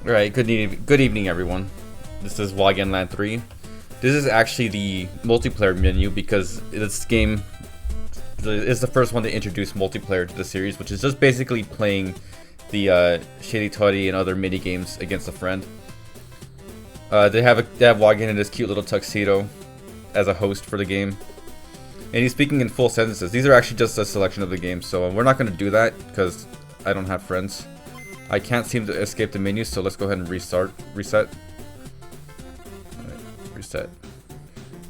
Alright, good evening everyone. This is Wagyan Land 3. This is actually the multiplayer menu because this game is the first one to introduce multiplayer to the series, which is just basically playing the Shady Toddy and other mini games against a friend. They have Wagyan in this cute little tuxedo as a host for the game. And he's speaking in full sentences. These are actually just a selection of the game, so we're not going to do that because I don't have friends. I can't seem to escape the menu, so let's go ahead and reset. Alright, reset.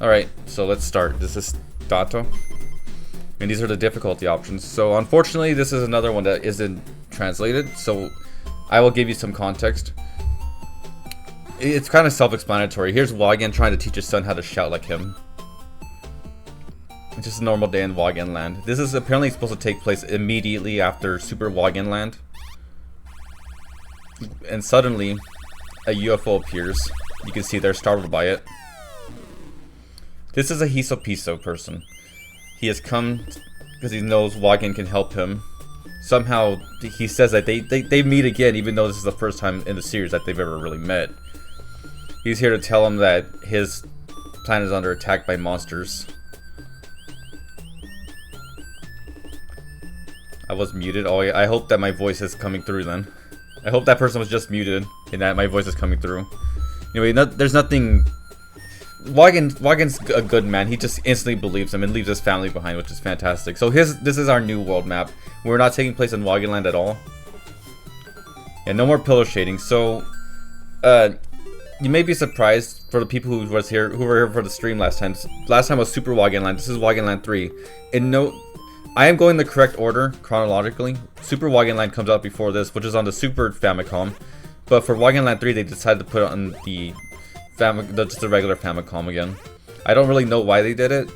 Alright, so let's start. This is Dato. And these are the difficulty options. So unfortunately, this is another one that isn't translated, so I will give you some context. It's kind of self-explanatory. Here's Wagyan trying to teach his son how to shout like him. It's just a normal day in Wagyan Land. This is apparently supposed to take place immediately after Super Wagyan Land. And suddenly, a UFO appears. You can see they're startled by it. This is a Hiso person. He has come because he knows Wagyan can help him. Somehow, he says that they meet again, even though this is the first time in the series that they've ever really met. He's here to tell him that his planet is under attack by monsters. I was muted. Oh, I hope that my voice is coming through then. I hope that person was just muted and that my voice is coming through. Anyway, there's nothing... Wagyan's a good man. He just instantly believes him and leaves his family behind, which is fantastic. So this is our new world map. We're not taking place in Wagyan Land at all. Yeah, no more pillow shading. So, you may be surprised for the people who were here for the stream last time. Last time was Super Wagyan Land. This is Wagyan Land 3. And no... I am going the correct order, chronologically. Super Wagyan Land comes out before this, which is on the Super Famicom. But for Wagyan Land 3, they decided to put it on just the regular Famicom again. I don't really know why they did it.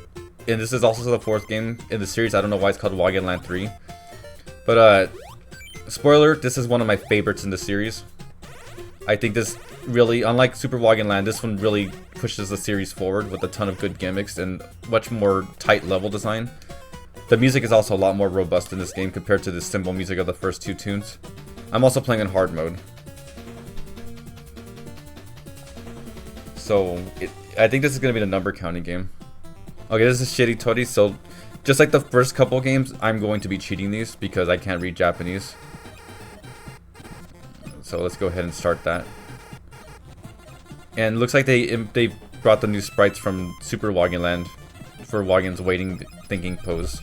And this is also the fourth game in the series. I don't know why it's called Wagyan Land 3. But, spoiler, this is one of my favorites in the series. I think this really, unlike Super Wagyan Land, this one really pushes the series forward with a ton of good gimmicks and much more tight level design. The music is also a lot more robust in this game compared to the simple music of the first two tunes. I'm also playing in hard mode. So, I think this is going to be the number counting game. Okay, this is Shady Toddy, so just like the first couple games, I'm going to be cheating these because I can't read Japanese. So let's go ahead and start that. And it looks like they brought the new sprites from Super Wagyan Land for Wagyan's waiting, thinking pose.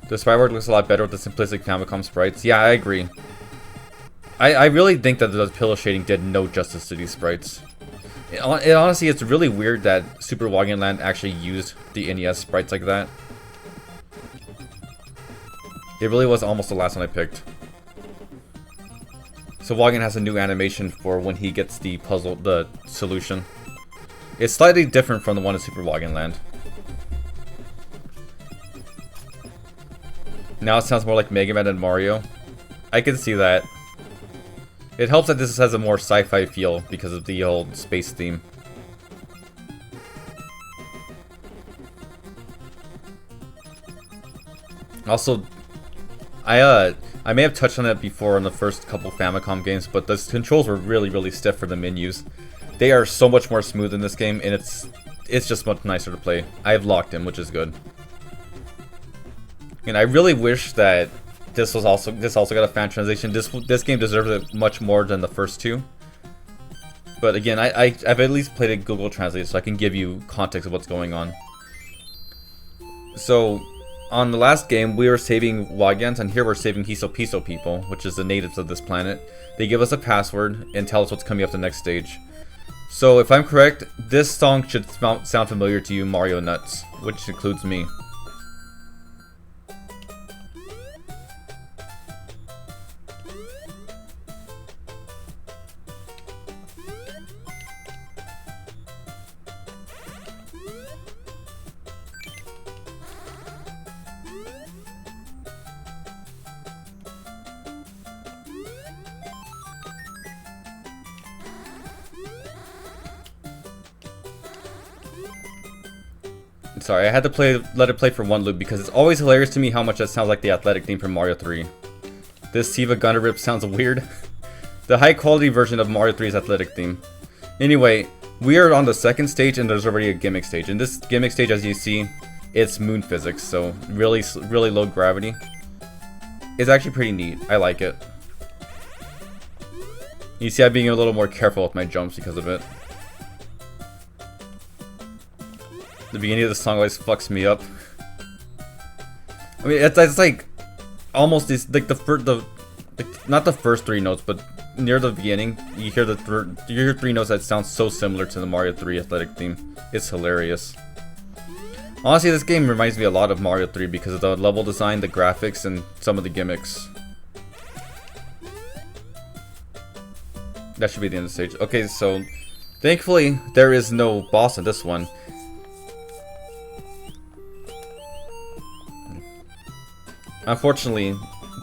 The sprite work looks a lot better with the simplistic Famicom sprites. Yeah, I agree. I really think that the pillow shading did no justice to these sprites. Honestly, it's really weird that Super Wagyan Land actually used the NES sprites like that. It really was almost the last one I picked. So Wagyan has a new animation for when he gets the puzzle, the solution. It's slightly different from the one in Super Wagyan Land. Now it sounds more like Mega Man and Mario. I can see that. It helps that this has a more sci-fi feel because of the old space theme. Also, I may have touched on it before in the first couple Famicom games, but the controls were really stiff for the menus. They are so much more smooth in this game, and it's just much nicer to play. I have locked in, which is good. And I really wish that this also got a fan translation. This game deserves it much more than the first two. But again, I've at least played it Google Translate, so I can give you context of what's going on. So, on the last game, we were saving Wagyans, and here we're saving Hiso people, which is the natives of this planet. They give us a password and tell us what's coming up the next stage. So, if I'm correct, this song should sound familiar to you Mario Nuts, which includes me. Sorry, I had to let it play for one loop because it's always hilarious to me how much that sounds like the athletic theme from Mario 3. This Siva Gunner Rip sounds weird. The high quality version of Mario 3's athletic theme. Anyway, we are on the second stage and there's already a gimmick stage. In this gimmick stage, as you see, it's moon physics, so really low gravity. It's actually pretty neat. I like it. You see I'm being a little more careful with my jumps because of it. The beginning of the song always fucks me up. I mean, it's like almost this, like not the first three notes, but near the beginning, you hear three notes that sound so similar to the Mario 3 athletic theme. It's hilarious. Honestly, this game reminds me a lot of Mario 3 because of the level design, the graphics, and some of the gimmicks. That should be the end of the stage. Okay, so thankfully there is no boss in this one. Unfortunately,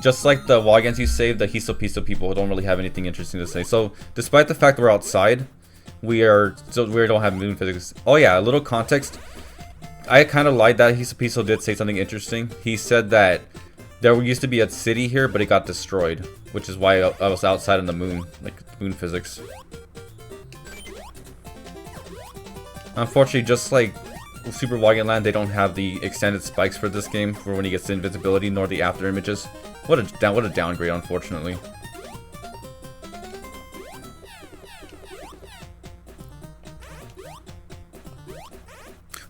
just like the Wagyans you saved, the Hiso Piso people don't really have anything interesting to say. So, despite the fact we're outside, we don't have moon physics. Oh yeah, a little context. I kind of lied that Hiso Piso did say something interesting. He said that there used to be a city here, but it got destroyed, which is why I was outside on the moon, like moon physics. Unfortunately, just like Super Wagyan Land, they don't have the extended spikes for this game for when he gets the invisibility, nor the after images. What a downgrade, unfortunately.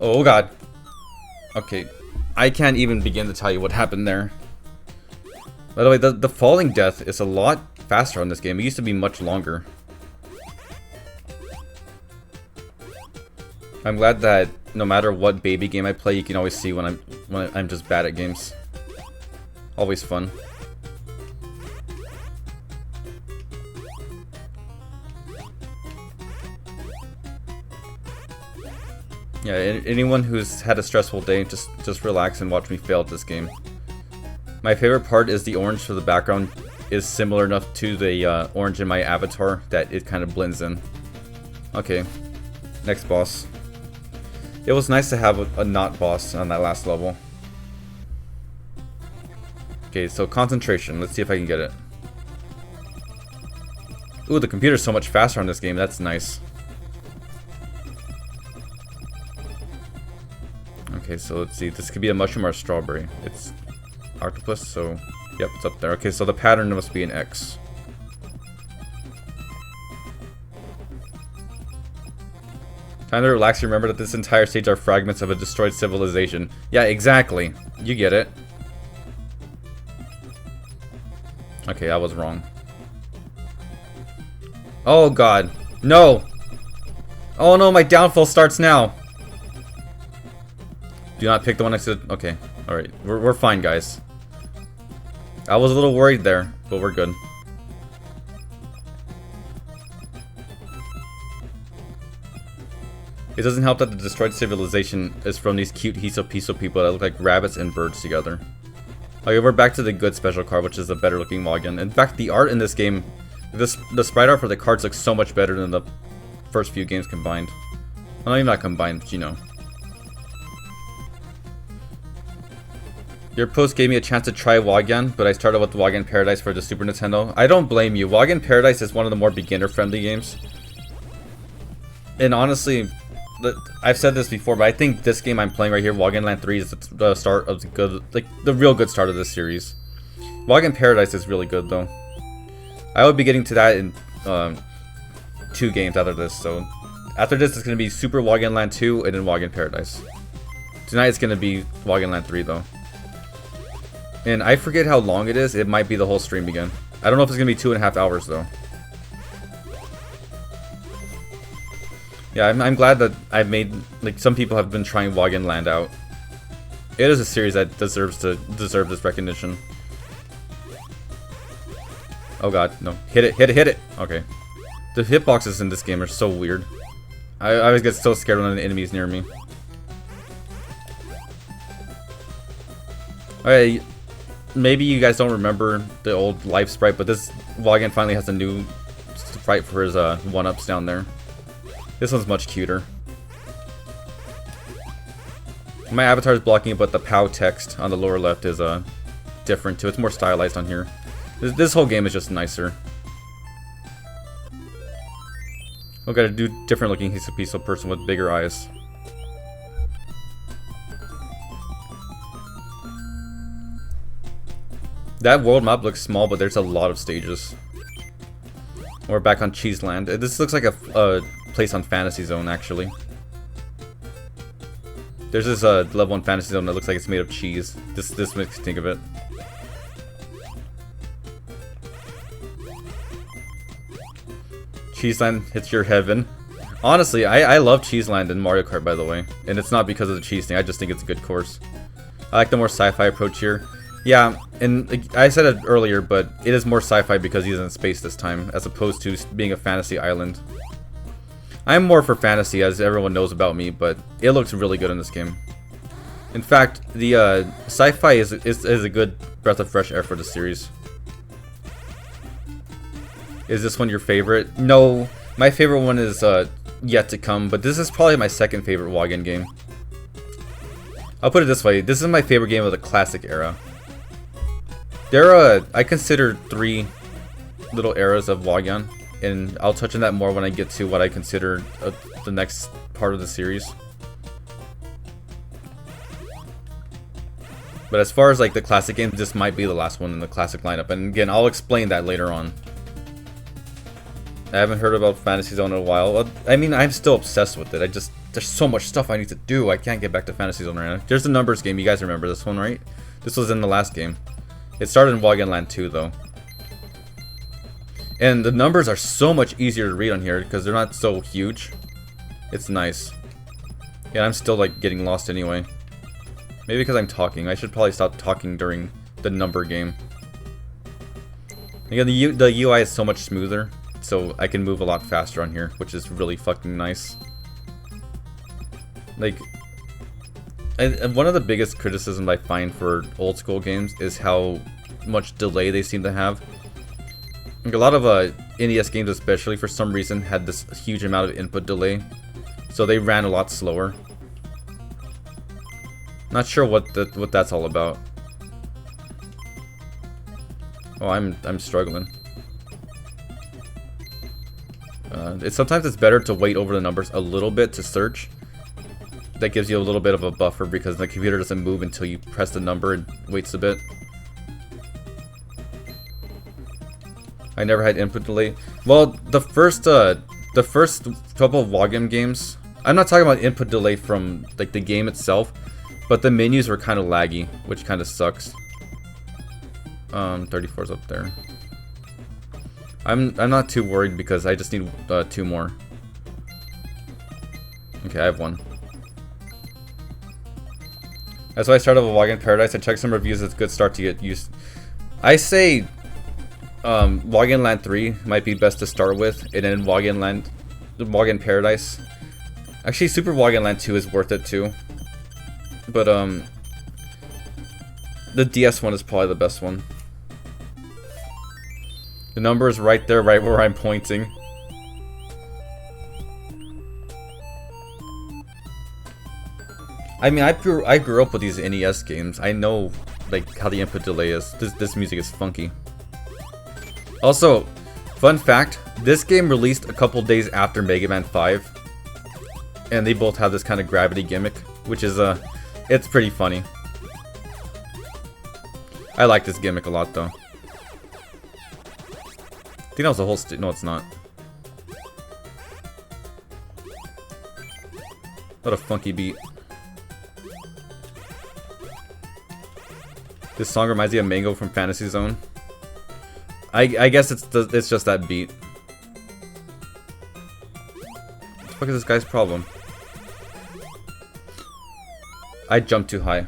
Oh god. Okay, I can't even begin to tell you what happened there. By the way, the falling death is a lot faster on this game. It used to be much longer. I'm glad that no matter what baby game I play, you can always see when I'm just bad at games. Always fun. Yeah, anyone who's had a stressful day, just relax and watch me fail at this game. My favorite part is the orange for the background is similar enough to the orange in my avatar that it kind of blends in. Okay, next boss. It was nice to have a not boss on that last level. Okay, so concentration. Let's see if I can get it. Ooh, the computer's so much faster on this game. That's nice. Okay, so let's see. This could be a mushroom or a strawberry. It's octopus, so yep, it's up there. Okay, so the pattern must be an X. Time to relax. Remember that this entire stage are fragments of a destroyed civilization. Yeah, exactly. You get it. Okay, I was wrong. Oh god. No! Oh no, my downfall starts now. Do not pick the one next to... Okay, alright. We're fine, guys. I was a little worried there, but we're good. It doesn't help that the destroyed civilization is from these cute Hiso Piso people that look like rabbits and birds together. Okay, we're back to the good special card, which is a better looking Wagyan. In fact, the art in this game, the sprite art for the cards looks so much better than the first few games combined. Well, maybe not combined, but you know. Your post gave me a chance to try Wagyan, but I started with Wagyan Paradise for the Super Nintendo. I don't blame you. Wagyan Paradise is one of the more beginner-friendly games. And honestly, I've said this before, but I think this game I'm playing right here, Wagyan Land 3, is the start of the good, like the real good start of this series. Wagyan Paradise is really good though. I would be getting to that in 2 games after this. So after this, it's going to be Super Wagyan Land 2 and then Wagyan Paradise. Tonight it's going to be Wagyan Land 3 though. And I forget how long it is. It might be the whole stream again. I don't know if it's going to be 2.5 hours though. Yeah, I'm glad that I've made, like, some people have been trying Wagyan Land out. It is a series that deserves this recognition. Oh god, no. Hit it, hit it, hit it! Okay. The hitboxes in this game are so weird. I always get so scared when an enemy's near me. Okay, maybe you guys don't remember the old life sprite, but this Wagyan finally has a new sprite for his 1-ups down there. This one's much cuter. My avatar is blocking it, but the POW text on the lower left is different too. It's more stylized on here. This whole game is just nicer. We gotta do different looking piece of person with bigger eyes. That world map looks small, but there's a lot of stages. We're back on Cheese Land. This looks like a place on Fantasy Zone, actually. There's this level in Fantasy Zone that looks like it's made of cheese. This makes me think of it. Cheese Land hits your heaven. Honestly, I love Cheese Land in Mario Kart, by the way. And it's not because of the cheese thing, I just think it's a good course. I like the more sci-fi approach here. Yeah, and I said it earlier, but it is more sci-fi because he's in space this time, as opposed to being a fantasy island. I'm more for fantasy, as everyone knows about me, but it looks really good in this game. In fact, the sci-fi is a good breath of fresh air for the series. Is this one your favorite? No, my favorite one is yet to come, but this is probably my second favorite Wagyan game. I'll put it this way, this is my favorite game of the classic era. There are, I consider 3 little eras of Wagyan, and I'll touch on that more when I get to what I consider the next part of the series. But as far as like the classic games, this might be the last one in the classic lineup, and again, I'll explain that later on. I haven't heard about Fantasy Zone in a while. I mean, I'm still obsessed with it. There's so much stuff I need to do. I can't get back to Fantasy Zone right now. There's the numbers game. You guys remember this one, right? This was in the last game. It started in Wagyan Land 2, though. And the numbers are so much easier to read on here because they're not so huge. It's nice. Yeah, I'm still like getting lost anyway. Maybe because I'm talking. I should probably stop talking during the number game. Again, the UI is so much smoother, so I can move a lot faster on here, which is really fucking nice. Like, and one of the biggest criticisms I find for old school games is how much delay they seem to have. Like a lot of NES games especially, for some reason, had this huge amount of input delay, so they ran a lot slower. Not sure what that's all about. Oh, I'm struggling. Sometimes it's better to wait over the numbers a little bit to search. That gives you a little bit of a buffer because the computer doesn't move until you press the number and waits a bit. I never had input delay. Well, the first couple of Wagyan games, I'm not talking about input delay from like the game itself, but the menus were kind of laggy, which kind of sucks. 34's up there. I'm not too worried because I just need 2 more. Okay, I have 1. That's why I started with Wagyan Paradise. I checked some reviews. It's a good start to get used. I say Wagyan Land 3 might be best to start with, and then Wagyan Paradise. Actually, Super Wagyan Land 2 is worth it too. But the DS one is probably the best one. The number is right there, right where I'm pointing. I mean, I grew up with these NES games. I know like how the input delay is. This music is funky. Also, fun fact: this game released a couple days after Mega Man 5, and they both have this kind of gravity gimmick, which is it's pretty funny. I like this gimmick a lot, though. I think that was the whole no, it's not. What a funky beat. This song reminds me of Mango from Fantasy Zone. I guess it's just that beat. What the fuck is this guy's problem? I jumped too high.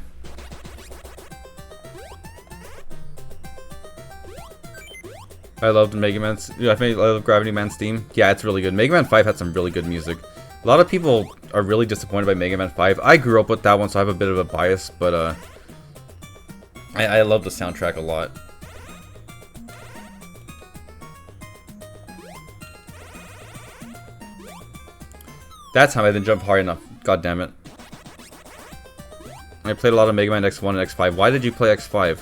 I loved Mega Man's. I love Gravity Man's theme. Yeah, it's really good. Mega Man 5 had some really good music. A lot of people are really disappointed by Mega Man 5. I grew up with that one, so I have a bit of a bias, but I love the soundtrack a lot. That time I didn't jump hard enough. God damn it. I played a lot of Mega Man X1 and X5. Why did you play X5?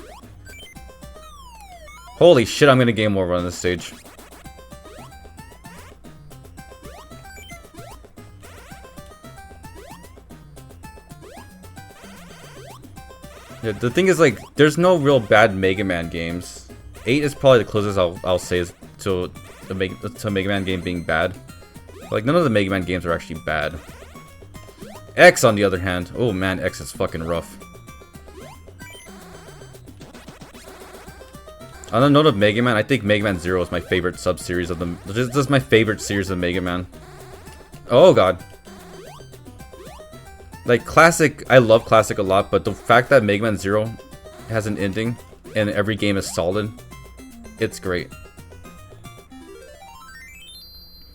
Holy shit, I'm gonna game over on this stage. Yeah, the thing is, like, there's no real bad Mega Man games. 8 is probably the closest I'll say is to a Mega Man game being bad. Like, none of the Mega Man games are actually bad. X, on the other hand, oh man, X is fucking rough. On the note of Mega Man, I think Mega Man 0 is my favorite sub-series of them. This is my favorite series of Mega Man. Oh god. Like, Classic, I love Classic a lot, but the fact that Mega Man 0 has an ending and every game is solid, it's great.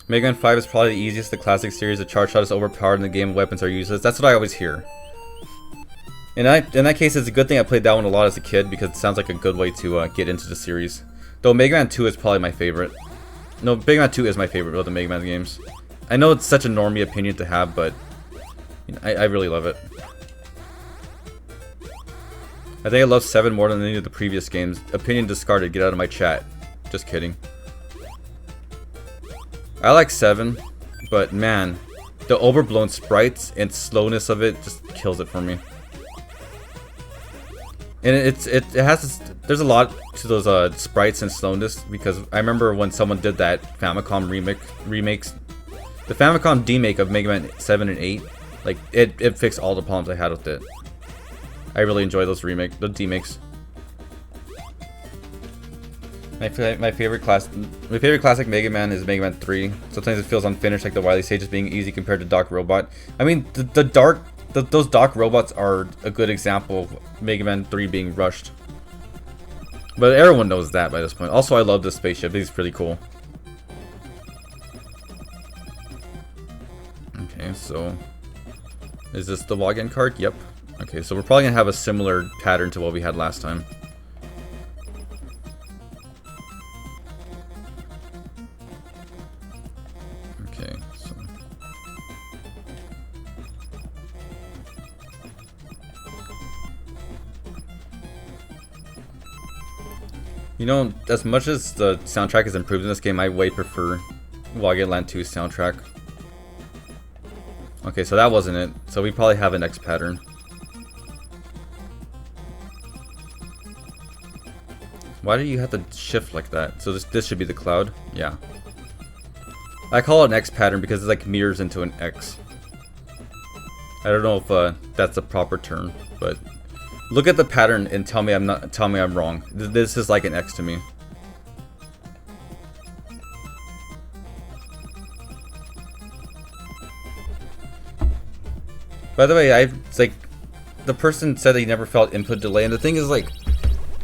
Mega Man 5 is probably the easiest the Classic series. The charge shot is overpowered and the game weapons are useless. That's what I always hear. In that case, it's a good thing I played that one a lot as a kid because it sounds like a good way to get into the series. Though Mega Man 2 is probably my favorite. No, Mega Man 2 is my favorite of the Mega Man games. I know it's such a normie opinion to have, but you know, I really love it. I think I love 7 more than any of the previous games. Opinion discarded. Get out of my chat. Just kidding. I like 7, but man, the overblown sprites and slowness of it just kills it for me. And it has there's a lot to those sprites and slowness because I remember when someone did that Famicom remakes, the Famicom demake of Mega Man 7 and 8, like it fixed all the problems I had with it. I really enjoy those demakes. My favorite classic Mega Man is Mega Man 3. Sometimes it feels unfinished, like the Wily stages being easy compared to Dark Robot. I mean, those Dark Robots are a good example of Mega Man 3 being rushed. But everyone knows that by this point. Also, I love this spaceship. He's pretty cool. Okay, so is this the Wagyan card? Yep. Okay, so we're probably gonna have a similar pattern to what we had last time. Okay, so you know, as much as the soundtrack is improved in this game, I way prefer Wagyan Land 2's soundtrack. Okay, so that wasn't it. So we probably have an X pattern. Why do you have to shift like that? So this should be the cloud? Yeah. I call it an X pattern because it like mirrors into an X. I don't know if that's a proper term, but look at the pattern and tell me I'm wrong. This is like an X to me. By the way, it's like the person said he never felt input delay, and the thing is, like,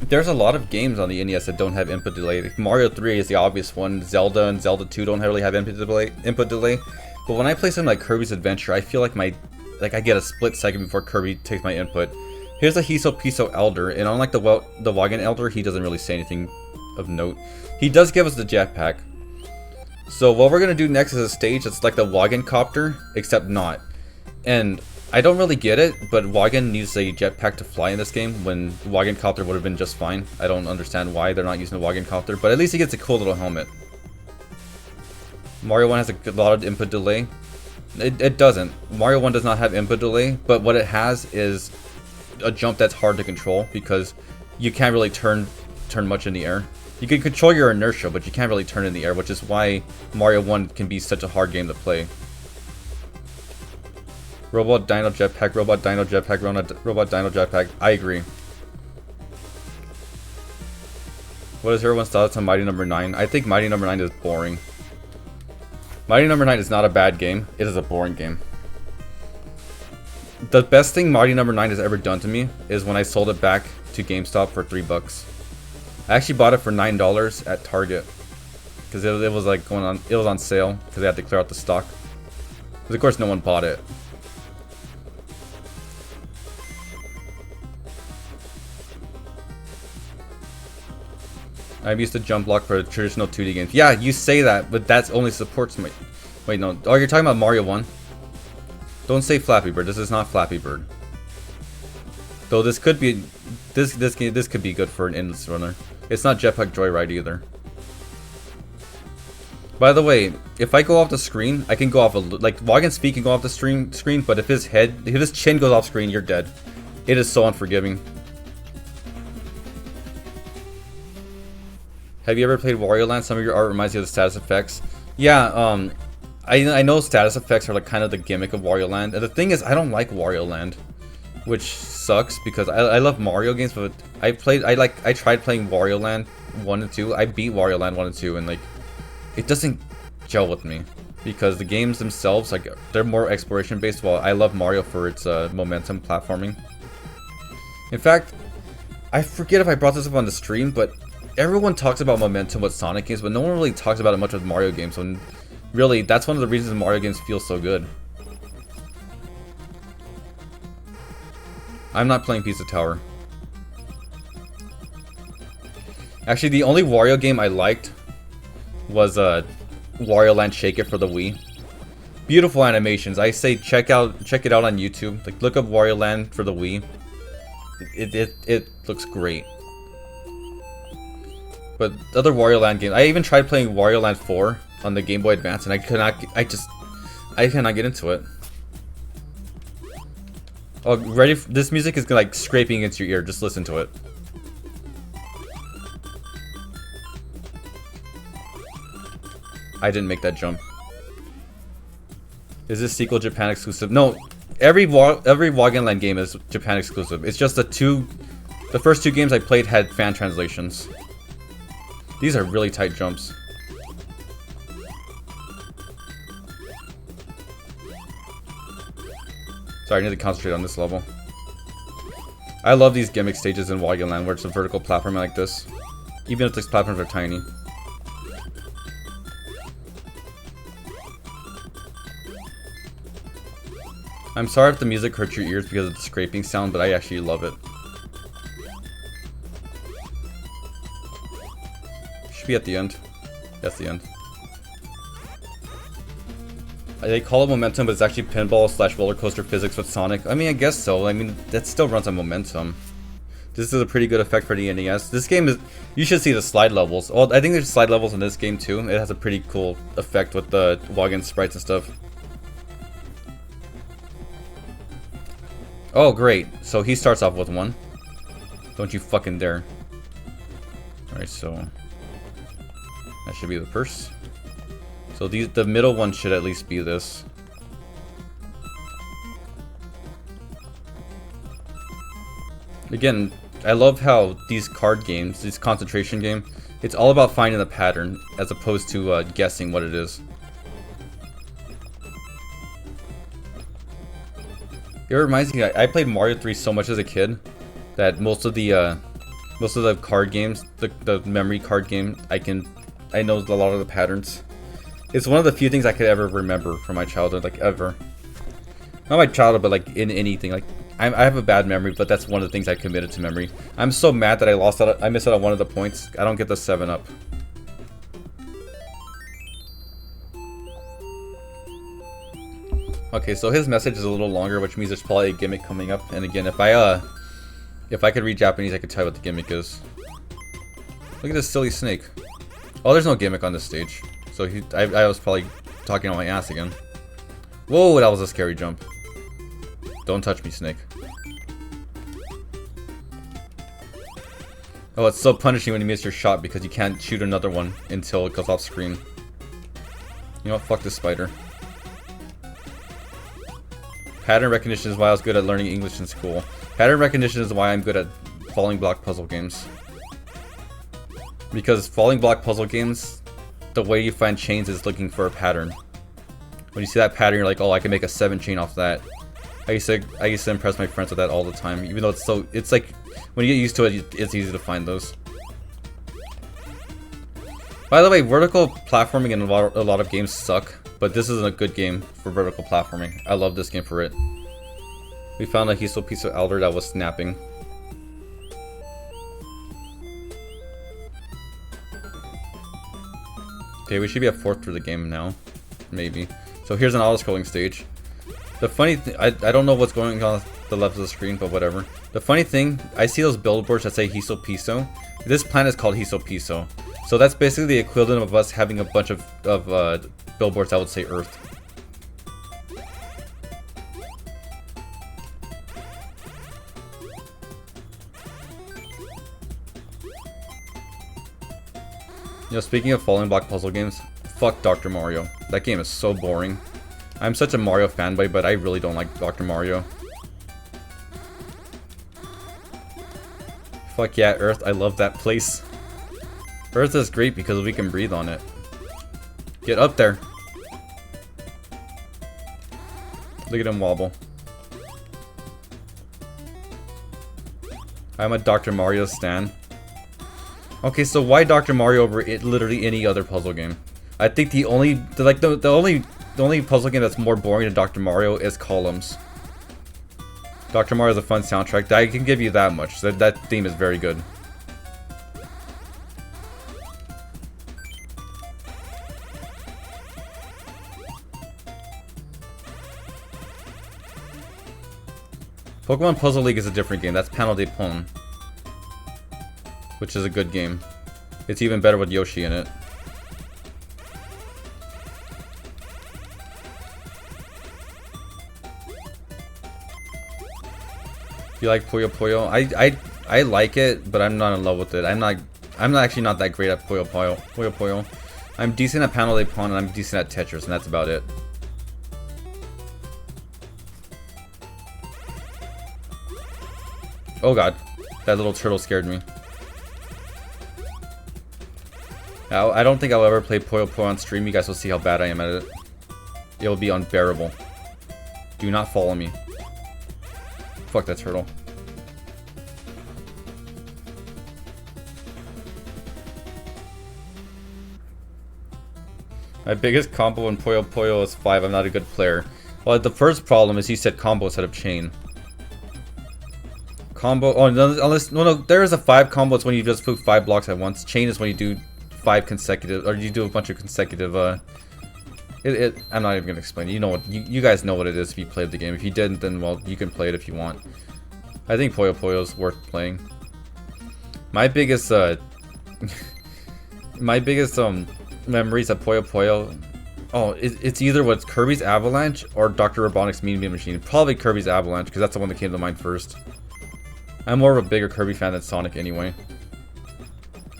there's a lot of games on the NES that don't have input delay. Like, Mario 3 is the obvious one. Zelda and Zelda 2 don't really have input delay. But when I play something like Kirby's Adventure, I feel like I get a split second before Kirby takes my input. Here's a Hiso Piso Elder, and unlike the Wagyan Elder, he doesn't really say anything of note. He does give us the jetpack. So what we're gonna do next is a stage that's like the Wagyan Copter, except not. And I don't really get it, but Wagyan needs a jetpack to fly in this game when Wagyan Copter would have been just fine. I don't understand why they're not using the Wagyan Copter, but at least he gets a cool little helmet. Mario 1 has a lot of input delay. It doesn't. Mario 1 does not have input delay, but what it has is a jump that's hard to control because you can't really turn much in the air. You can control your inertia, but you can't really turn in the air, which is why Mario 1 can be such a hard game to play. Robot Dino Jetpack, Robot Dino Jetpack, Robot Dino Jetpack. I agree. What is everyone's thoughts on Mighty Number 9? I think Mighty Number 9 is boring. Mighty Number 9 is not a bad game. It is a boring game. The best thing Mighty Number 9 has ever done to me is when I sold it back to GameStop for $3. I actually bought it for $9 at Target because it was like going on. It was on sale because they had to clear out the stock. Because of course no one bought it. I'm used to jump block for traditional 2D games. Yeah, you say that, but that only supports my... Wait, no. Oh, you're talking about Mario 1? Don't say Flappy Bird. This is not Flappy Bird. Though this could be... This could be good for an endless runner. It's not Jetpack Joyride either. By the way, if I go off the screen, I can go off like Wagyan's feet can go off the screen, but if his chin goes off screen, you're dead. It is so unforgiving. Have you ever played Wario Land? Some of your art reminds you of the status effects. Yeah, I know status effects are like kind of the gimmick of Wario Land. And the thing is, I don't like Wario Land, which sucks because I love Mario games, but I tried playing Wario Land 1 and 2. I beat Wario Land 1 and 2, and like it doesn't gel with me because the games themselves, like, they're more exploration based, while I love Mario for its momentum platforming. In fact, I forget if I brought this up on the stream, but everyone talks about momentum with Sonic games, but no one really talks about it much with Mario games. When really, that's one of the reasons Mario games feel so good. I'm not playing Pizza Tower. Actually, the only Wario game I liked was Wario Land Shake It for the Wii. Beautiful animations. I say check it out on YouTube. Like, look up Wario Land for the Wii. It looks great. But other Wario Land games, I even tried playing Wario Land 4 on the Game Boy Advance, and I cannot get into it. Oh, ready? This music is like scraping against your ear. Just listen to it. I didn't make that jump. Is this sequel Japan exclusive? No, every Wagyan Land game is Japan exclusive. It's just the first two games I played had fan translations. These are really tight jumps. Sorry, I need to concentrate on this level. I love these gimmick stages in Wagyan Land where it's a vertical platform like this, even if these platforms are tiny. I'm sorry if the music hurts your ears because of the scraping sound, but I actually love it. Should be at the end. That's the end. They call it momentum, but it's actually pinball / roller coaster physics with Sonic. I mean, I guess so. I mean, that still runs on momentum. This is a pretty good effect for the NES. This game is... You should see the slide levels. Well, I think there's slide levels in this game too. It has a pretty cool effect with the Wagyan sprites and stuff. Oh, great. So he starts off with 1. Don't you fucking dare. Alright, so... that should be the first. So the middle one should at least be this. Again, I love how these card games, these concentration games, it's all about finding the pattern as opposed to guessing what it is. It reminds me, I played Mario 3 so much as a kid that most of the card games, the memory card game, I know a lot of the patterns. It's one of the few things I could ever remember from my childhood, like ever. Not my childhood, but like in anything. Like I have a bad memory, but that's one of the things I committed to memory. I'm so mad that I missed out on one of the points. I don't get the 7-up. Okay, so his message is a little longer, which means there's probably a gimmick coming up. And again, if I could read Japanese, I could tell you what the gimmick is. Look at this silly snake. Oh, there's no gimmick on this stage. So I was probably talking on my ass again. Whoa, that was a scary jump. Don't touch me, snake. Oh, it's so punishing when you miss your shot because you can't shoot another one until it goes off screen. You know what? Fuck this spider. Pattern recognition is why I was good at learning English in school. Pattern recognition is why I'm good at falling block puzzle games. Because falling block puzzle games, the way you find chains is looking for a pattern. When you see that pattern, you're like, oh, I can make a 7 chain off that. I used to impress my friends with that all the time, even though it's like, when you get used to it, it's easy to find those. By the way, vertical platforming in a lot of games suck, but this isn't a good game for vertical platforming. I love this game for it. We found a Hiso piece of elder that was snapping. Okay, we should be at 4th through the game now. Maybe. So here's an auto-scrolling stage. The funny thing, I don't know what's going on the left of the screen, but whatever. The funny thing, I see those billboards that say Hiso Piso. This planet is called Hiso Piso. So that's basically the equivalent of us having a bunch of billboards that would say Earth. You know, speaking of falling block puzzle games, fuck Dr. Mario. That game is so boring. I'm such a Mario fanboy, but I really don't like Dr. Mario. Fuck yeah, Earth, I love that place. Earth is great because we can breathe on it. Get up there. Look at him wobble. I'm a Dr. Mario stan. Okay, so why Dr. Mario over literally any other puzzle game? I think the only puzzle game that's more boring than Dr. Mario is Columns. Dr. Mario is a fun soundtrack. I can give you that much. That theme is very good. Pokemon Puzzle League is a different game. That's Panel de Pon, which is a good game. It's even better with Yoshi in it. You like Puyo Puyo? I like it, but I'm not in love with it. I'm actually not that great at Puyo Puyo. I'm decent at Panel de Pon and I'm decent at Tetris, and that's about it. Oh god, that little turtle scared me. Now, I don't think I'll ever play Puyo Puyo on stream. You guys will see how bad I am at it. It will be unbearable. Do not follow me. Fuck that turtle. My biggest combo in Puyo Puyo is 5. I'm not a good player. Well, the first problem is he said combo instead of chain. Combo. Oh, no. There is a 5 combo. It's when you just put 5 blocks at once. Chain is when you do 5 consecutive, or you do a bunch of consecutive. I'm not even gonna explain it. You know what? You guys know what it is if you played the game. If you didn't, then well, you can play it if you want. I think Puyo Puyo is worth playing. My biggest memories of Puyo Puyo. Oh, it's either what's Kirby's Avalanche or Dr. Robotnik's Mean Bean Machine. Probably Kirby's Avalanche because that's the one that came to mind first. I'm more of a bigger Kirby fan than Sonic anyway.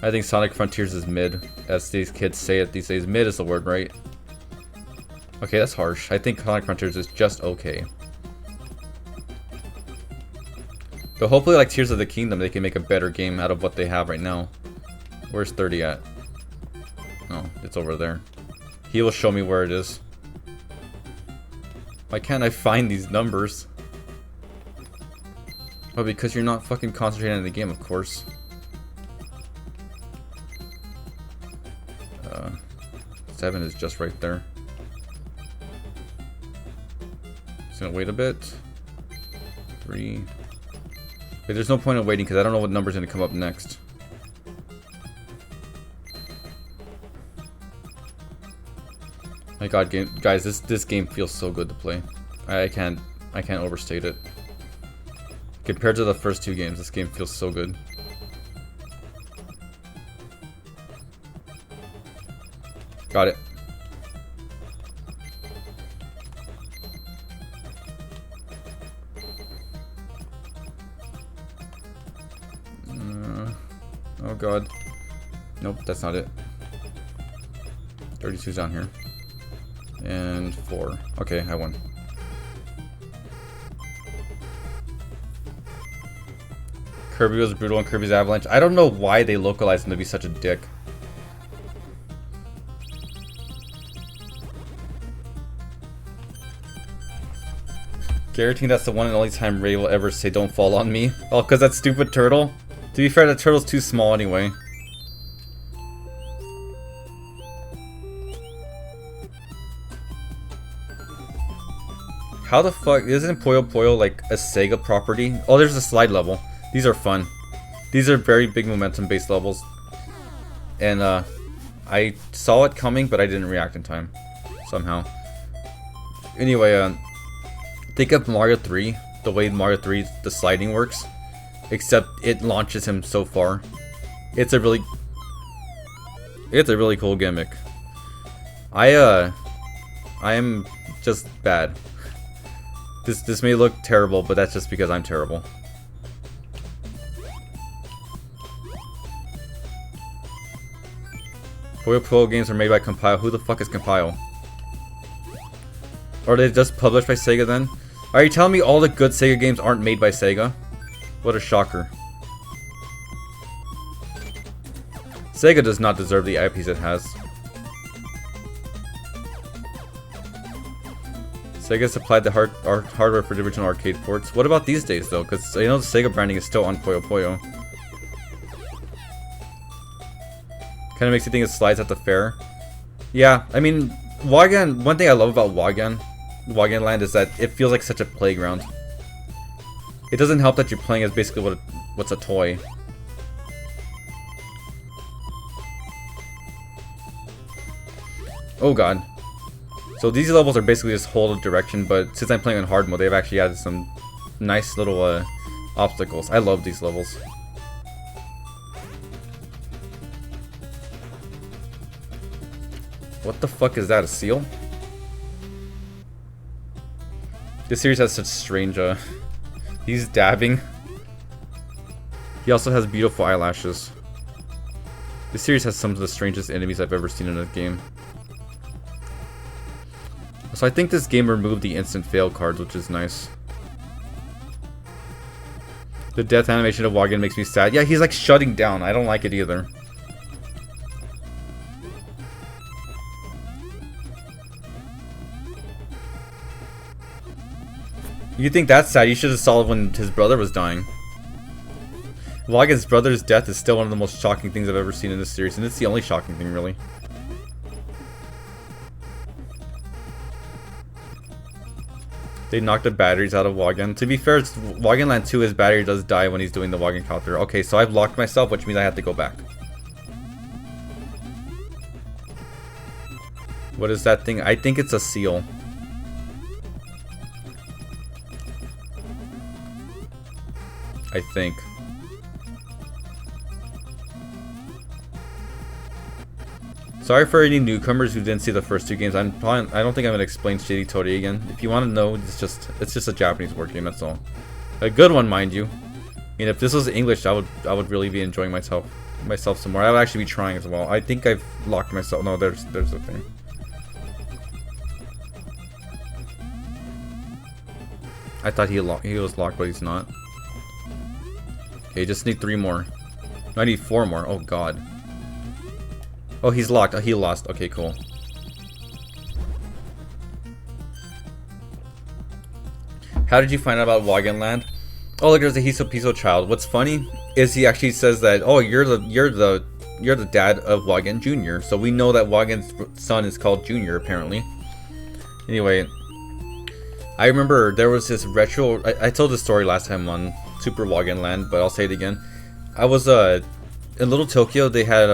I think Sonic Frontiers is mid, as these kids say it these days. Mid is the word, right? Okay, that's harsh. I think Sonic Frontiers is just okay. But hopefully, like Tears of the Kingdom, they can make a better game out of what they have right now. Where's 30 at? Oh, it's over there. He will show me where it is. Why can't I find these numbers? Oh, because you're not fucking concentrating on the game, of course. 7 is just right there. Just gonna wait a bit. 3. Wait, there's no point in waiting because I don't know what number's gonna come up next. My god, guys, this game feels so good to play. I can't overstate it. Compared to the first 2 games, this game feels so good. Got it. Oh god. Nope, that's not it. 32's down here. And 4. Okay, I won. Kirby was brutal in Kirby's Avalanche. I don't know why they localized him to be such a dick. Guaranteeing that's the one and only time Ray will ever say don't fall on me. Oh, because that stupid turtle? To be fair, that turtle's too small anyway. How the fuck? Isn't Puyo Puyo like a Sega property? Oh, there's a slide level. These are fun. These are very big momentum based levels. And I saw it coming, but I didn't react in time. Somehow. Anyway, think of Mario 3, the way Mario 3 the sliding works. Except it launches him so far. It's a really cool gimmick. I am just bad. This may look terrible, but that's just because I'm terrible. Puyo Puyo games are made by Compile. Who the fuck is Compile? Or are they just published by Sega then? Are you telling me all the good Sega games aren't made by Sega? What a shocker. Sega does not deserve the IPs it has. Sega supplied the hardware for the original arcade ports. What about these days though? Because you know the Sega branding is still on Puyo Puyo. Kind of makes you think it slides at the fair. Yeah, I mean, Wagyan. One thing I love about Wagyan Land is that it feels like such a playground. It doesn't help that you're playing as basically what's a toy. Oh god. So these levels are basically just hold of direction, but since I'm playing on hard mode, they've actually added some nice little obstacles. I love these levels. What the fuck is that, a seal? This series has such strange, he's dabbing. He also has beautiful eyelashes. This series has some of the strangest enemies I've ever seen in a game. So I think this game removed the instant fail cards, which is nice. The death animation of Wagyan makes me sad. Yeah, he's like shutting down. I don't like it either. You think that's sad? You should have saw it when his brother was dying. Wagyan's brother's death is still one of the most shocking things I've ever seen in this series, and it's the only shocking thing, really. They knocked the batteries out of Wagyan. To be fair, Wagyan Land 2, his battery does die when he's doing the Wagyan counter. Okay, so I've locked myself, which means I have to go back. What is that thing? I think it's a seal. I think. Sorry for any newcomers who didn't see the first two games. I don't think I'm gonna explain Shady Toady again. If you want to know, it's just a Japanese word game. That's all. A good one, mind you. I mean, if this was English, I would really be enjoying myself some more. I would actually be trying as well. I think I've locked myself. No, there's the thing. I thought he was locked, but he's not. Okay, just need 3 more. No, I need 4 more. Oh god. Oh, he's locked. Oh, he lost. Okay, cool. How did you find out about Wagyan Land? Oh, look, there's a Hiso Piso child. What's funny is he actually says that, oh, you're the dad of Wagyan Jr. So we know that Wagyan's son is called Junior, apparently. Anyway, I remember there was this retro. I told this story last time on Super Wagyan Land, but I'll say it again. I was in Little Tokyo. They had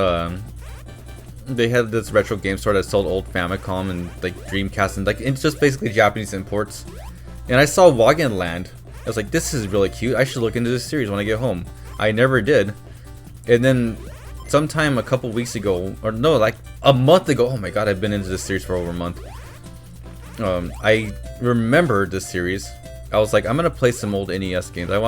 this retro game store that sold old Famicom and like Dreamcast and like it's just basically Japanese imports. And I saw Wagyan Land. I was like, this is really cute. I should look into this series when I get home. I never did. And then sometime a couple weeks ago, or no, like a month ago. Oh my god, I've been into this series for over a month. I remembered this series. I was like, I'm gonna play some old NES games. I had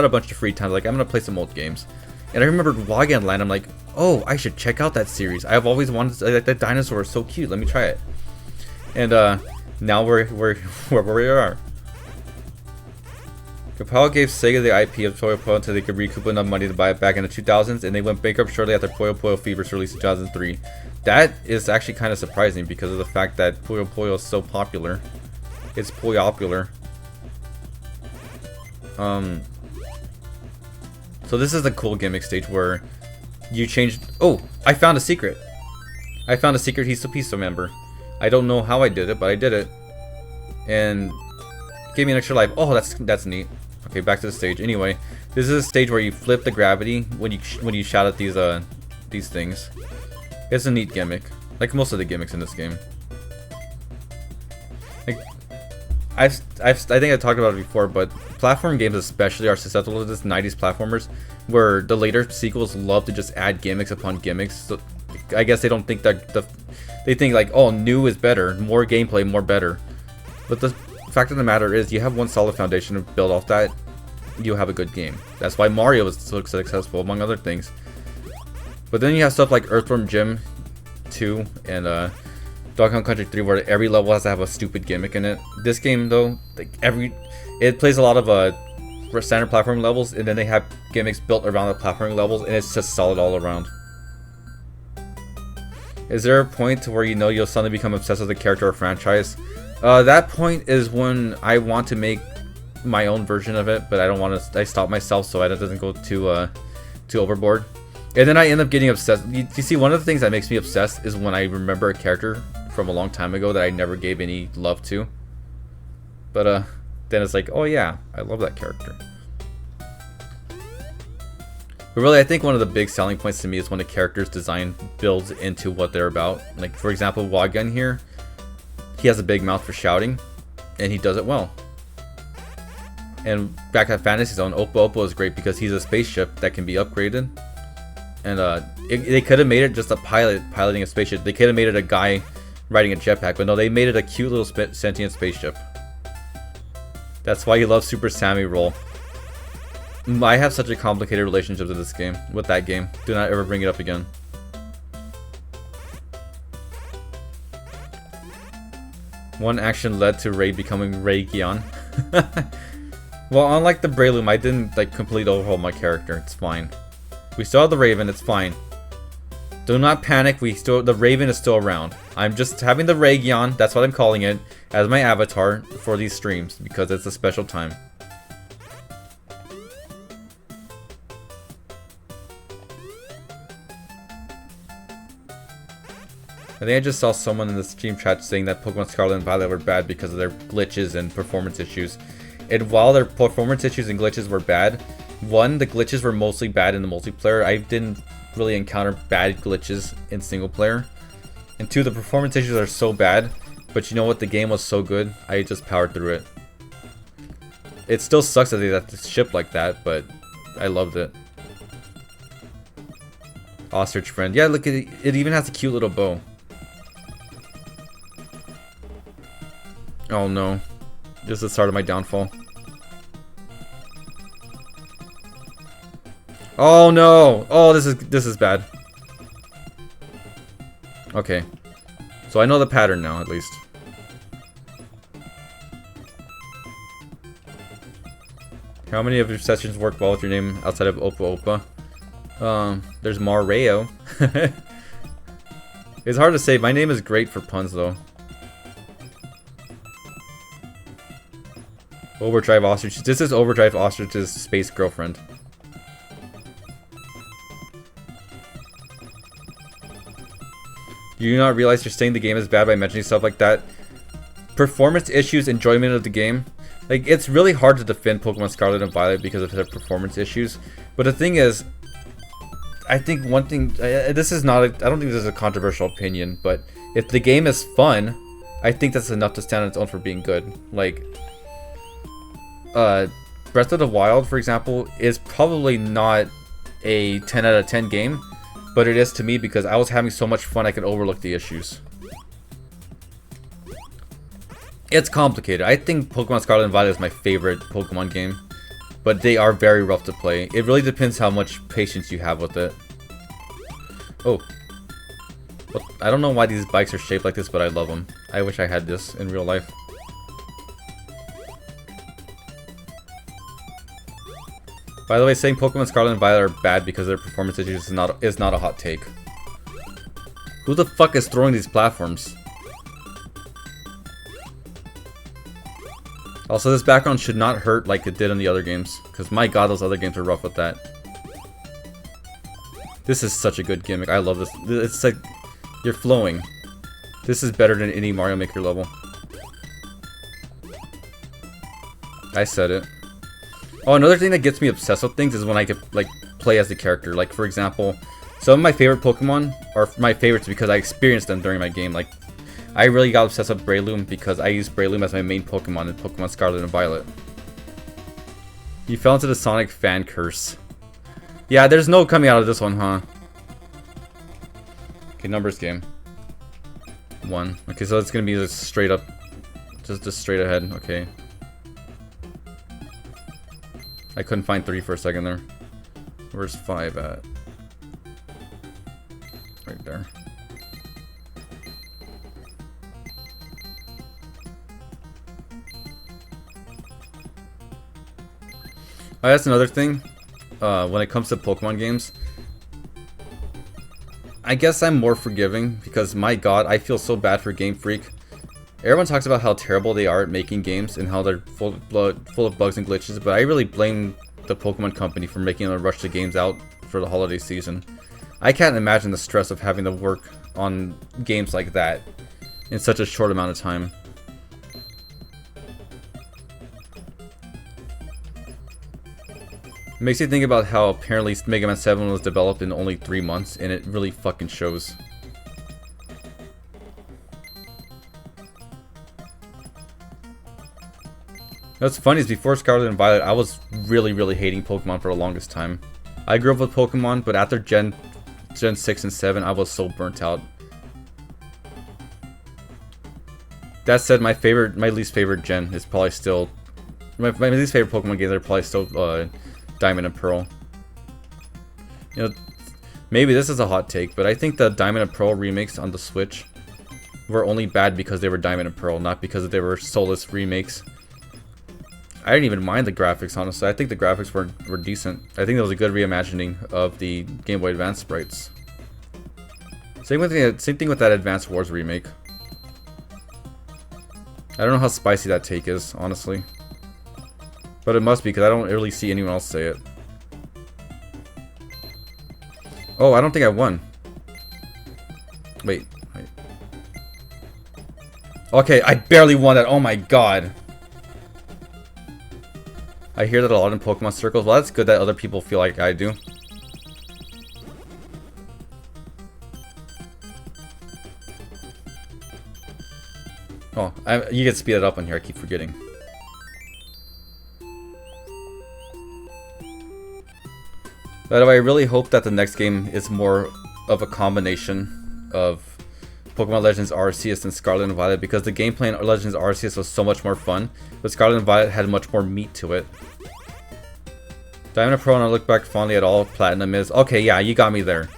a bunch of free time. Like, I'm gonna play some old games. And I remembered Wagyan Land. I'm like, oh, I should check out that series. I've always wanted to, like, that dinosaur is so cute. Let me try it. And now we're where we are. Compile gave Sega the IP of Puyo Puyo until they could recoup enough money to buy it back in the 2000s, and they went bankrupt shortly after Puyo Puyo Fever's release in 2003. That is actually kind of surprising because of the fact that Puyo Puyo is so popular. It's Puyo-popular. So this is a cool gimmick stage where you change. Oh, I found a secret. I found a secret Hiso Piso member. I don't know how I did it, but I did it, and gave me an extra life. Oh, that's neat. Okay, back to the stage. Anyway, this is a stage where you flip the gravity when you shout at these things. It's a neat gimmick, like most of the gimmicks in this game. Like, I think I talked about it before, but platform games especially are susceptible to this 90s platformers, where the later sequels love to just add gimmicks upon gimmicks. So I guess they don't think that they think like, oh, new is better, more gameplay, more better. But the fact of the matter is, you have one solid foundation to build off that, you'll have a good game. That's why Mario was so successful, among other things. But then you have stuff like Earthworm Jim 2 and Donkey Kong Country 3, where every level has to have a stupid gimmick in it. This game though, like it plays a lot of standard platforming levels, and then they have gimmicks built around the platforming levels, and it's just solid all around. Is there a point to where you know you'll suddenly become obsessed with a character or franchise? That point is when I want to make my own version of it, but I don't want to. I stop myself so it doesn't go too overboard. And then I end up getting obsessed. You see, one of the things that makes me obsessed is when I remember a character from a long time ago that I never gave any love to. But then it's like, oh yeah, I love that character. But really, I think one of the big selling points to me is when a character's design builds into what they're about. Like, for example, Wagyan here, he has a big mouth for shouting, and he does it well. And back at Fantasy Zone, Oppo is great because he's a spaceship that can be upgraded. And they could have made it just a pilot piloting a spaceship. They could have made it a guy riding a jetpack, but no, they made it a cute little sentient spaceship. That's why you love Super Sammy Roll. I have such a complicated relationship to this game, with that game. Do not ever bring it up again. One action led to Ray becoming Wagyan. Well, unlike the Breloom, I didn't like completely overhaul my character. It's fine. We still have the Raven. It's fine. Do not panic. The Raven is still around. I'm just having the Wagyan, that's what I'm calling it, as my avatar for these streams because it's a special time. I think I just saw someone in the stream chat saying that Pokemon Scarlet and Violet were bad because of their glitches and performance issues. And while their performance issues and glitches were bad, one, the glitches were mostly bad in the multiplayer. I didn't really encounter bad glitches in single player. And two, the performance issues are so bad, but you know what? The game was so good, I just powered through it. It still sucks that they have to ship like that, but I loved it. Ostrich friend. Yeah, look, it even has a cute little bow. Oh no. This is the start of my downfall. Oh no! Oh, this is bad. Okay. So I know the pattern now, at least. How many of your sessions work well with your name outside of Opa Opa? There's Mario. It's hard to say. My name is great for puns, though. Overdrive Ostrich. This is Overdrive Ostrich's space girlfriend. Do you not realize you're saying the game is bad by mentioning stuff like that? Performance issues, enjoyment of the game. Like, it's really hard to defend Pokemon Scarlet and Violet because of their performance issues. But the thing is, I think one thing, this is not, I don't think this is a controversial opinion, but if the game is fun, I think that's enough to stand on its own for being good. Like, Breath of the Wild, for example, is probably not a 10 out of 10 game, but it is to me because I was having so much fun I could overlook the issues. It's complicated. I think Pokemon Scarlet and Violet is my favorite Pokemon game, but they are very rough to play. It really depends how much patience you have with it. Oh. What? I don't know why these bikes are shaped like this, but I love them. I wish I had this in real life. By the way, saying Pokemon Scarlet and Violet are bad because of their performance issues is not a hot take. Who the fuck is throwing these platforms? Also, this background should not hurt like it did in the other games, because my god, those other games are rough with that. This is such a good gimmick. I love this. It's like you're flowing. This is better than any Mario Maker level. I said it. Oh, another thing that gets me obsessed with things is when I can, like, play as the character. Like, for example, some of my favorite Pokemon are my favorites because I experienced them during my game. Like, I really got obsessed with Breloom because I used Breloom as my main Pokemon in Pokemon Scarlet and Violet. You fell into the Sonic fan curse. Yeah, there's no coming out of this one, huh? Okay, numbers game. 1. Okay, so it's gonna be just straight up. Just straight ahead. Okay. I couldn't find 3 for a second there. Where's 5 at? right there. Oh, that's another thing. When it comes to Pokemon games, I guess I'm more forgiving because, my god, I feel so bad for Game Freak. Everyone talks about how terrible they are at making games and how they're full of bugs and glitches, but I really blame the Pokemon company for making them rush the games out for the holiday season. I can't imagine the stress of having to work on games like that in such a short amount of time. It makes you think about how apparently Mega Man 7 was developed in only 3 months, and it really fucking shows. What's funny is before Scarlet and Violet, I was really hating Pokemon for the longest time. I grew up with Pokemon, but after Gen 6 and 7, I was so burnt out. That said, my least favorite gen is probably still... My least favorite Pokemon games are probably still Diamond and Pearl. You know, maybe this is a hot take, but I think the Diamond and Pearl remakes on the Switch were only bad because they were Diamond and Pearl, not because they were soulless remakes. I didn't even mind the graphics, honestly. I think the graphics were decent. I think it was a good reimagining of the Game Boy Advance sprites. Same thing with that Advance Wars remake. I don't know how spicy that take is, honestly. But it must be, because I don't really see anyone else say it. Oh, I don't think I won. Wait. Okay, I barely won that. Oh my god. I hear that a lot in Pokemon circles. Well, that's good that other people feel like I do. Oh, you can speed it up on here. I keep forgetting. By the way, I really hope that the next game is more of a combination of Pokemon Legends Arceus and Scarlet and Violet, because the gameplay in Legends Arceus was so much more fun, but Scarlet and Violet had much more meat to it. Diamond and Pearl, and I look back fondly at all Platinum is... Okay, yeah, you got me there.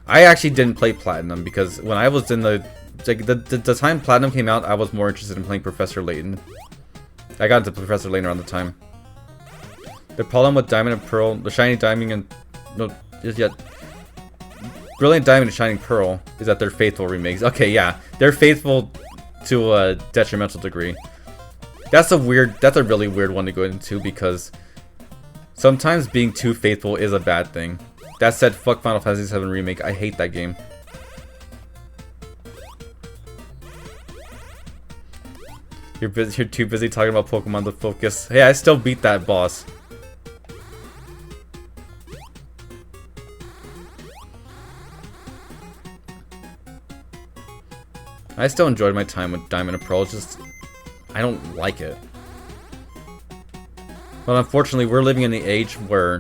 I actually didn't play Platinum, because when I was in the time Platinum came out, I was more interested in playing Professor Layton. I got into Professor Layton around the time. The problem with Diamond and Pearl, the Shiny Diamond and... No, just yet. Brilliant Diamond and Shining Pearl is that they're faithful remakes. Okay, yeah, they're faithful to a detrimental degree. That's a really weird one to go into, because sometimes being too faithful is a bad thing. That said, fuck Final Fantasy VII Remake. I hate that game. You're too busy talking about Pokemon to focus. Hey, I still beat that boss. I still enjoyed my time with Diamond and Pearl, just... I don't like it. But unfortunately, we're living in the age where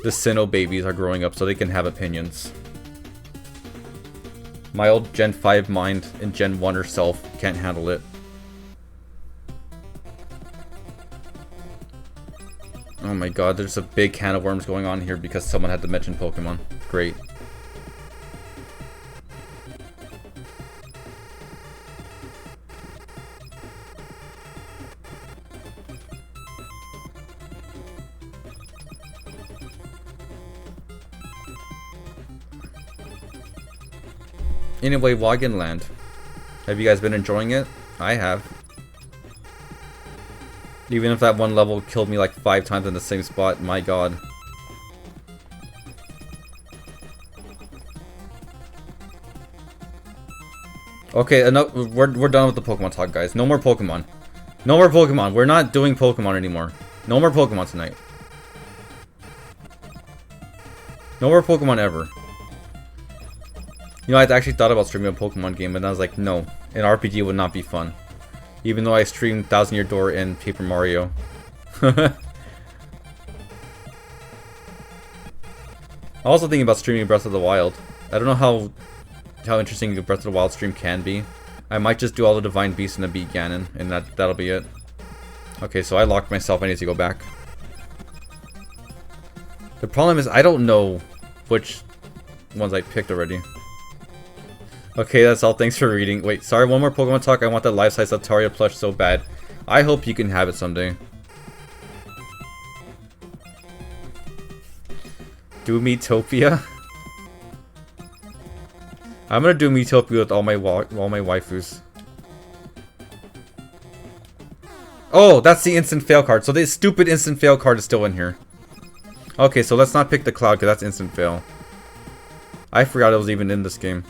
the Sinnoh babies are growing up so they can have opinions. My old Gen 5 mind and Gen 1 herself can't handle it. Oh my god, there's a big can of worms going on here because someone had to mention Pokemon. Great. Anyway, Wagyan Land. Have you guys been enjoying it? I have. Even if that one level killed me like 5 times in the same spot, my god. Okay, enough. We're done with the Pokemon talk, guys. No more Pokemon. No more Pokemon. We're not doing Pokemon anymore. No more Pokemon tonight. No more Pokemon ever. You know, I actually thought about streaming a Pokemon game, but I was like, no. An RPG would not be fun. Even though I streamed Thousand Year Door and Paper Mario. I'm also thinking about streaming Breath of the Wild. I don't know how interesting a Breath of the Wild stream can be. I might just do all the Divine Beasts and the beat Ganon, and that'll be it. Okay, so I locked myself. I need to go back. The problem is I don't know which ones I picked already. Okay, that's all. Thanks for reading. Wait, sorry, one more Pokemon talk. I want that life-size Altaria plush so bad. I hope you can have it someday. Do Miitopia? I'm gonna do Miitopia with all my waifus. Oh, that's the instant fail card. So the stupid instant fail card is still in here. Okay, so let's not pick the Cloud because that's instant fail. I forgot it was even in this game.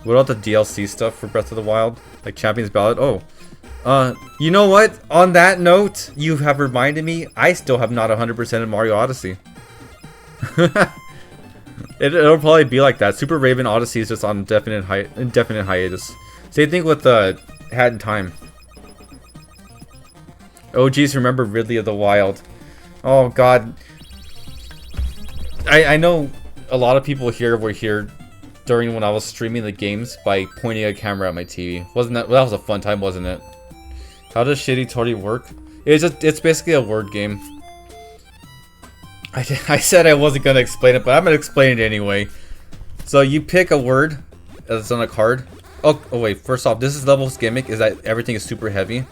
What about the DLC stuff for Breath of the Wild? Like Champions Ballad? Oh. You know what? On that note, you have reminded me, I still have not 100% in Mario Odyssey. It'll probably be like that. Super Raven Odyssey is just on indefinite hiatus. Same thing with Hat in Time. Oh geez, remember Ridley of the Wild. Oh god. I know a lot of people here were here during when I was streaming the games by pointing a camera at my TV. Wasn't that was a fun time, wasn't it? How does Shitty Tori work? It's basically a word game. I said I wasn't gonna explain it, but I'm gonna explain it anyway. So you pick a word that's on a card. Oh wait, first off, this is Level's gimmick is that everything is super heavy.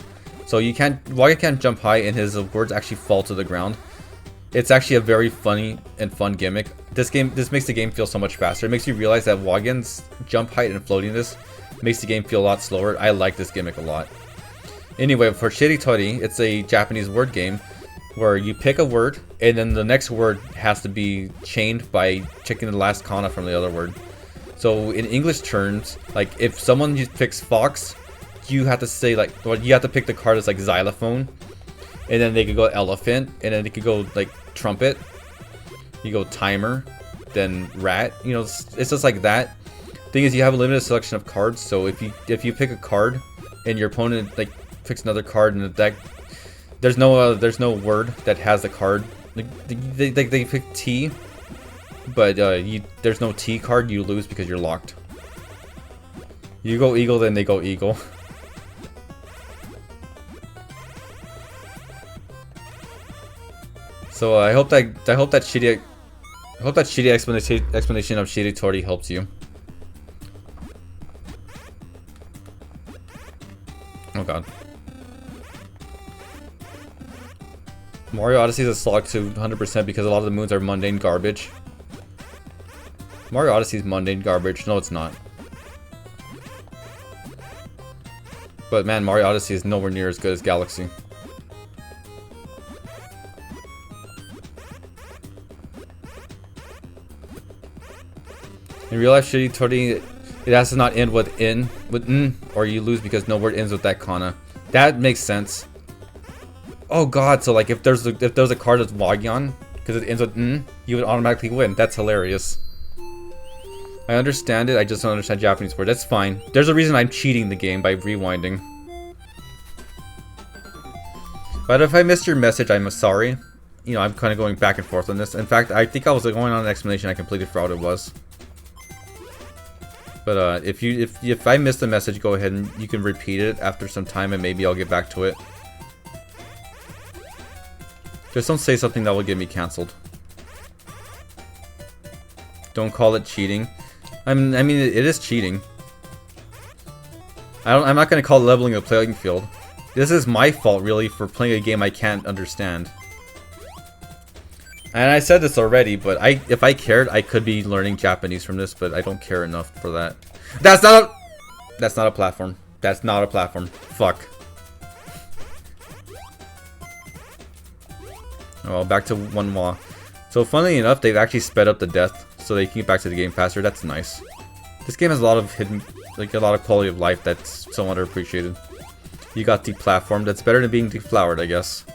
So Wagyan can't jump high and his words actually fall to the ground. It's actually a very funny and fun gimmick. This makes the game feel so much faster. It makes you realize that Wagyan's jump height and floatiness makes the game feel a lot slower. I like this gimmick a lot. Anyway, for Shitty Tori, it's a Japanese word game where you pick a word and then the next word has to be chained by checking the last kana from the other word. So in English terms, like if someone just picks fox, you have to say like, well, you have to pick the card as like xylophone, and then they could go elephant, and then they could go like trumpet. You go timer, then rat. You know, it's just like that. Thing is, you have a limited selection of cards. So if you pick a card, and your opponent like picks another card in the deck, there's no word that has the card. Like, they pick T, but there's no T card. You lose because you're locked. You go eagle, then they go eagle. So I hope that shitty explanation of Shitty Tori helps you. Oh god. Mario Odyssey is a slog to 100% because a lot of the moons are mundane garbage. Mario Odyssey is mundane garbage. No, it's not. But man, Mario Odyssey is nowhere near as good as Galaxy. In real life, Shitty Tori, it has to not end with in, or you lose because no word ends with that kana. That makes sense. Oh god, so like if there's a card that's Wagyan, because it ends with you would automatically win. That's hilarious. I understand it, I just don't understand Japanese word. That's fine. There's a reason I'm cheating the game by rewinding. But if I missed your message, I'm sorry. You know, I'm kind of going back and forth on this. In fact, I think I was going on an explanation I completely forgot what it was. But if I missed the message, go ahead and you can repeat it after some time and maybe I'll get back to it. Just don't say something that will get me cancelled. Don't call it cheating. I mean, it is cheating. I'm not going to call leveling a playing field. This is my fault, really, for playing a game I can't understand. And I said this already, but if I cared, I could be learning Japanese from this, but I don't care enough for that. That's not a platform. That's not a platform. Fuck. Oh, back to one more. So funnily enough, they've actually sped up the death so they can get back to the game faster. That's nice. This game has a lot of hidden, like a lot of quality of life that's so underappreciated. You got deplatformed. That's better than being deflowered, I guess.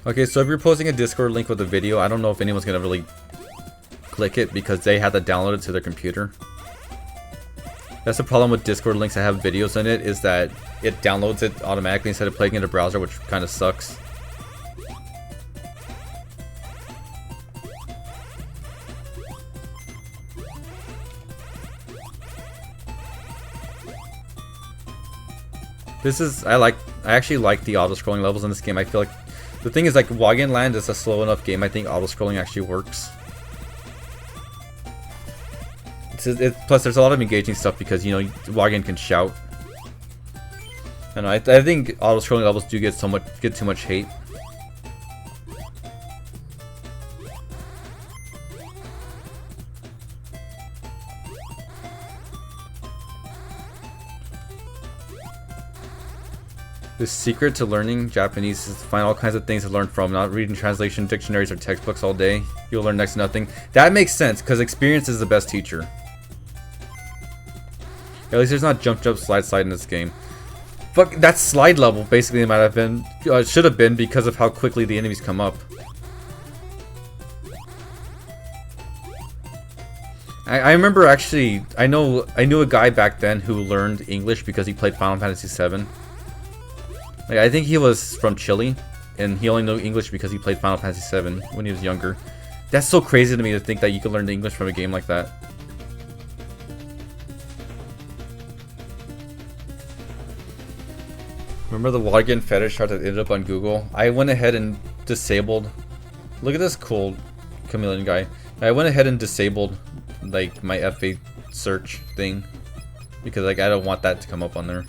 Okay, so if you're posting a Discord link with a video, I don't know if anyone's gonna really click it because they have to download it to their computer. That's the problem with Discord links that have videos in it, is that it downloads it automatically instead of playing in a browser, which kind of sucks. I actually like the auto-scrolling levels in this game. I feel like the thing is, like, Wagyan Land is a slow enough game. I think auto-scrolling actually works. Plus, there's a lot of engaging stuff because, you know, Wagyan can shout. And I think auto-scrolling levels do get too much hate. The secret to learning Japanese is to find all kinds of things to learn from, not reading translation dictionaries or textbooks all day. You'll learn next to nothing. That makes sense, because experience is the best teacher. At least there's not jump, slide in this game. Fuck, that slide level basically might have been, should have been, because of how quickly the enemies come up. I remember actually, I knew a guy back then who learned English because he played Final Fantasy VII. Like, I think he was from Chile, and he only knew English because he played Final Fantasy VII when he was younger. That's so crazy to me to think that you could learn English from a game like that. Remember the Wagyan fetish chart that ended up on Google? I went ahead and disabled... Look at this cool chameleon guy. I went ahead and disabled, like, my F8 search thing. Because, like, I don't want that to come up on there.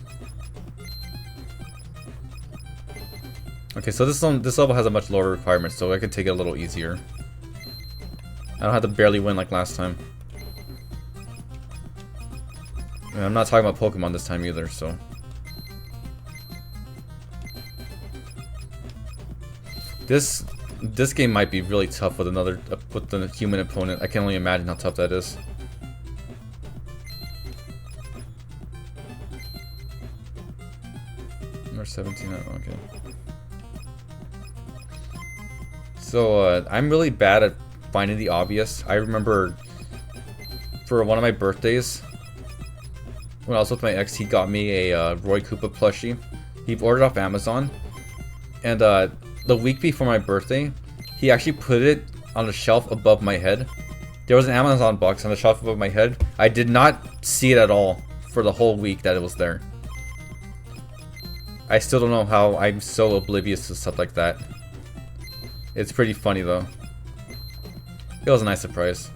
Okay, so this level has a much lower requirement, so I can take it a little easier. I don't have to barely win like last time. And I'm not talking about Pokemon this time either, so... This game might be really tough with the human opponent. I can only imagine how tough that is. Number 17, okay. So, I'm really bad at finding the obvious. I remember for one of my birthdays, when I was with my ex, he got me a Roy Koopa plushie. He ordered off Amazon, and the week before my birthday, he actually put it on a shelf above my head. There was an Amazon box on the shelf above my head. I did not see it at all for the whole week that it was there. I still don't know how I'm so oblivious to stuff like that. It's pretty funny though. It was a nice surprise.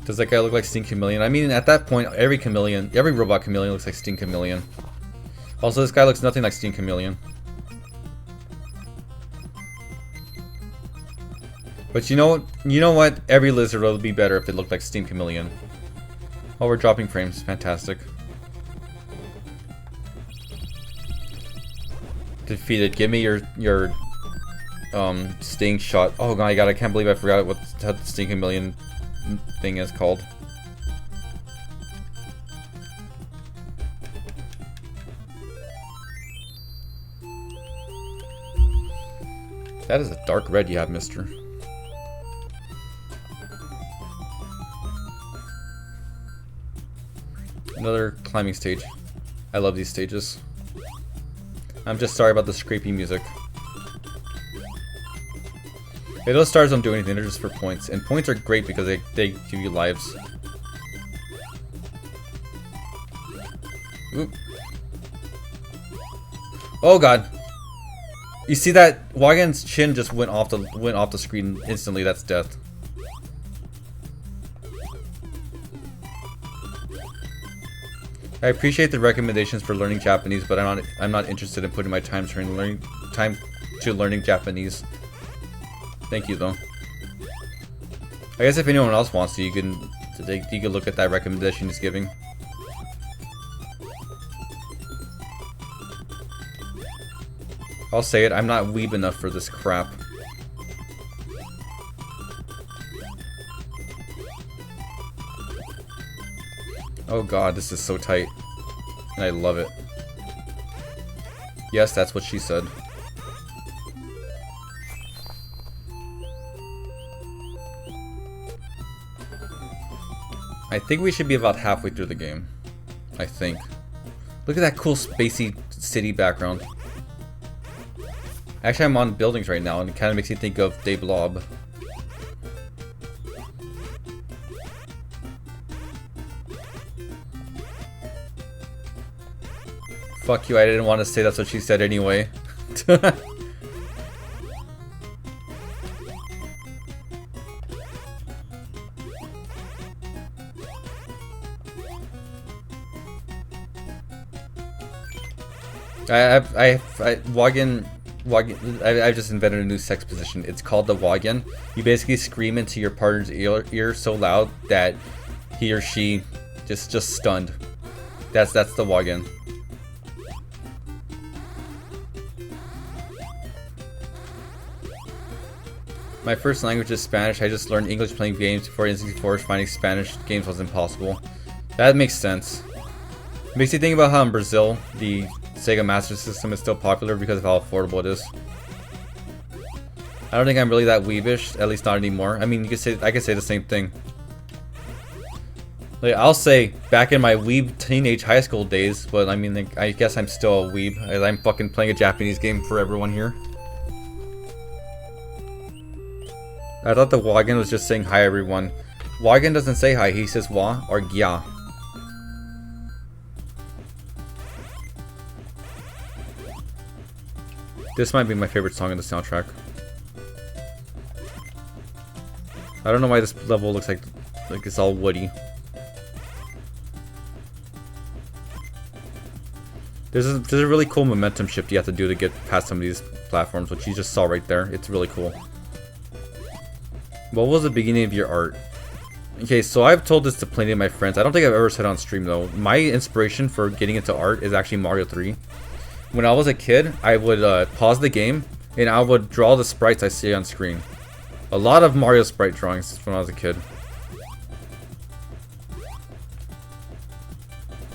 Does that guy look like Sting Chameleon? I mean, at that point, every robot chameleon looks like Sting Chameleon. Also, this guy looks nothing like Sting Chameleon. But you know what? Every lizard would be better if it looked like Sting Chameleon. Oh, we're dropping frames. Fantastic. Defeated. Give me your Sting shot. Oh my god, I can't believe I forgot what the Sting Chameleon thing is called. That is a dark red you have, mister. Another climbing stage. I love these stages. I'm just sorry about the scrapey music. Hey, those stars don't do anything, they're just for points. And points are great because they give you lives. Oop. Oh god. You see that? Wagyan's chin just went off the screen instantly. That's death. I appreciate the recommendations for learning Japanese, but I'm not interested in putting my time to learning Japanese. Thank you though. I guess if anyone else wants to, you can look at that recommendation he's giving. I'll say it, I'm not weeb enough for this crap. Oh god, this is so tight. And I love it. Yes, that's what she said. I think we should be about halfway through the game. I think. Look at that cool spacey city background. Actually, I'm on buildings right now, and it kind of makes me think of De Blob. Fuck you, I didn't want to say that's what she said anyway. I've just invented a new sex position. It's called the Wagyan. You basically scream into your partner's ear so loud that he or she just stunned. That's the Wagyan. My first language is Spanish. I just learned English playing games before N64. Finding Spanish games was impossible. That makes sense. Makes you think about how in Brazil the Sega Master System is still popular because of how affordable it is. I don't think I'm really that weebish, at least not anymore. I mean, I could say the same thing. Like, I'll say back in my weeb teenage high school days, but I mean, like, I guess I'm still a weeb, as I'm fucking playing a Japanese game for everyone here. I thought the Wagyan was just saying hi everyone. Wagyan doesn't say hi, he says wa or gya. This might be my favorite song in the soundtrack. I don't know why this level looks like it's all woody. There's a really cool momentum shift you have to do to get past some of these platforms, which you just saw right there. It's really cool. What was the beginning of your art? Okay, so I've told this to plenty of my friends. I don't think I've ever said on stream though. My inspiration for getting into art is actually Mario 3. When I was a kid, I would pause the game and I would draw the sprites I see on screen. A lot of Mario sprite drawings when I was a kid.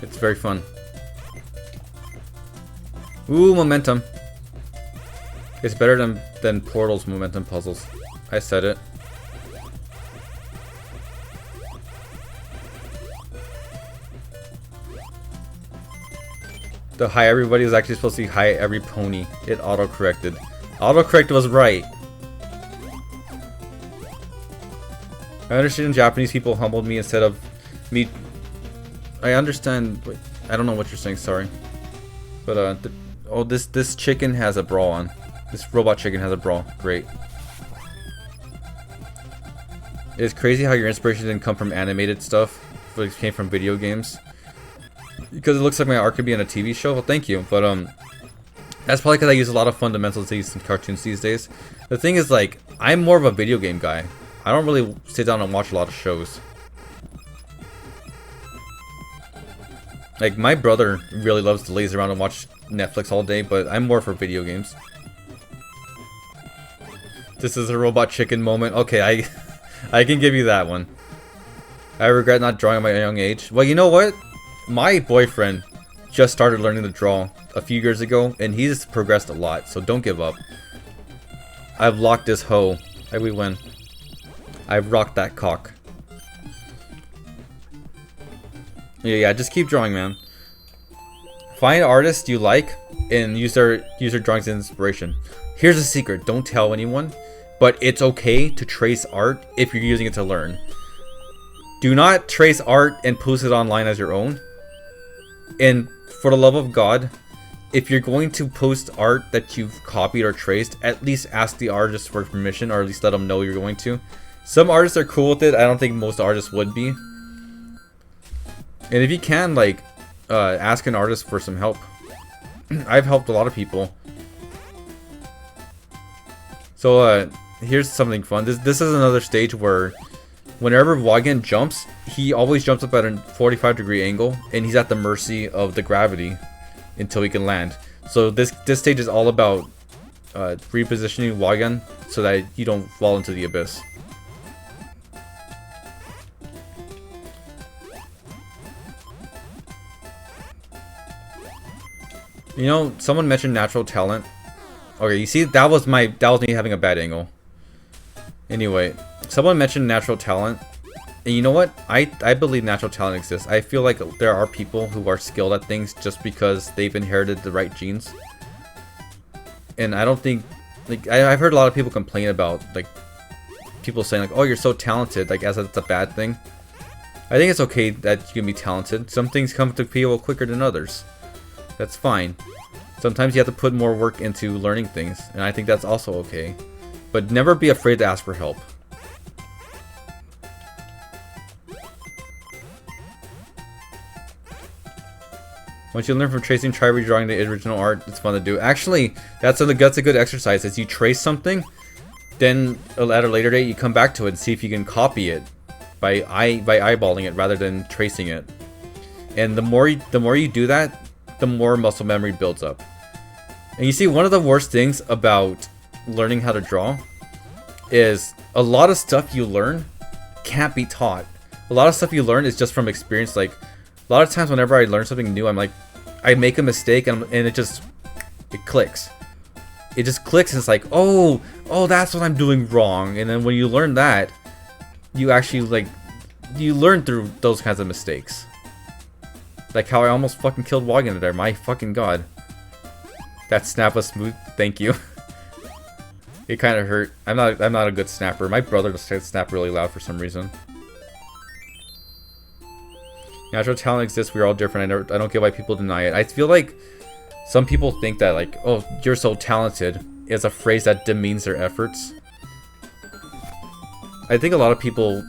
It's very fun. Ooh, momentum. It's better than Portal's momentum puzzles. I said it. The hi everybody is actually supposed to be hi every pony. It auto-corrected. Autocorrect was right. I understand Japanese people humbled me instead of me. I understand. Wait, I don't know what you're saying. Sorry, but oh, this chicken has a bra on. This robot chicken has a bra. Great. It's crazy how your inspiration didn't come from animated stuff, but it came from video games. Because it looks like my art could be on a TV show. Well, thank you, but that's probably because I use a lot of fundamentals in cartoons these days. The thing is, like, I'm more of a video game guy. I don't really sit down and watch a lot of shows. Like, my brother really loves to laze around and watch Netflix all day, but I'm more for video games. This is a robot chicken moment. Okay, I can give you that one. I regret not drawing at my young age. Well, you know what? My boyfriend just started learning to draw a few years ago, and he's progressed a lot, so don't give up. I've locked this hoe. We win. I've rocked that cock. Yeah, just keep drawing, man. Find artists you like and use their drawings as inspiration. Here's a secret: don't tell anyone, but it's okay to trace art if you're using it to learn. Do not trace art and post it online as your own. And for the love of God, if you're going to post art that you've copied or traced, at least ask the artist for permission, or at least let them know you're going to. Some artists are cool with it. I don't think most artists would be. And if you can, like, ask an artist for some help. I've helped a lot of people. So here's something fun. This is another stage where whenever Wagyan jumps, he always jumps up at a 45-degree angle, and he's at the mercy of the gravity until he can land. So this stage is all about repositioning Wagyan so that you don't fall into the abyss. You know, someone mentioned natural talent. Okay, you see, that was me having a bad angle. Anyway, someone mentioned natural talent. And you know what? I believe natural talent exists. I feel like there are people who are skilled at things just because they've inherited the right genes. And I don't think, like, I've heard a lot of people complain about, like, people saying, like, oh, you're so talented, like, as if it's a bad thing. I think it's okay that you can be talented. Some things come to people quicker than others. That's fine. Sometimes you have to put more work into learning things, and I think that's also okay. But never be afraid to ask for help. Once you learn from tracing, try redrawing the original art. It's fun to do. Actually, that's a good exercise. As you trace something, then at a later date you come back to it and see if you can copy it by eyeballing it rather than tracing it. And the more you do that, the more muscle memory builds up. And you see, one of the worst things about learning how to draw is a lot of stuff you learn can't be taught. A lot of stuff you learn is just from experience. Like, a lot of times whenever I learn something new, I'm like, I make a mistake and it clicks. It just clicks and it's like, oh, that's what I'm doing wrong. And then when you learn that, you actually you learn through those kinds of mistakes. Like how I almost fucking killed Wagyan there. My fucking god. That snap was smooth. Thank you. It kind of hurt. I'm not a good snapper. My brother just snap really loud for some reason. Natural talent exists. We're all different. I don't get why people deny it. I feel like some people think that like, oh, you're so talented is a phrase that demeans their efforts. I think a lot of people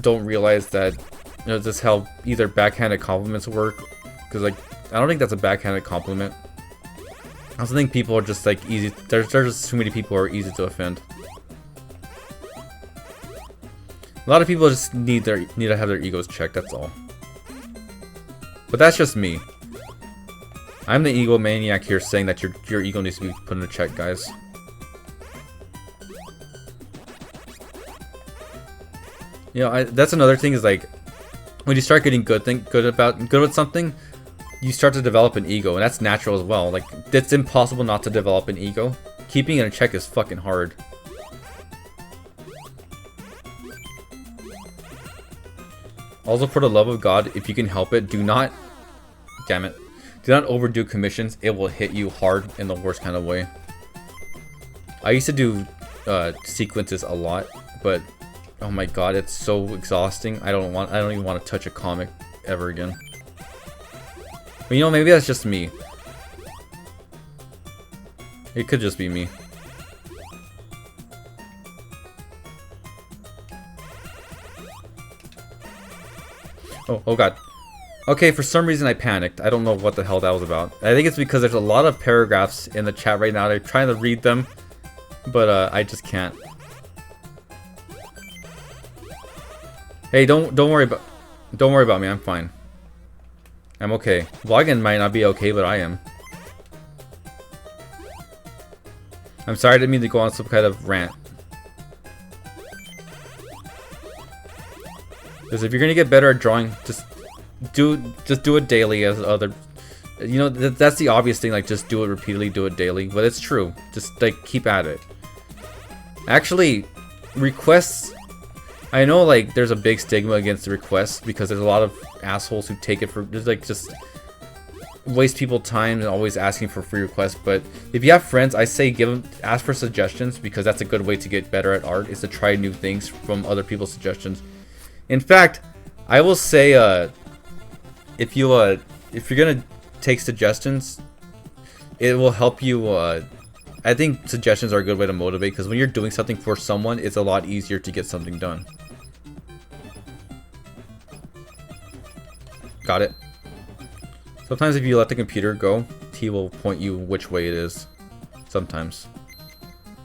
don't realize that, you know, just how either backhanded compliments work. Because like, I don't think that's a backhanded compliment. I also think people are just like easy. There's just too many people who are easy to offend. A lot of people just need to have their egos checked. That's all. But that's just me. I'm the egomaniac here saying that your ego needs to be put in a check, guys. You know, that's another thing is like, when you start getting good with something, you start to develop an ego, and that's natural as well. Like, it's impossible not to develop an ego. Keeping it in check is fucking hard. Also, for the love of God, if you can help it, do not... Damn it. Do not overdo commissions. It will hit you hard in the worst kind of way. I used to do sequences a lot, but... Oh my god, it's so exhausting. I don't even want to touch a comic ever again. But you know, maybe that's just me. It could just be me. Oh god. Okay, for some reason I panicked. I don't know what the hell that was about. I think it's because there's a lot of paragraphs in the chat right now. They're trying to read them, but I just can't. Hey, don't worry about me. I'm fine. I'm okay. Wagyan might not be okay, but I am. I'm sorry, I didn't mean to go on some kind of rant. Because if you're gonna get better at drawing, just do it daily. As other, you know, that's the obvious thing. Like, just do it repeatedly, do it daily. But it's true. Just like keep at it. Actually, requests. I know, like, there's a big stigma against the requests because there's a lot of assholes who take it for just waste people's time and always asking for free requests. But if you have friends, I say ask for suggestions, because that's a good way to get better at art, is to try new things from other people's suggestions. In fact, I will say, if you're gonna take suggestions, it will help you. I think suggestions are a good way to motivate, because when you're doing something for someone, it's a lot easier to get something done. Got it. Sometimes if you let the computer go, T will point you which way it is. Sometimes.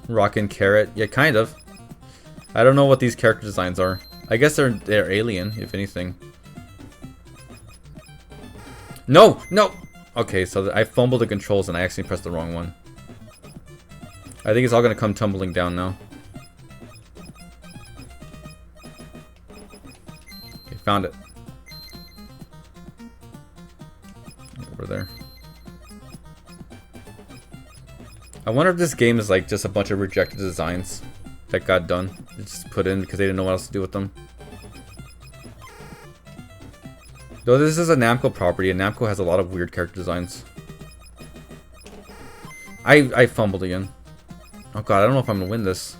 Rock and carrot. Yeah, kind of. I don't know what these character designs are. I guess they're alien, if anything. No! No! Okay, so I fumbled the controls and I actually pressed the wrong one. I think it's all gonna come tumbling down now. Okay, found it. Over there. I wonder if this game is like just a bunch of rejected designs that got done. They just put in because they didn't know what else to do with them. Though this is a Namco property, and Namco has a lot of weird character designs. I fumbled again. Oh god, I don't know if I'm gonna win this.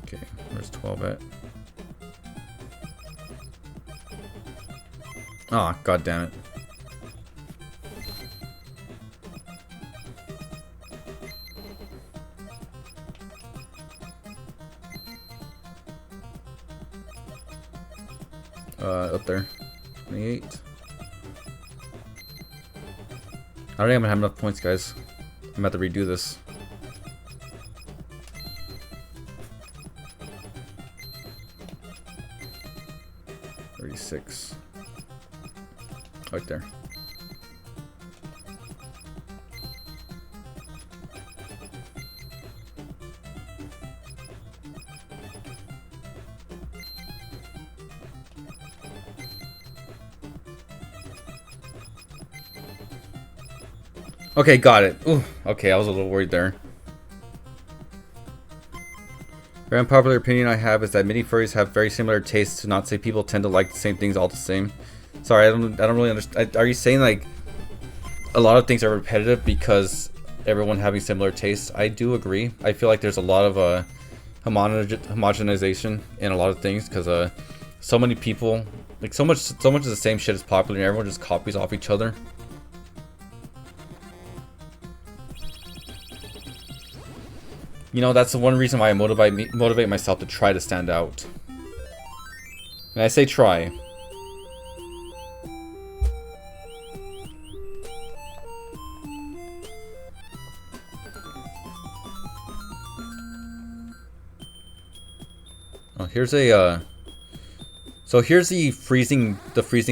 Okay, where's 12 at? Ah, god damn it. Up there. 28. I don't think I'm gonna have enough points, guys. I'm about to redo this. $36. Right there. Okay, got it. Ooh, okay, I was a little worried there. Very unpopular opinion I have is that mini furries have very similar tastes, to not say people tend to like the same things all the same. Sorry, I don't really understand. Are you saying like a lot of things are repetitive because everyone having similar tastes? I do agree. I feel like there's a lot of homogenization in a lot of things because so many people, like so much of the same shit is popular and everyone just copies off each other. You know, that's the one reason why I motivate myself to try to stand out. And I say try. Oh, here's a so here's the freezing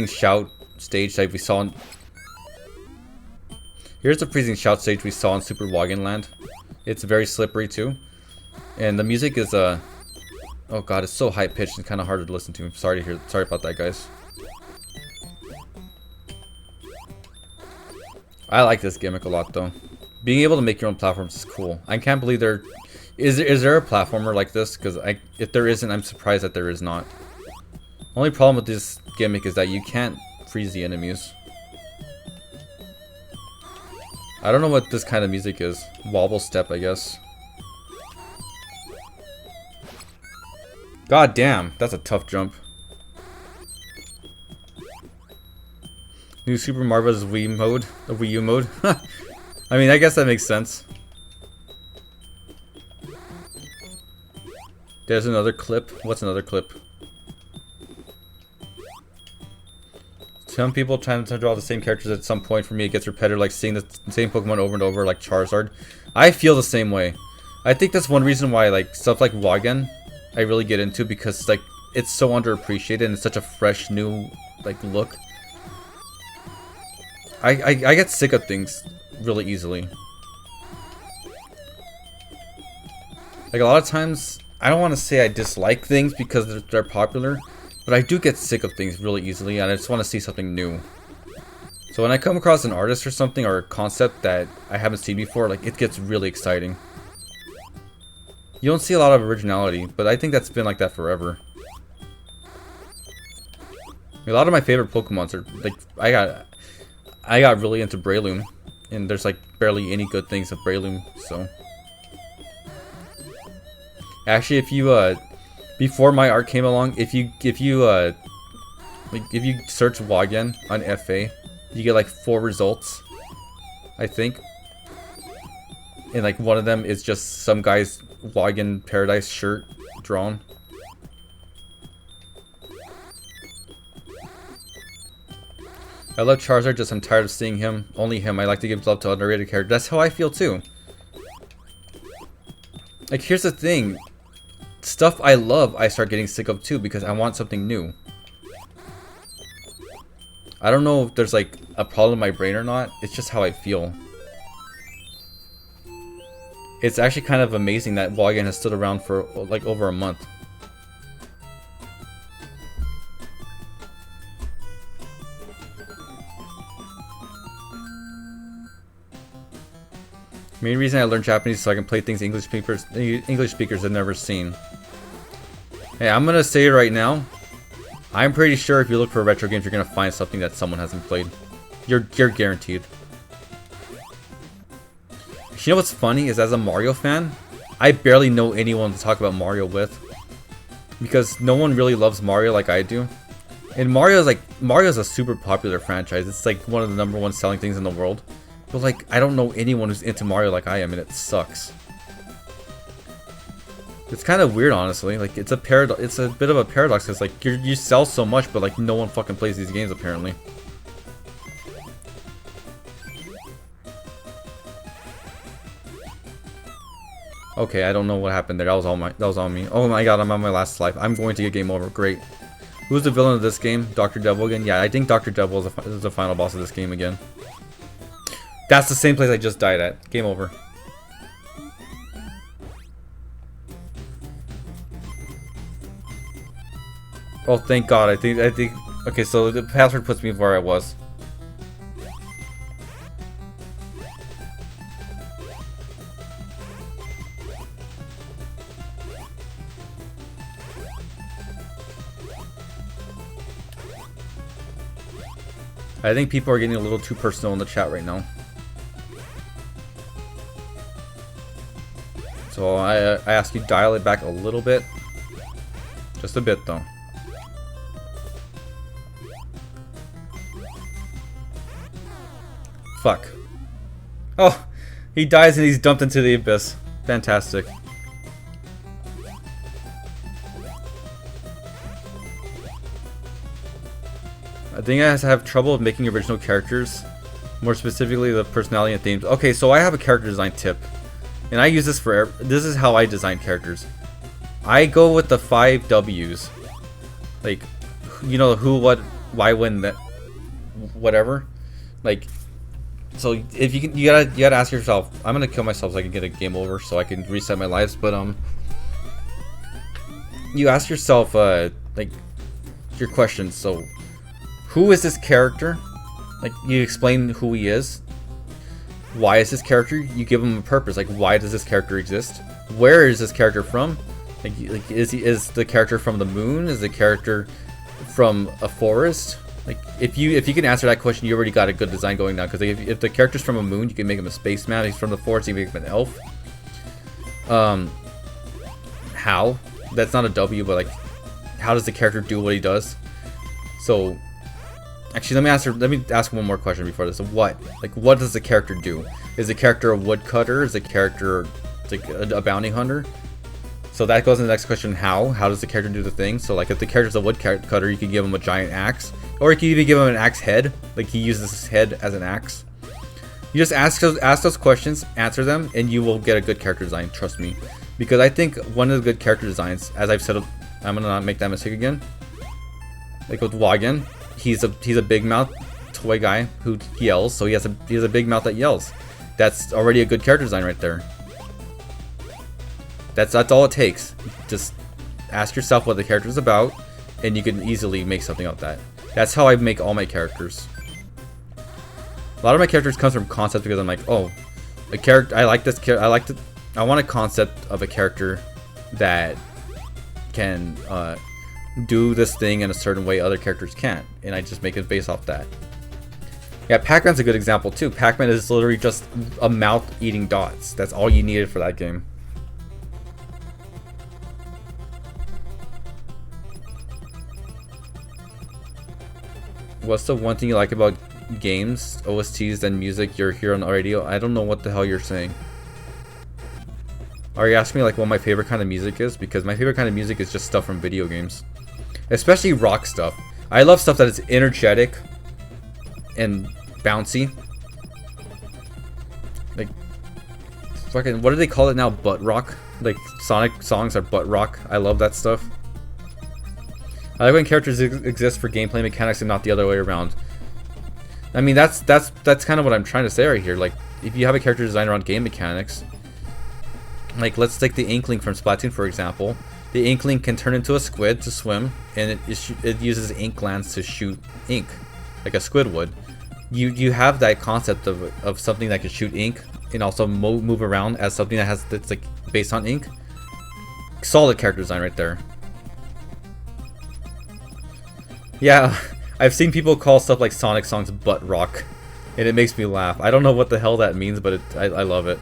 shout stage that we saw in, here's the freezing shout stage we saw in Super Wagyan Land. It's very slippery too, and the music is oh god, it's so high pitched and kind of hard to listen to. Sorry about that, guys. I like this gimmick a lot though. Being able to make your own platforms is cool. I can't believe there is there a platformer like this, because if there isn't, I'm surprised that there is not. Only problem with this gimmick is that you can't freeze the enemies. I don't know what this kind of music is. Wobble step, I guess. God damn, that's a tough jump. New Super Mario Bros. Wii mode, the Wii U mode. I mean, I guess that makes sense. There's another clip. What's another clip? Some people tend to draw the same characters at some point. For me, it gets repetitive, like seeing the same Pokemon over and over, like Charizard. I feel the same way. I think that's one reason why, like, stuff like Wagyan, I really get into, because, like, it's so underappreciated and it's such a fresh, new, like, look. I get sick of things really easily. Like, a lot of times, I don't want to say I dislike things because they're popular, but I do get sick of things really easily, and I just want to see something new. So when I come across an artist or something, or a concept that I haven't seen before, like, it gets really exciting. You don't see a lot of originality, but I think that's been like that forever. A lot of my favorite Pokemons are, like, I got really into Breloom, and there's, like, barely any good things of Breloom, so. Actually, if you, before my art came along, if you search Wagyan on FA, you get like 4 results, I think. And like one of them is just some guy's Wagyan Paradise shirt drawn. I love Charizard, just I'm tired of seeing him. Only him. I like to give love to underrated characters. That's how I feel too. Like, here's the thing. Stuff I love, I start getting sick of too, because I want something new. I don't know if there's like a problem in my brain or not. It's just how I feel. It's actually kind of amazing that Wagyan has stood around for like over a month. Main reason I learned Japanese is so I can play things English speakers have never seen. Hey, I'm gonna say it right now. I'm pretty sure if you look for retro games, you're gonna find something that someone hasn't played. You're guaranteed. You know what's funny is, as a Mario fan, I barely know anyone to talk about Mario with, because no one really loves Mario like I do. And Mario's a super popular franchise. It's like one of the #1 selling things in the world. But like, I don't know anyone who's into Mario like I am, and it sucks. It's kind of weird, honestly. Like, it's a bit of a paradox, because like you sell so much, but like no one fucking plays these games apparently. Okay, I don't know what happened there. That was on me. Oh my god, I'm on my last life. I'm going to get game over. Great. Who's the villain of this game? Dr. Devil again? Yeah, I think Dr. Devil is the final boss of this game again. That's the same place I just died at. Game over. Oh, thank God. I think. Okay, so the password puts me where I was. I think people are getting a little too personal in the chat right now. So I ask you dial it back a little bit. Just a bit though. Fuck. Oh, he dies and he's dumped into the abyss. Fantastic. I think I have trouble making original characters. More specifically, the personality and themes. Okay, so I have a character design tip. And I use this for... This is how I design characters. I go with the 5 W's. Like, you know, who, what, why, when, that... Whatever. Like... So if you gotta ask yourself, I'm gonna kill myself so I can get a game over so I can reset my lives, but you ask yourself like your questions. So who is this character? Like, you explain who he is. Why is this character? You give him a purpose. Like, why does this character exist? Where is this character from? Like is the character from the moon? Is the character from a forest? Like, if you can answer that question, you already got a good design going now. Because if the character's from a moon, you can make him a spaceman. If he's from the forest, you can make him an elf. How? That's not a W, but like, how does the character do what he does? So, actually, let me ask one more question before this. What? Like, what does the character do? Is the character a woodcutter? Is the character like a bounty hunter? So that goes into the next question, how? How does the character do the thing? So like, if the character's a woodcutter, you can give him a giant axe. Or you can even give him an axe head. Like, he uses his head as an axe. You just ask those questions, answer them, and you will get a good character design, trust me. Because I think one of the good character designs, as I've said, I'm gonna not make that mistake again. Like with Wagyan, he's a big mouth toy guy who yells, so he has a big mouth that yells. That's already a good character design right there. That's all it takes. Just ask yourself what the character is about, and you can easily make something out of that. That's how I make all my characters. A lot of my characters comes from concept because I'm like, oh, a character. I like this character. I want a concept of a character that can do this thing in a certain way other characters can't, and I just make it based off that. Yeah, Pac-Man's a good example too. Pac-Man is literally just a mouth eating dots. That's all you needed for that game. What's the one thing you like about games, OSTs, and music you're here on the radio? I don't know what the hell you're saying. Are you asking me like what my favorite kind of music is? Because my favorite kind of music is just stuff from video games. Especially rock stuff. I love stuff that is energetic and bouncy. Like, fucking, what do they call it now? Butt rock? Like, Sonic songs are butt rock. I love that stuff. I like when characters exist for gameplay mechanics and not the other way around. I mean, that's kind of what I'm trying to say right here. Like, if you have a character designed around game mechanics, like, let's take the Inkling from Splatoon, for example. The Inkling can turn into a squid to swim, and it uses ink glands to shoot ink, like a squid would. You have that concept of something that can shoot ink and also move around as something that's like based on ink. Solid character design right there. Yeah, I've seen people call stuff like Sonic songs butt rock, and it makes me laugh. I don't know what the hell that means, but I love it.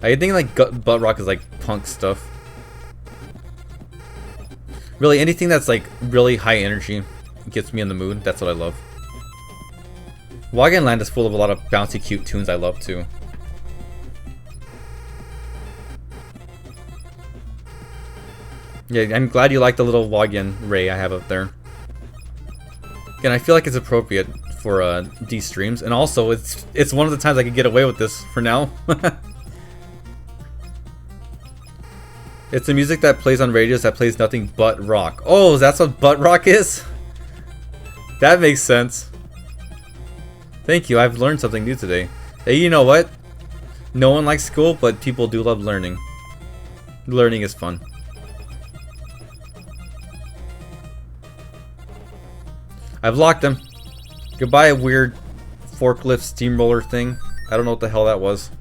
I think like butt rock is like punk stuff. Really, anything that's like really high energy gets me in the mood. That's what I love. Wagyan Land is full of a lot of bouncy, cute tunes I love too. Yeah, I'm glad you like the little Wagyan ray I have up there. Again, I feel like it's appropriate for these streams, and also it's one of the times I can get away with this for now. It's the music that plays on radios that plays nothing but rock. Oh, that's what butt rock is? That makes sense. Thank you, I've learned something new today. Hey, you know what? No one likes school, but people do love learning. Learning is fun. I've locked him. Goodbye, a weird forklift steamroller thing. I don't know what the hell that was.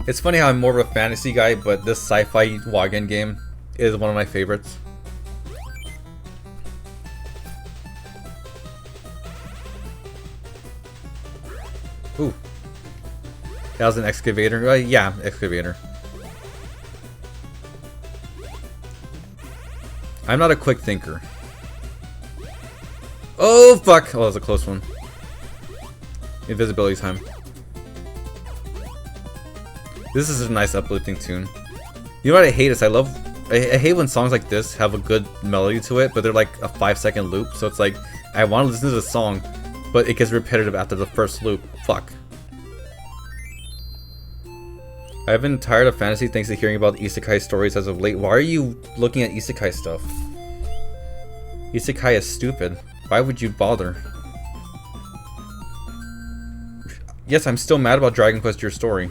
It's funny how I'm more of a fantasy guy, but this sci-fi Wagyan game is one of my favorites. Ooh. That was an excavator. Yeah, excavator. I'm not a quick thinker. Oh, fuck! Oh, that was a close one. Invisibility time. This is a nice uplifting tune. You know what I hate is I hate when songs like this have a good melody to it, but they're like a 5-second loop. So it's like, I want to listen to the song, but it gets repetitive after the first loop. Fuck. I've been tired of fantasy thanks to hearing about isekai stories as of late. Why are you looking at isekai stuff? Isekai is stupid. Why would you bother? Yes, I'm still mad about Dragon Quest Your Story.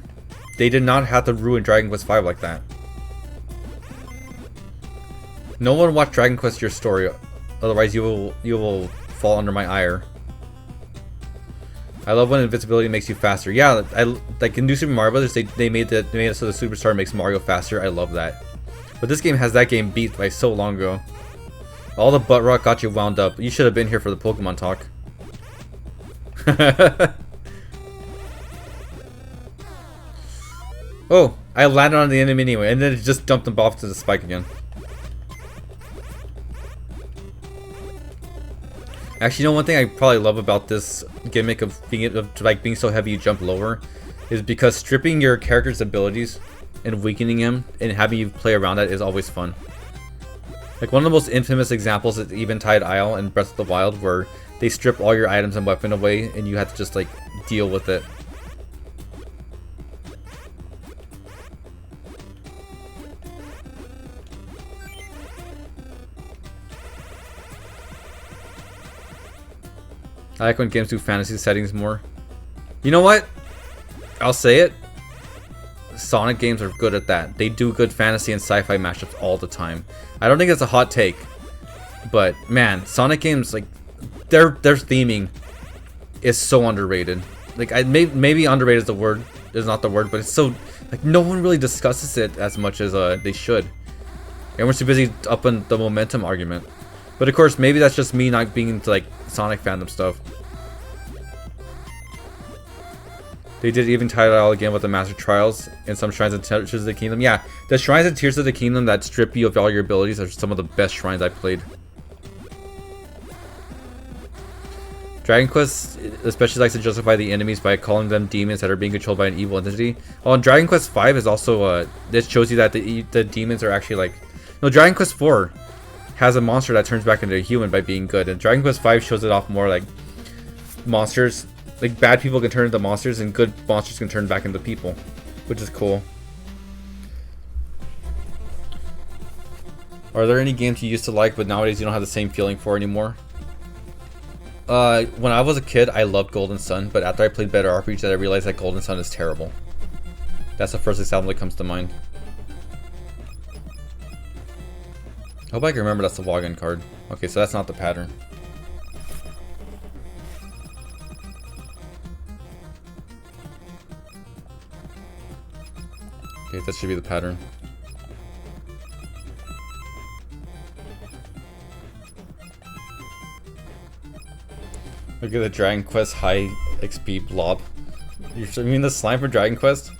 They did not have to ruin Dragon Quest V like that. No one watch Dragon Quest Your Story, otherwise you will fall under my ire. I love when invisibility makes you faster. Yeah, like in New Super Mario Brothers, they made it so the superstar makes Mario faster. I love that. But this game has that game beat by so long ago. All the butt rock got you wound up. You should have been here for the Pokemon talk. Oh, I landed on the enemy anyway, and then it just dumped him off to the spike again. Actually, you know, one thing I probably love about this gimmick of being so heavy you jump lower is because stripping your character's abilities and weakening him and having you play around that is always fun. Like one of the most infamous examples is Eventide Isle in Breath of the Wild, where they strip all your items and weapon away and you have to just like deal with it. I like when games do fantasy settings more. You know what? I'll say it. Sonic games are good at that. They do good fantasy and sci-fi mashups all the time. I don't think it's a hot take, but man, Sonic games, like their theming is so underrated. Like maybe underrated is the word, is not the word, but it's so like no one really discusses it as much as they should. Everyone's too busy up in the momentum argument. But of course, maybe that's just me not being into like Sonic fandom stuff. They did even tie it all again with the Master Trials and some Shrines and Tears of the Kingdom. Yeah, the Shrines and Tears of the Kingdom that strip you of all your abilities are some of the best shrines I played. Dragon Quest especially likes to justify the enemies by calling them demons that are being controlled by an evil entity. Oh, and Dragon Quest V is also, this shows you that the demons are actually like... No, Dragon Quest IV has a monster that turns back into a human by being good, and Dragon Quest V shows it off more like monsters, like bad people can turn into monsters and good monsters can turn back into people, which is cool. Are there any games you used to like but nowadays you don't have the same feeling for anymore? When I was a kid I loved Golden Sun, but after I played better RPGs I realized that Golden Sun is terrible. That's the first example that comes to mind. I hope I can remember that's the Wagyan card. Okay, so that's not the pattern. Okay, that should be the pattern. Look at the Dragon Quest high XP blob. You mean the slime for Dragon Quest?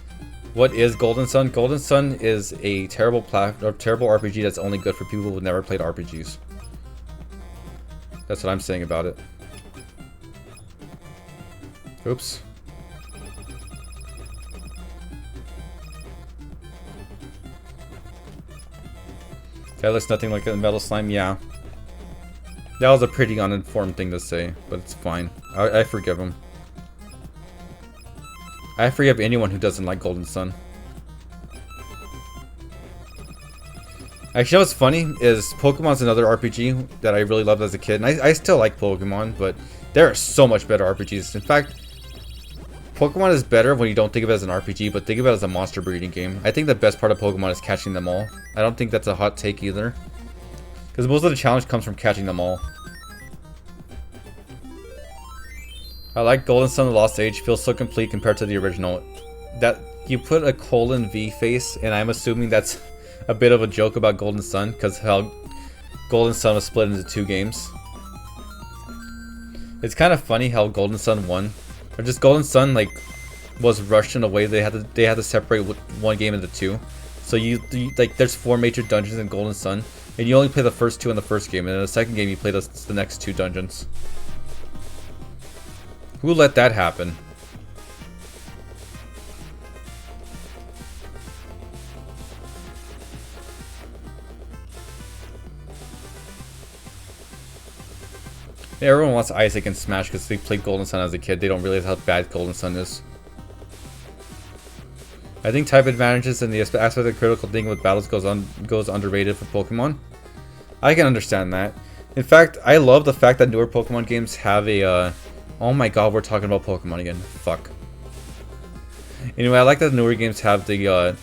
What is Golden Sun? Golden Sun is a terrible terrible RPG that's only good for people who've never played RPGs. That's what I'm saying about it. Oops. That looks nothing like a metal slime, yeah. That was a pretty uninformed thing to say, but it's fine. I forgive him. I forgive anyone who doesn't like Golden Sun. Actually, what's funny is Pokemon's another RPG that I really loved as a kid, and I still like Pokemon, but there are so much better RPGs. In fact, Pokemon is better when you don't think of it as an RPG, but think of it as a monster breeding game. I think the best part of Pokemon is catching them all. I don't think that's a hot take either, because most of the challenge comes from catching them all. I like Golden Sun: The Lost Age. Feels so complete compared to the original. That you put a colon V face, and I'm assuming that's a bit of a joke about Golden Sun, because how Golden Sun was split into 2 games. It's kind of funny how Golden Sun 1, or just Golden Sun, like, was rushed in a way they had to separate one game into 2. So you like, there's 4 major dungeons in Golden Sun, and you only play the first 2 in the first game, and in the second game you play the next 2 dungeons. Who let that happen? Yeah, everyone wants Isaac and Smash because they played Golden Sun as a kid. They don't realize how bad Golden Sun is. I think type advantages and the aspect of the critical thing with battles goes underrated for Pokemon. I can understand that. In fact, I love the fact that newer Pokemon games have a oh my god, we're talking about Pokemon again. Fuck. Anyway, I like that newer games have the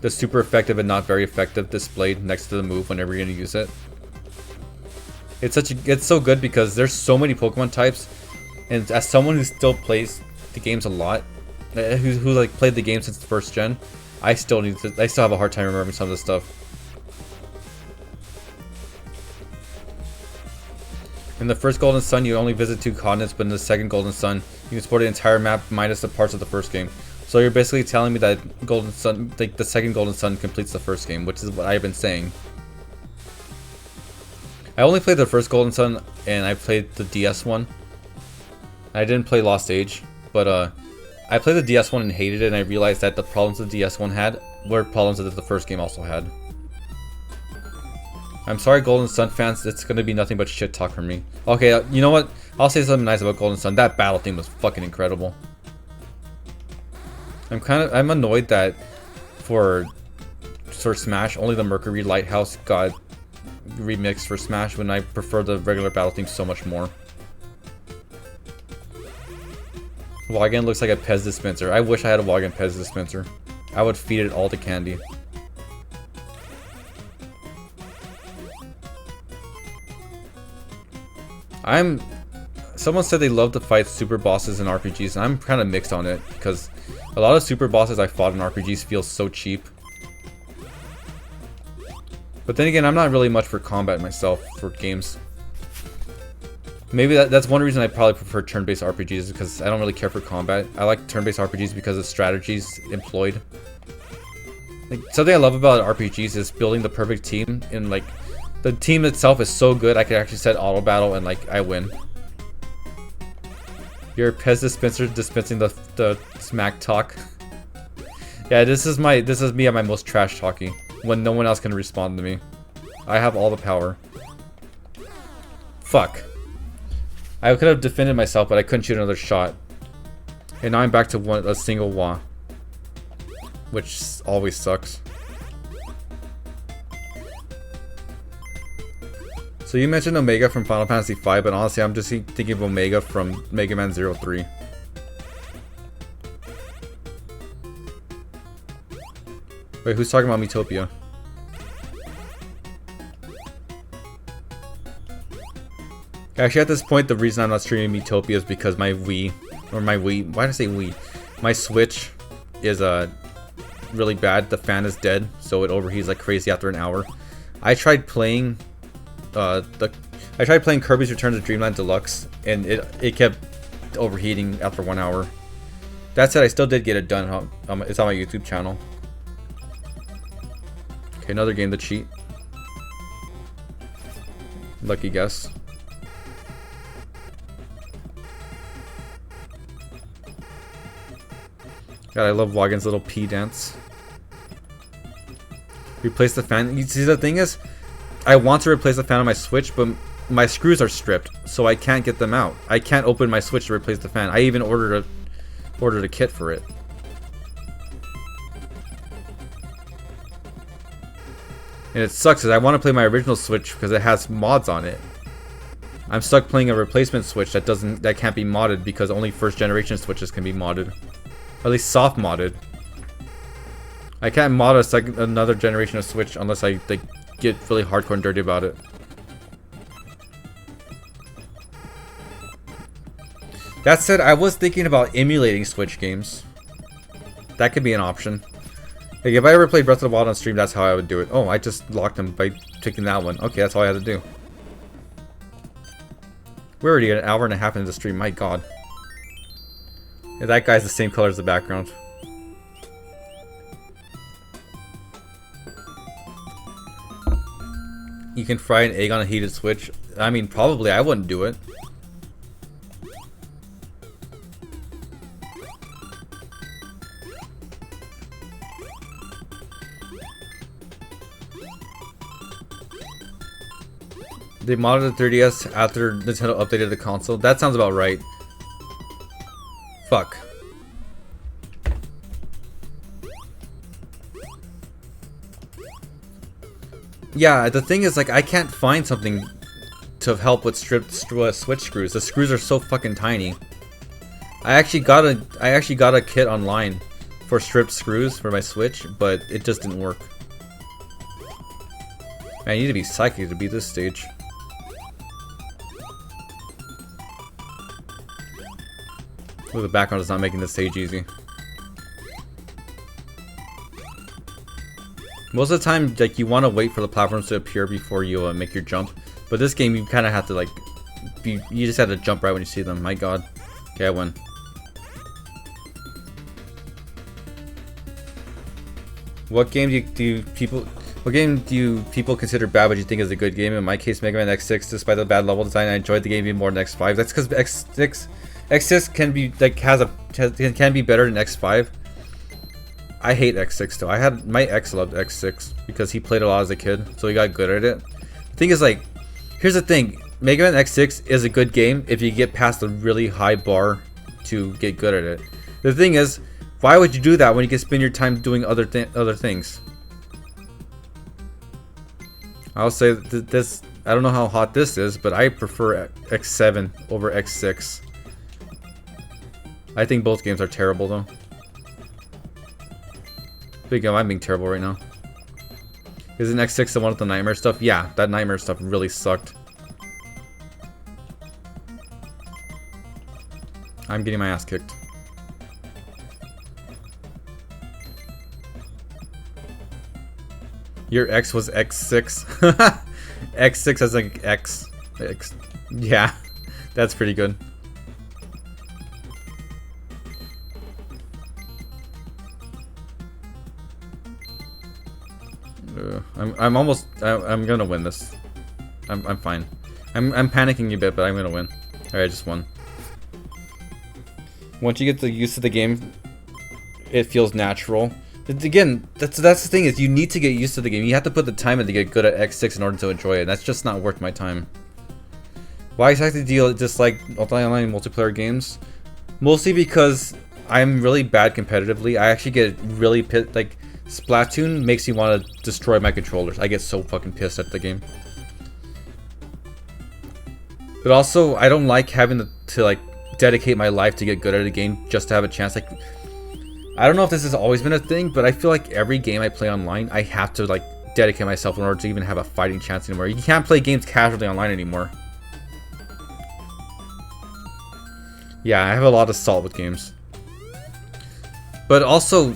super effective and not very effective displayed next to the move whenever you're gonna use it. It's so good because there's so many Pokemon types, and as someone who still plays the games a lot, who like played the game since the first gen, I still have a hard time remembering some of this stuff. In the first Golden Sun, you only visit 2 continents, but in the second Golden Sun, you can explore the entire map minus the parts of the first game. So you're basically telling me that Golden Sun, like the second Golden Sun, completes the first game, which is what I've been saying. I only played the first Golden Sun, and I played the DS one. I didn't play Lost Age, but I played the DS one and hated it, and I realized that the problems the DS one had were problems that the first game also had. I'm sorry, Golden Sun fans, it's gonna be nothing but shit talk from me. Okay, you know what? I'll say something nice about Golden Sun. That battle theme was fucking incredible. I'm annoyed that for Smash, only the Mercury Lighthouse got remixed for Smash when I prefer the regular battle theme so much more. Wagyan looks like a Pez dispenser. I wish I had a Wagyan Pez dispenser. I would feed it all the candy. Someone said they love to fight super bosses in RPGs, and I'm kind of mixed on it, because a lot of super bosses I fought in RPGs feel so cheap. But then again, I'm not really much for combat myself for games. Maybe that's one reason I probably prefer turn-based RPGs, because I don't really care for combat. I like turn-based RPGs because of strategies employed. Like, something I love about RPGs is building the perfect team, and like, the team itself is so good I could actually set auto battle and like I win. You're a Pez dispenser dispensing the smack talk. Yeah, this is me at my most trash talking when no one else can respond to me. I have all the power. Fuck. I could have defended myself, but I couldn't shoot another shot. And now I'm back to a single wah, which always sucks. So you mentioned Omega from Final Fantasy V, but honestly I'm just thinking of Omega from Mega Man 03. Wait, who's talking about Metopia? Actually, at this point, the reason I'm not streaming Metopia is because my Wii, why did I say Wii? My Switch is really bad. The fan is dead, so it overheats like crazy after an hour. I tried playing Kirby's Return to Dreamland Deluxe, and it kept overheating after 1 hour. That said, I still did get it done. It's on my YouTube channel. Okay, another game to cheat. Lucky guess. God, I love Wagyan's little pee dance. Replace the fan. You see, the thing is, I want to replace the fan on my Switch, but my screws are stripped, so I can't get them out. I can't open my Switch to replace the fan. I even ordered a kit for it. And it sucks because I want to play my original Switch because it has mods on it. I'm stuck playing a replacement Switch that can't be modded because only first generation Switches can be modded. At least soft modded. I can't mod another generation of Switch unless I get really hardcore and dirty about it. That said, I was thinking about emulating Switch games. That could be an option. Like if I ever played Breath of the Wild on stream, that's how I would do it. Oh, I just locked him by picking that one. Okay, that's all I had to do. We're already an hour and a half into the stream, my god. Yeah, that guy's the same color as the background. You can fry an egg on a heated Switch. I mean, probably. I wouldn't do it. They modded the 3DS after Nintendo updated the console. That sounds about right. Fuck. Yeah, the thing is, like, I can't find something to help with stripped Switch screws. The screws are so fucking tiny. I actually got a kit online for stripped screws for my Switch, but it just didn't work. Man, I need to be psychic to beat this stage. Ooh, the background is not making this stage easy. Most of the time, like, you want to wait for the platforms to appear before you make your jump. But this game, you kind of have to, like, you just have to jump right when you see them. My god. Okay, I win. What game do people consider bad but you think is a good game? In my case, Mega Man X6, despite the bad level design, I enjoyed the game even more than X5. That's because X6 can be like can be better than X5. I hate X6 though. My ex loved X6 because he played a lot as a kid, so he got good at it. The thing is, like, here's the thing: Mega Man X6 is a good game if you get past a really high bar to get good at it. The thing is, why would you do that when you can spend your time doing other things? I'll say this. I don't know how hot this is, but I prefer X7 over X6. I think both games are terrible though. Big game, I'm being terrible right now. Isn't X6 the one with the nightmare stuff? Yeah, that nightmare stuff really sucked. I'm getting my ass kicked. Your X was X6. X6 as like X. Yeah, that's pretty good. I'm gonna win this. I'm fine. I'm panicking a bit, but I'm gonna win. Alright, I just won. Once you get used to the game, it feels natural. Again, that's the thing, is you need to get used to the game. You have to put the time in to get good at X6 in order to enjoy it. That's just not worth my time. Why exactly do you dislike online multiplayer games? Mostly because I'm really bad competitively. I actually get really pissed. Like, Splatoon makes me want to destroy my controllers. I get so fucking pissed at the game. But also, I don't like having to like dedicate my life to get good at a game just to have a chance. Like, I don't know if this has always been a thing, but I feel like every game I play online, I have to like dedicate myself in order to even have a fighting chance anymore. You can't play games casually online anymore. Yeah, I have a lot of salt with games. But also,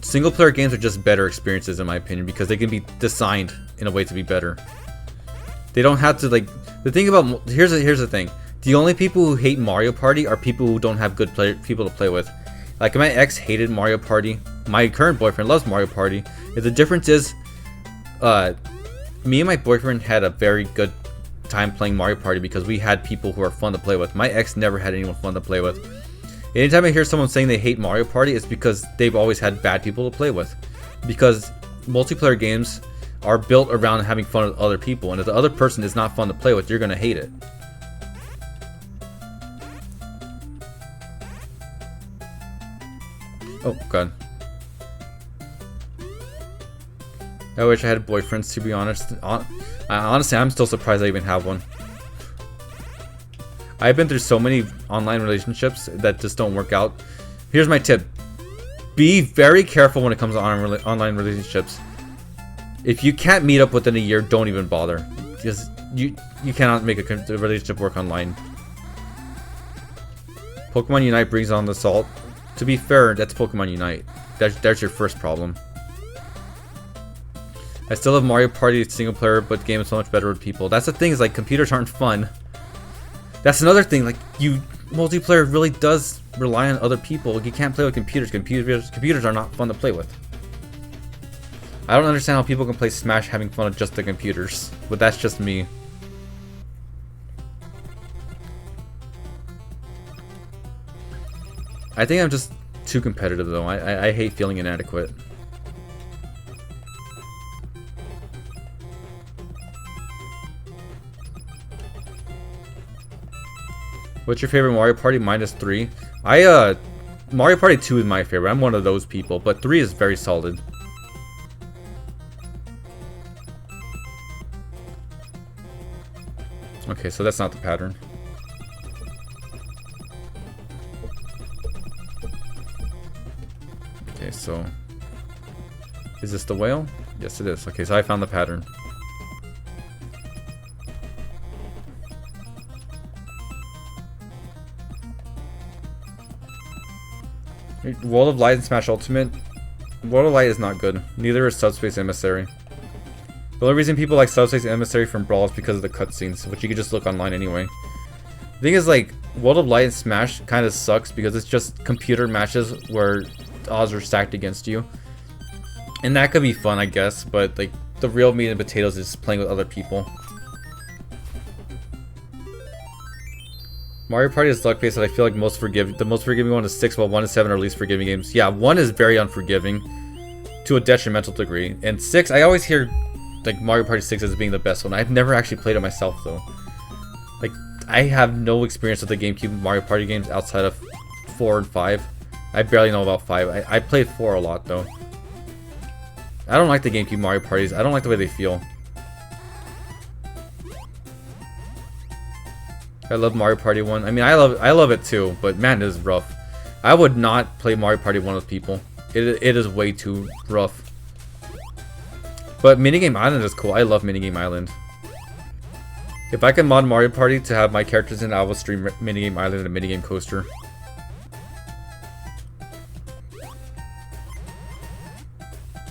single player games are just better experiences in my opinion because they can be designed in a way to be better. They don't have to like, the thing about, here's the thing. The only people who hate Mario Party are people who don't have good people to play with. Like, my ex hated Mario Party. My current boyfriend loves Mario Party. The difference is, me and my boyfriend had a very good time playing Mario Party because we had people who are fun to play with. My ex never had anyone fun to play with. Anytime I hear someone saying they hate Mario Party, it's because they've always had bad people to play with. Because multiplayer games are built around having fun with other people, and if the other person is not fun to play with, you're gonna hate it. Oh god. I wish I had boyfriends, to be honest. Honestly, I'm still surprised I even have one. I've been through so many online relationships that just don't work out. Here's my tip. Be very careful when it comes to online relationships. If you can't meet up within a year, don't even bother. Because you cannot make a relationship work online. Pokemon Unite brings on the salt. To be fair, that's Pokemon Unite. That's your first problem. I still have Mario Party single player, but the game is so much better with people. That's the thing, is like computers aren't fun. That's another thing, like multiplayer really does rely on other people. You can't play with computers. Computers are not fun to play with. I don't understand how people can play Smash having fun with just the computers, but that's just me. I think I'm just too competitive though. I hate feeling inadequate. What's your favorite Mario Party? Minus 3. Mario Party 2 is my favorite. I'm one of those people, but 3 is very solid. Okay, so that's not the pattern. Okay, so is this the whale? Yes, it is. Okay, so I found the pattern. World of Light and Smash Ultimate. World of Light is not good. Neither is Subspace Emissary. The only reason people like Subspace Emissary from Brawl is because of the cutscenes, which you can just look online anyway. The thing is, like, World of Light and Smash kind of sucks because it's just computer matches where odds are stacked against you. And that could be fun, I guess, but like the real meat and potatoes is playing with other people. Mario Party is luck-based, and I feel like the most forgiving one is 6, while 1 and 7 are least forgiving games. Yeah, 1 is very unforgiving to a detrimental degree. And 6, I always hear like Mario Party 6 as being the best one. I've never actually played it myself though. Like, I have no experience with the GameCube Mario Party games outside of 4 and 5. I barely know about 5. I played 4 a lot though. I don't like the GameCube Mario Parties. I don't like the way they feel. I love Mario Party 1. I mean, I love it too, but man, it is rough. I would not play Mario Party 1 with people. It is way too rough. But Minigame Island is cool. I love Minigame Island. If I can mod Mario Party to have my characters in, I will stream Minigame Island and Minigame Coaster.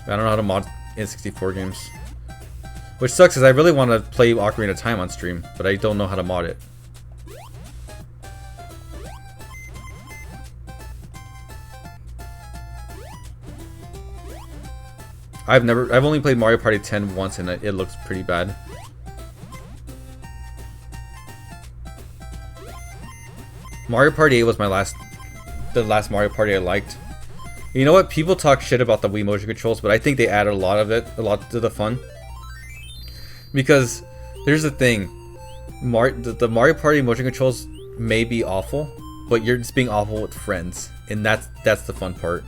I don't know how to mod N64 games. Which sucks, because I really want to play Ocarina of Time on stream, but I don't know how to mod it. I've only played Mario Party 10 once, and it looks pretty bad. Mario Party 8 was the last Mario Party I liked. You know what? People talk shit about the Wii motion controls, but I think they added a lot to the fun. Because here's the thing, the Mario Party motion controls may be awful, but you're just being awful with friends, and that's the fun part.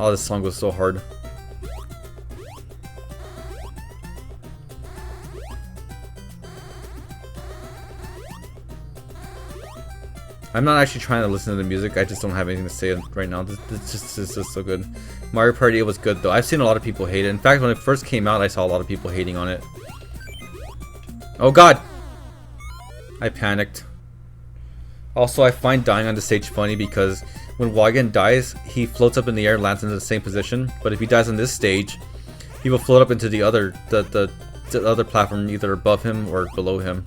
Oh, this song was so hard. I'm not actually trying to listen to the music, I just don't have anything to say right now. This is just so good. Mario Party 8 was good though. I've seen a lot of people hate it. In fact, when it first came out, I saw a lot of people hating on it. Oh god! I panicked. Also, I find dying on the stage funny because when Wagyan dies, he floats up in the air and lands into the same position. But if he dies on this stage, he will float up into the other platform, either above him or below him.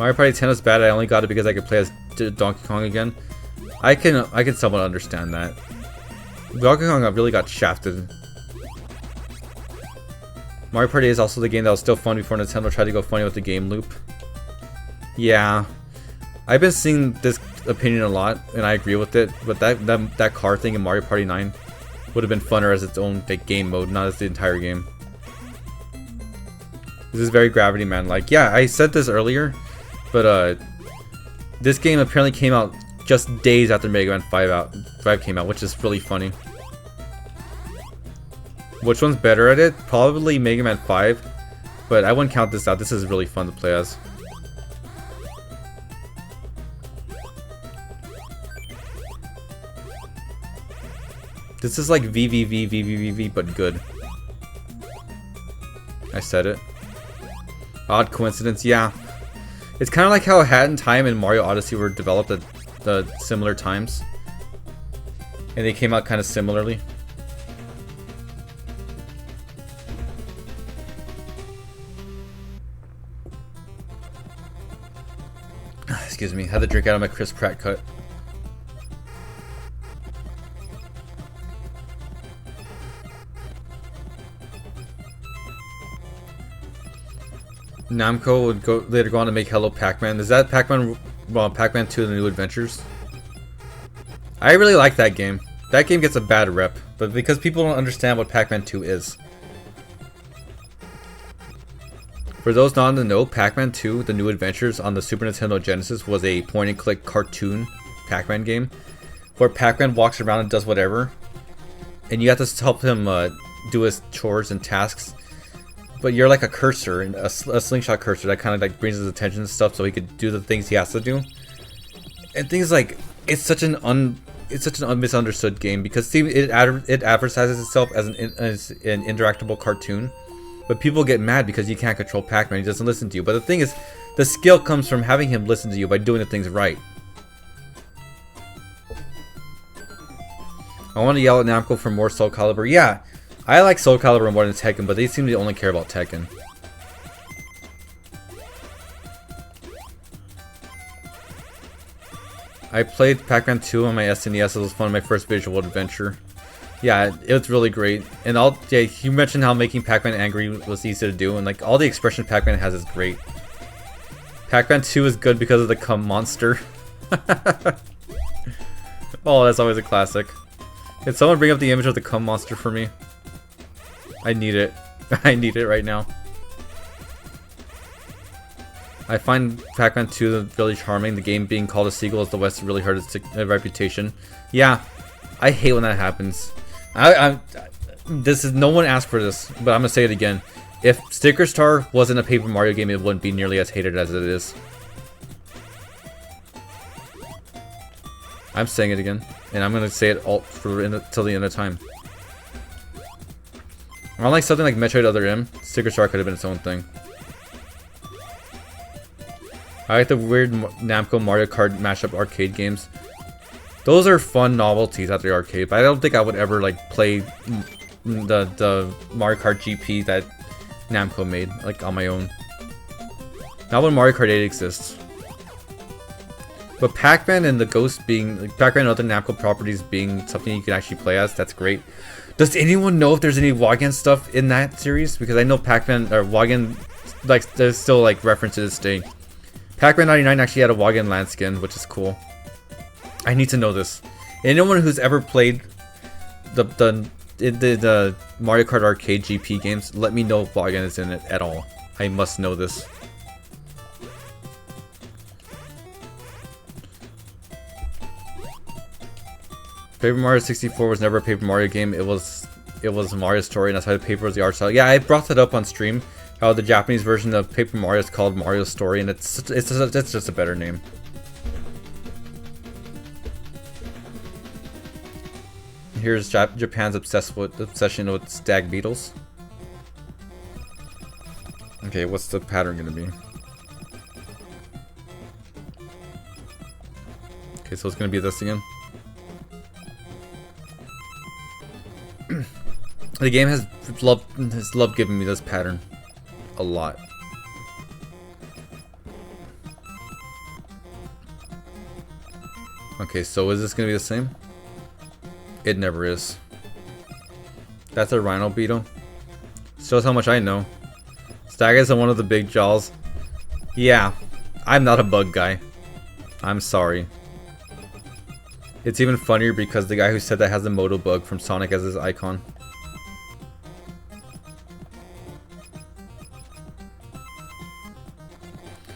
Mario Party 10 was bad. I only got it because I could play as Donkey Kong again. I can somewhat understand that. Donkey Kong really got shafted. Mario Party is also the game that was still fun before Nintendo tried to go funny with the game loop. Yeah, I've been seeing this opinion a lot, and I agree with it. But that car thing in Mario Party 9 would have been funner as its own like game mode, not as the entire game. This is very Gravity Man like. Yeah, I said this earlier, but this game apparently came out just days after Mega Man 5 came out, which is really funny. Which one's better at it? Probably Mega Man 5, but I wouldn't count this out. This is really fun to play as. This is like VVVVVVV, but good. I said it. Odd coincidence, yeah. It's kind of like how Hat in Time and Mario Odyssey were developed at the similar times. And they came out kind of similarly. Excuse me, had to drink out of my Chris Pratt cut. Namco would later go on to make Hello Pac-Man. Is that Pac-Man? Well, Pac-Man 2: The New Adventures. I really like that game. That game gets a bad rep, but because people don't understand what Pac-Man 2 is. For those not in the know, Pac-Man 2: The New Adventures on the Super Nintendo Genesis was a point-and-click cartoon Pac-Man game, where Pac-Man walks around and does whatever, and you have to help him do his chores and tasks. But you're like a cursor, a slingshot cursor that kind of like brings his attention and stuff, so he could do the things he has to do. And things like it's such an misunderstood game because see, it advertises itself as an interactable cartoon, but people get mad because you can't control Pac-Man. He doesn't listen to you. But the thing is, the skill comes from having him listen to you by doing the things right. I want to yell at Namco for more Soul Calibur. Yeah. I like Soul Calibur more than Tekken, but they seem to only care about Tekken. I played Pac-Man 2 on my SNES. It was fun, my first visual adventure. Yeah, it was really great. And yeah, you mentioned how making Pac-Man angry was easy to do, and like all the expression Pac-Man has is great. Pac-Man 2 is good because of the cum monster. Oh, that's always a classic. Can someone bring up the image of the cum monster for me? I need it. I need it right now. I find Pac-Man 2 really charming. The game being called a sequel as the West really hurt its reputation. Yeah, I hate when that happens. This is no one asked for this, but I'm gonna say it again. If Sticker Star wasn't a Paper Mario game, it wouldn't be nearly as hated as it is. I'm saying it again, and I'm gonna say it all till the end of time. Unlike something like Metroid Other M, Sticker Star could have been its own thing. I like the weird Namco Mario Kart mashup arcade games. Those are fun novelties at the arcade, but I don't think I would ever like play the Mario Kart GP that Namco made like on my own. Not when Mario Kart 8 exists. But Pac-Man and the Ghost being like Pac-Man and other Namco properties being something you can actually play as, that's great. Does anyone know if there's any Wagyan stuff in that series? Because I know Pac-Man or Wagyan, like there's still like references to this day. Pac-Man 99 actually had a Wagyan Land skin, which is cool. I need to know this. Anyone who's ever played the Mario Kart arcade GP games, let me know if Wagyan is in it at all. I must know this. Paper Mario 64 was never a Paper Mario game. It was Mario's story, and that's why the paper was the art style. Yeah, I brought that up on stream. How the Japanese version of Paper Mario is called Mario's Story, and it's just a better name. Here's Japan's obsession with stag beetles. Okay, what's the pattern gonna be? Okay, so it's gonna be this again. The game has loved giving me this pattern a lot. Okay, so is this gonna be the same? It never is. That's a rhino beetle. Shows how much I know. Stag is on one of the big jaws. Yeah, I'm not a bug guy. I'm sorry. It's even funnier because the guy who said that has the Moto bug from Sonic as his icon.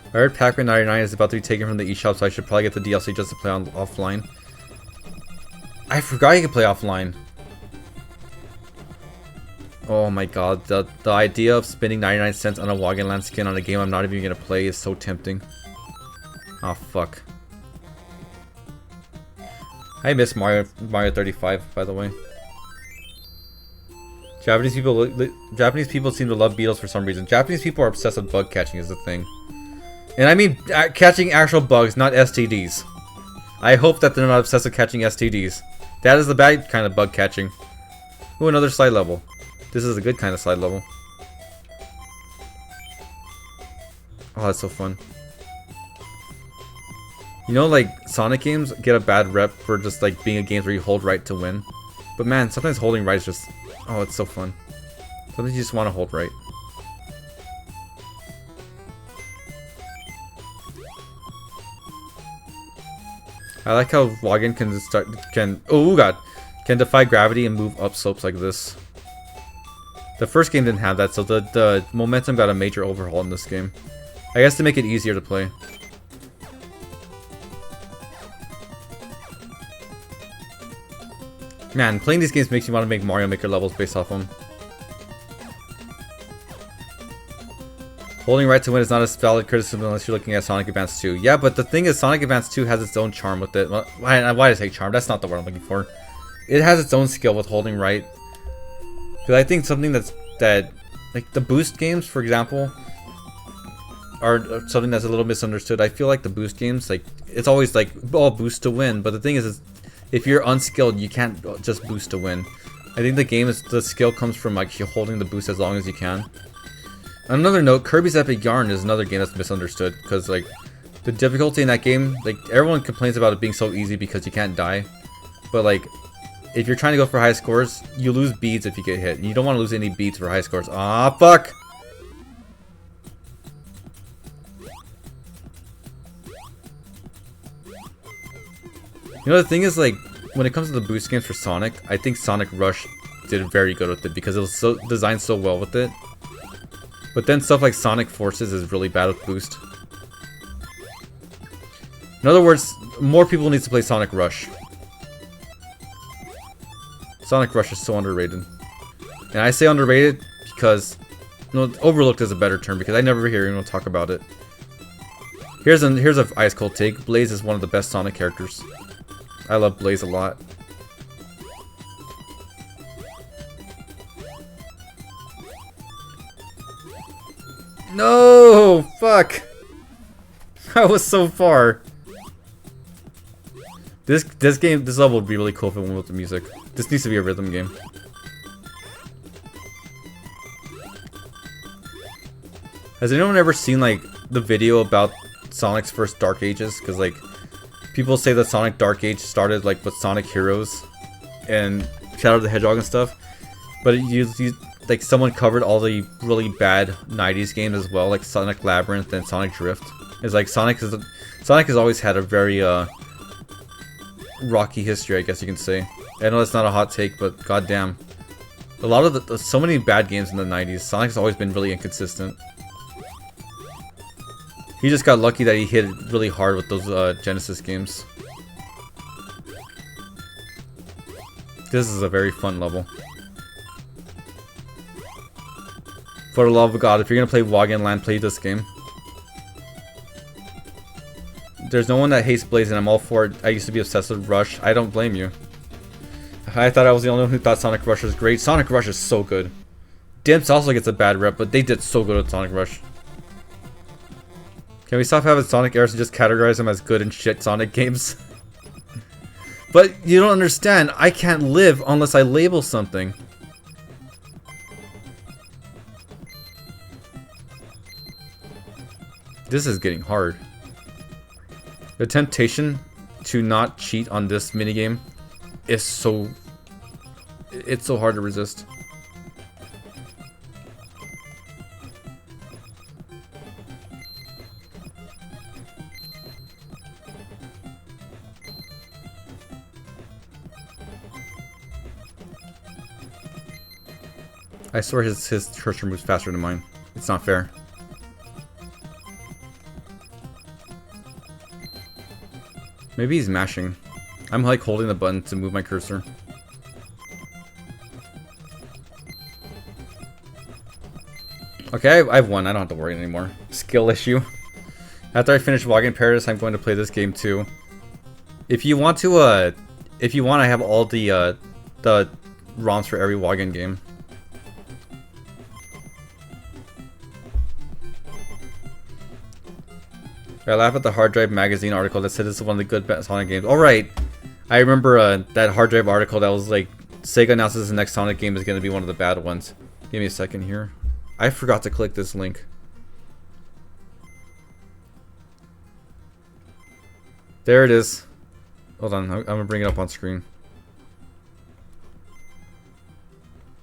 I heard Pac-Man 99 is about to be taken from the eShop, so I should probably get the DLC just to play on offline. I forgot you could play offline. Oh my god, the idea of spending 99 cents on a Wagyan Land skin on a game I'm not even gonna play is so tempting. Oh fuck. I miss Mario 35, by the way. Japanese people seem to love beetles for some reason. Japanese people are obsessed with bug catching is the thing. And I mean catching actual bugs, not STDs. I hope that they're not obsessed with catching STDs. That is the bad kind of bug catching. Ooh, another slide level. This is a good kind of slide level. Oh, that's so fun. You know, like, Sonic games get a bad rep for just, like, being a game where you hold right to win. But man, sometimes holding right is just... Oh, it's so fun. Sometimes you just want to hold right. I like how Wagyan can defy gravity and move up slopes like this. The first game didn't have that, so the momentum got a major overhaul in this game. I guess to make it easier to play. Man, playing these games makes you want to make Mario Maker levels based off them. Holding right to win is not a valid criticism unless you're looking at Sonic Advance 2. Yeah, but the thing is, Sonic Advance 2 has its own charm with it. Well, why did I say charm? That's not the word I'm looking for. It has its own skill with holding right. Because I think something like the boost games, for example, are something that's a little misunderstood. I feel like the boost games, like, it's always like, oh, boost to win. But the thing is if you're unskilled, you can't just boost to win. I think the skill comes from like you holding the boost as long as you can. On another note, Kirby's Epic Yarn is another game that's misunderstood because like the difficulty in that game, like everyone complains about it being so easy because you can't die, but like if you're trying to go for high scores, you lose beads if you get hit, and you don't want to lose any beads for high scores. Ah, fuck! You know, the thing is, like, when it comes to the boost games for Sonic, I think Sonic Rush did very good with it because it was so designed so well with it. But then stuff like Sonic Forces is really bad with boost. In other words, more people need to play Sonic Rush. Sonic Rush is so underrated. And I say underrated because... No, overlooked is a better term because I never hear anyone talk about it. Here's a ice cold take. Blaze is one of the best Sonic characters. I love Blaze a lot. No! Fuck! I was so far. This level would be really cool if it went with the music. This needs to be a rhythm game. Has anyone ever seen like the video about Sonic's first Dark Ages? Because like people say that Sonic Dark Age started like with Sonic Heroes and Shadow the Hedgehog and stuff, but like someone covered all the really bad 90s games as well, like Sonic Labyrinth and Sonic Drift. It's like Sonic has always had a very rocky history, I guess you can say. I know that's not a hot take, but goddamn, a lot of so many bad games in the 90s. Sonic's always been really inconsistent. He just got lucky that he hit it really hard with those Genesis games. This is a very fun level. For the love of God, if you're gonna play Wagyan Land, play this game. There's no one that hates Blaze, and I'm all for it. I used to be obsessed with Rush. I don't blame you. I thought I was the only one who thought Sonic Rush was great. Sonic Rush is so good. Dimps also gets a bad rep, but they did so good with Sonic Rush. Can we stop having Sonic errors and just categorize them as good and shit Sonic games? But you don't understand. I can't live unless I label something. This is getting hard. The temptation to not cheat on this minigame is so... It's so hard to resist. I swear his cursor moves faster than mine. It's not fair. Maybe he's mashing. I'm like holding the button to move my cursor. Okay, I've won. I don't have to worry anymore. Skill issue. After I finish Wagyan Paradise, I'm going to play this game too. If you want to, I have all the ROMs for every Wagyan game. I laugh at the Hard Drive magazine article that said this is one of the good Sonic games. Alright, I remember that Hard Drive article that was like, Sega announces the next Sonic game is going to be one of the bad ones. Give me a second here. I forgot to click this link. There it is. Hold on, I'm going to bring it up on screen.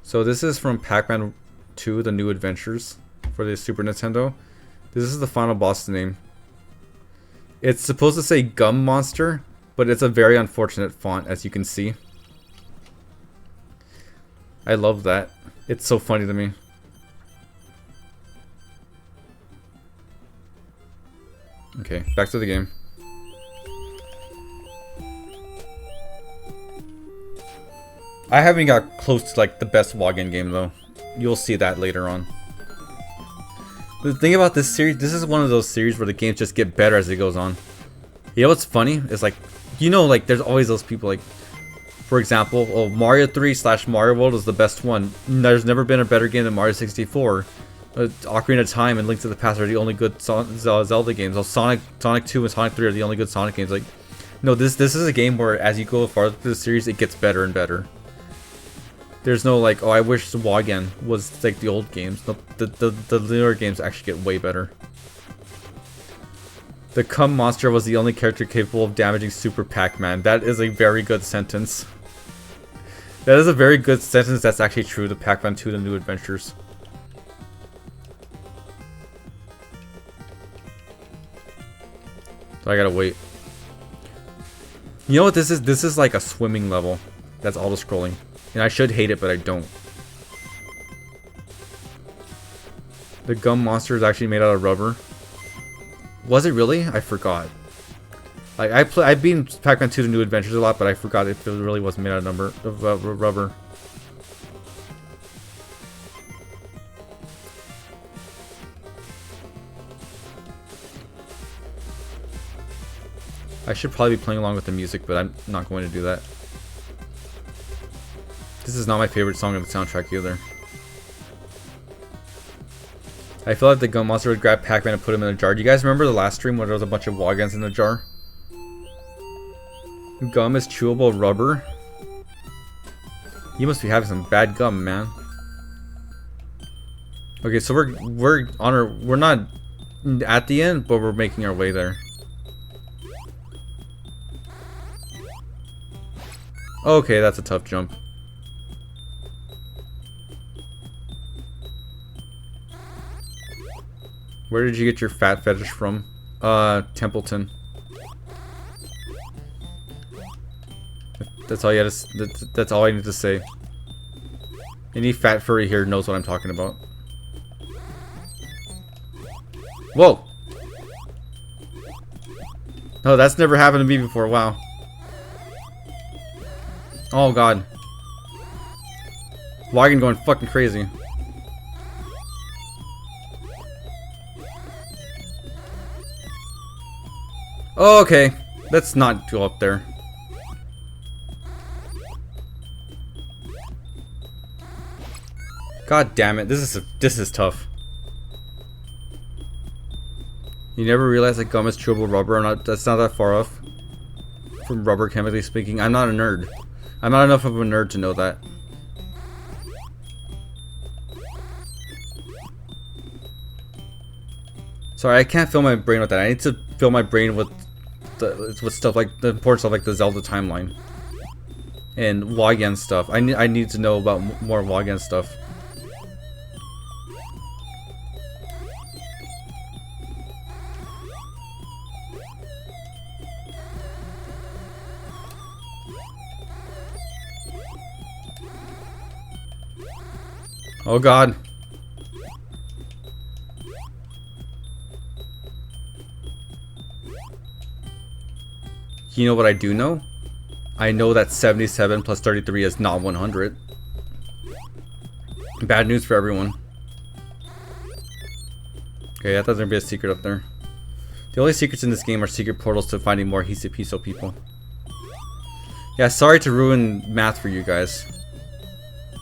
So this is from Pac-Man 2, The New Adventures for the Super Nintendo. This is the final boss name. It's supposed to say Gum Monster, but it's a very unfortunate font, as you can see. I love that. It's so funny to me. Okay, back to the game. I haven't got close to like the best Wagyan game though. You'll see that later on. The thing about this series, this is one of those series where the games just get better as it goes on. You know what's funny? It's like, you know, like there's always those people like, for example, oh, Mario 3 / Mario World is the best one. There's never been a better game than Mario 64. Ocarina of Time and Link to the Past are the only good Zelda games. So Sonic 2 and Sonic 3 are the only good Sonic games. Like, no, this is a game where as you go farther through the series, it gets better and better. There's no like, oh, I wish Wagyan was like the old games. The newer games actually get way better. The Cum Monster was the only character capable of damaging Super Pac-Man. That is a very good sentence. That is a very good sentence that's actually true to Pac-Man 2, The New Adventures. So I gotta wait. You know what this is? This is like a swimming level. That's auto-scrolling. And I should hate it, but I don't. The Gum Monster is actually made out of rubber. Was it really? I forgot. Like I've been Pac-Man 2: The New Adventures a lot, but I forgot if it really was made out of rubber. I should probably be playing along with the music, but I'm not going to do that. This is not my favorite song of the soundtrack either. I feel like the Gum Monster would grab Pac-Man and put him in a jar. Do you guys remember the last stream where there was a bunch of Wagyans in a jar? Gum is chewable rubber. You must be having some bad gum, man. Okay, so we're not at the end, but we're making our way there. Okay, that's a tough jump. Where did you get your fat fetish from? Templeton. That's all you had to, that's all I need to say. Any fat furry here knows what I'm talking about. Whoa! No, that's never happened to me before. Wow. Oh god. Wagyan going fucking crazy. Oh, okay. Let's not go up there. God damn it. This is tough. You never realize that gum is chewable rubber. That's not that far off from rubber, chemically speaking. I'm not a nerd. I'm not enough of a nerd to know that. Sorry, I can't fill my brain with that. I need to fill my brain with with stuff like the important stuff like the Zelda timeline and Wagyan stuff. I need to know about more Wagyan stuff. Oh God. You know what I do know? I know that 77 plus 33 is not 100. Bad news for everyone. Okay, I thought there was gonna be a secret up there. The only secrets in this game are secret portals to finding more Hisapiso people. Yeah, sorry to ruin math for you guys,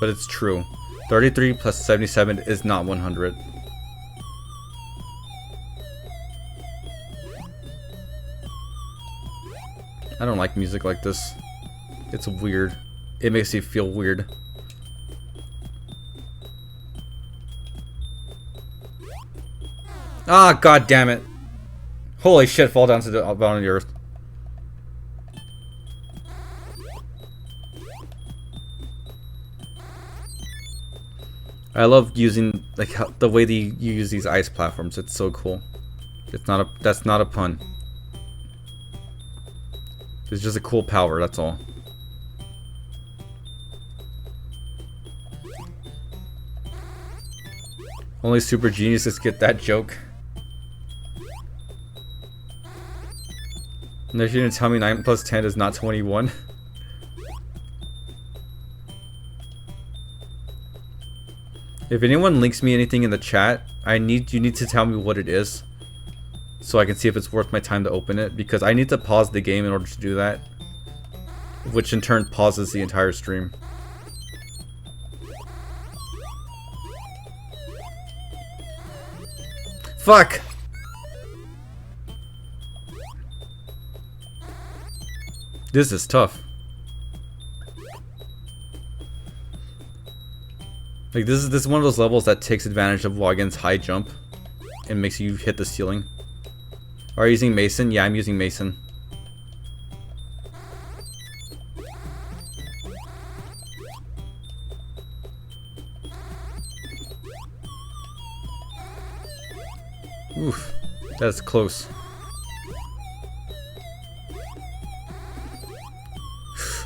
but it's true. 33 plus 77 is not 100. I don't like music like this. It's weird. It makes me feel weird. Ah, god damn it. Holy shit, fall down to the bottom of the earth. I love using like the way you use these ice platforms. It's so cool. That's not a pun. It's just a cool power, that's all. Only super geniuses get that joke. And if you didn't tell me 9 plus 10 is not 21. If anyone links me anything in the chat, you need to tell me what it is, so I can see if it's worth my time to open it, because I need to pause the game in order to do that, which in turn pauses the entire stream. Fuck! This is tough. Like this is one of those levels that takes advantage of Wagyan's high jump and makes you hit the ceiling. Are you using Mason? Yeah, I'm using Mason. Oof, that's close.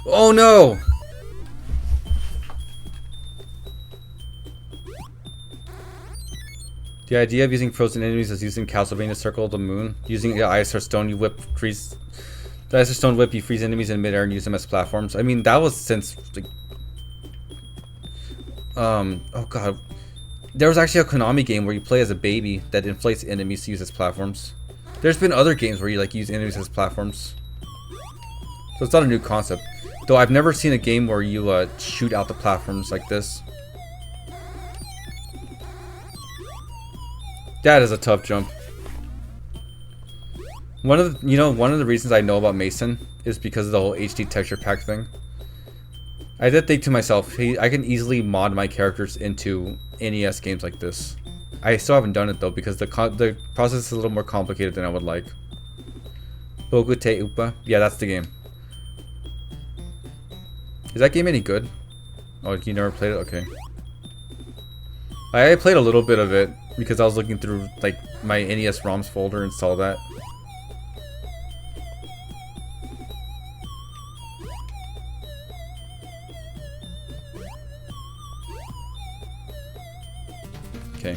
Oh no! The idea of using frozen enemies is using Castlevania Circle of the Moon. Using the ice or stone, you freeze. The ice or stone whip, you freeze enemies in midair and use them as platforms. I mean, that was since like, oh god, there was actually a Konami game where you play as a baby that inflates enemies to use as platforms. There's been other games where you like use enemies as platforms, so it's not a new concept. Though I've never seen a game where you shoot out the platforms like this. That is a tough jump. One of the reasons I know about Mason is because of the whole HD texture pack thing. I did think to myself, hey, I can easily mod my characters into NES games like this. I still haven't done it though because the process is a little more complicated than I would like. Boku Te Upa? Yeah, that's the game. Is that game any good? Oh, you never played it? Okay. I played a little bit of it because I was looking through like my NES ROMs folder and saw that. Okay.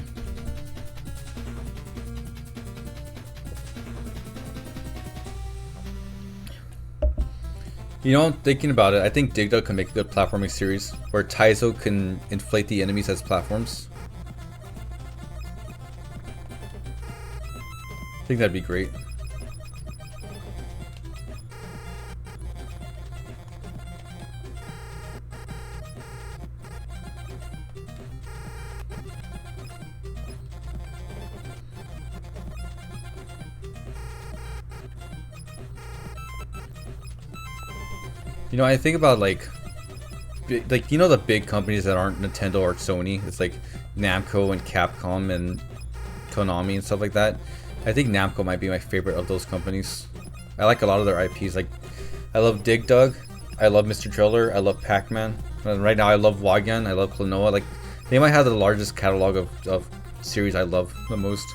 You know, thinking about it, I think Dig Dug can make a good platforming series where Taizo can inflate the enemies as platforms. I think that'd be great. You know, I think about like you know the big companies that aren't Nintendo or Sony. It's like Namco and Capcom and Konami and stuff like that. I think Namco might be my favorite of those companies. I like a lot of their IPs. Like, I love Dig Dug, I love Mr. Driller, I love Pac-Man. And right now I love Wagyan, I love Klonoa. Like, they might have the largest catalog of series I love the most.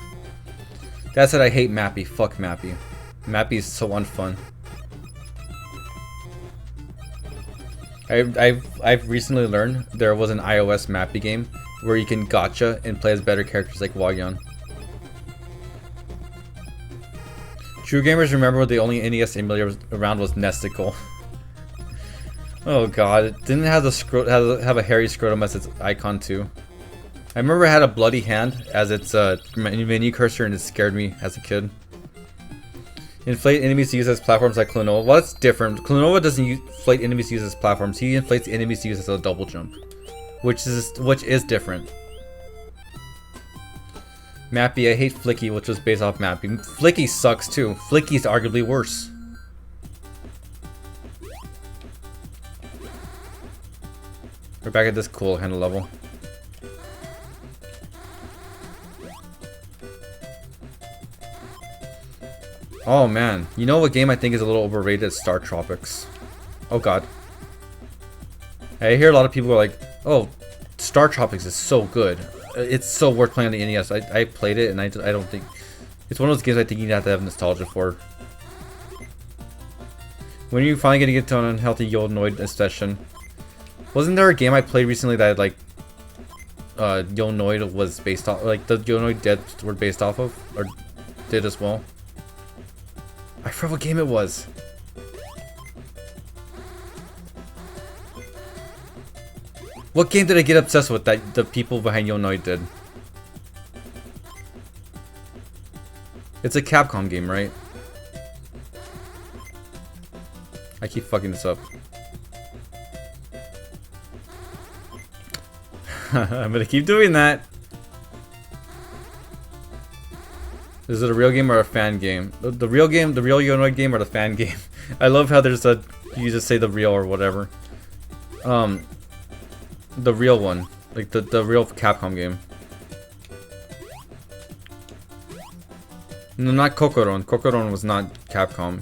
That said, I hate Mappy. Fuck Mappy. Mappy is so unfun. I've recently learned there was an iOS Mappy game where you can gotcha and play as better characters like Wagyan. True gamers remember the only NES emulator around was Nesticle. Oh god, it didn't have the have a hairy scrotum as its icon too. I remember it had a bloody hand as its menu cursor, and it scared me as a kid. Inflate enemies used as platforms like Klonoa. Well, that's different. Klonoa doesn't inflate enemies used as platforms. He inflates enemies used as a double jump, which is different. Mappy, I hate Flicky, which was based off Mappy. Flicky sucks too. Flicky's arguably worse. We're back at this cool kind of level. Oh man, you know what game I think is a little overrated? Star Tropics. Oh god. I hear a lot of people are like, oh, Star Tropics is so good. It's so worth playing on the NES. I played it and I don't think... It's one of those games I think you have to have nostalgia for. When are you finally gonna get to an unhealthy Yonoid session? Wasn't there a game I played recently that like Yonoid was based off, like the Yonoid deaths were based off of, or did as well? I forgot what game it was. What game did I get obsessed with that the people behind Yonoid did? It's a Capcom game, right? I keep fucking this up. I'm gonna keep doing that. Is it a real game or a fan game? The real game, the real Yonoid game, or the fan game? I love how there's a, you just say the real or whatever. The real one, like the real Capcom game. No, not Kokoron. Kokoron was not Capcom.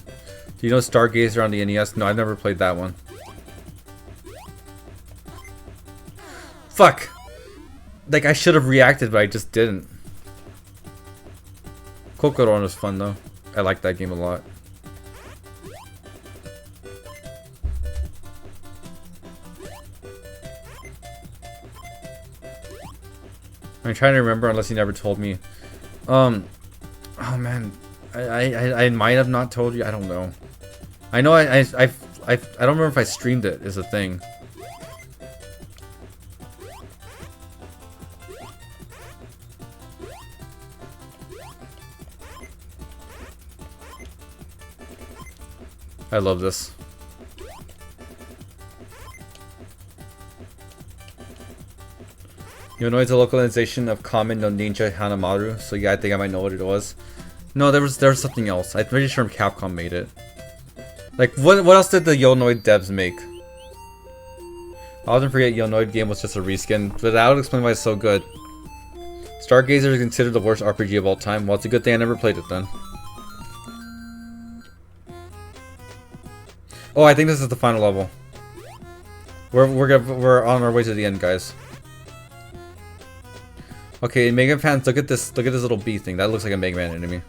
Do you know Stargazer on the NES? No, I've never played that one. Fuck! Like, I should have reacted, but I just didn't. Kokoron was fun, though. I like that game a lot. I'm trying to remember, unless he never told me. Oh man, I might have not told you. I don't know. I know I don't remember if I streamed it. Is a thing. I love this. Yonoid's a localization of Kamen no Ninja Hanamaru, so yeah, I think I might know what it was. No, there was something else. I'm pretty sure Capcom made it. Like, what else did the Yonoid devs make? I often forget Yonoid game was just a reskin, but that would explain why it's so good. Stargazer is considered the worst RPG of all time. Well, it's a good thing I never played it then. Oh, I think this is the final level. We're on our way to the end, guys. Okay, Mega Man fans, look at this little bee thing. That looks like a Mega Man enemy.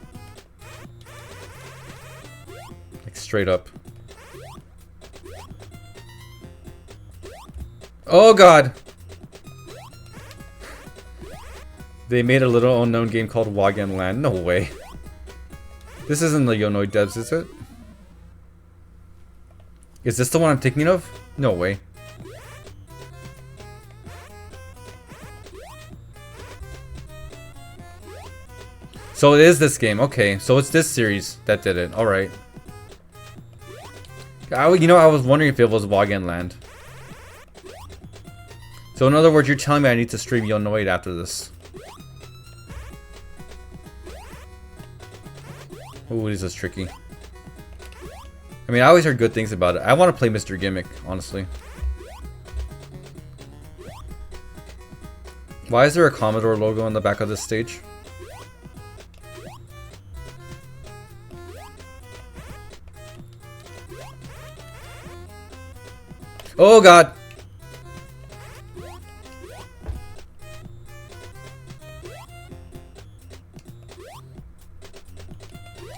Like straight up. Oh god! They made a little unknown game called Wagyan Land. No way. This isn't the Yonoid devs, is it? Is this the one I'm thinking of? No way. So it is this game. Okay, so it's this series that did it. Alright. You know, I was wondering if it was Wagyan Land. So in other words, you're telling me I need to stream Yonoid after this. Ooh, this is tricky. I mean, I always heard good things about it. I want to play Mr. Gimmick, honestly. Why is there a Commodore logo on the back of this stage? Oh god!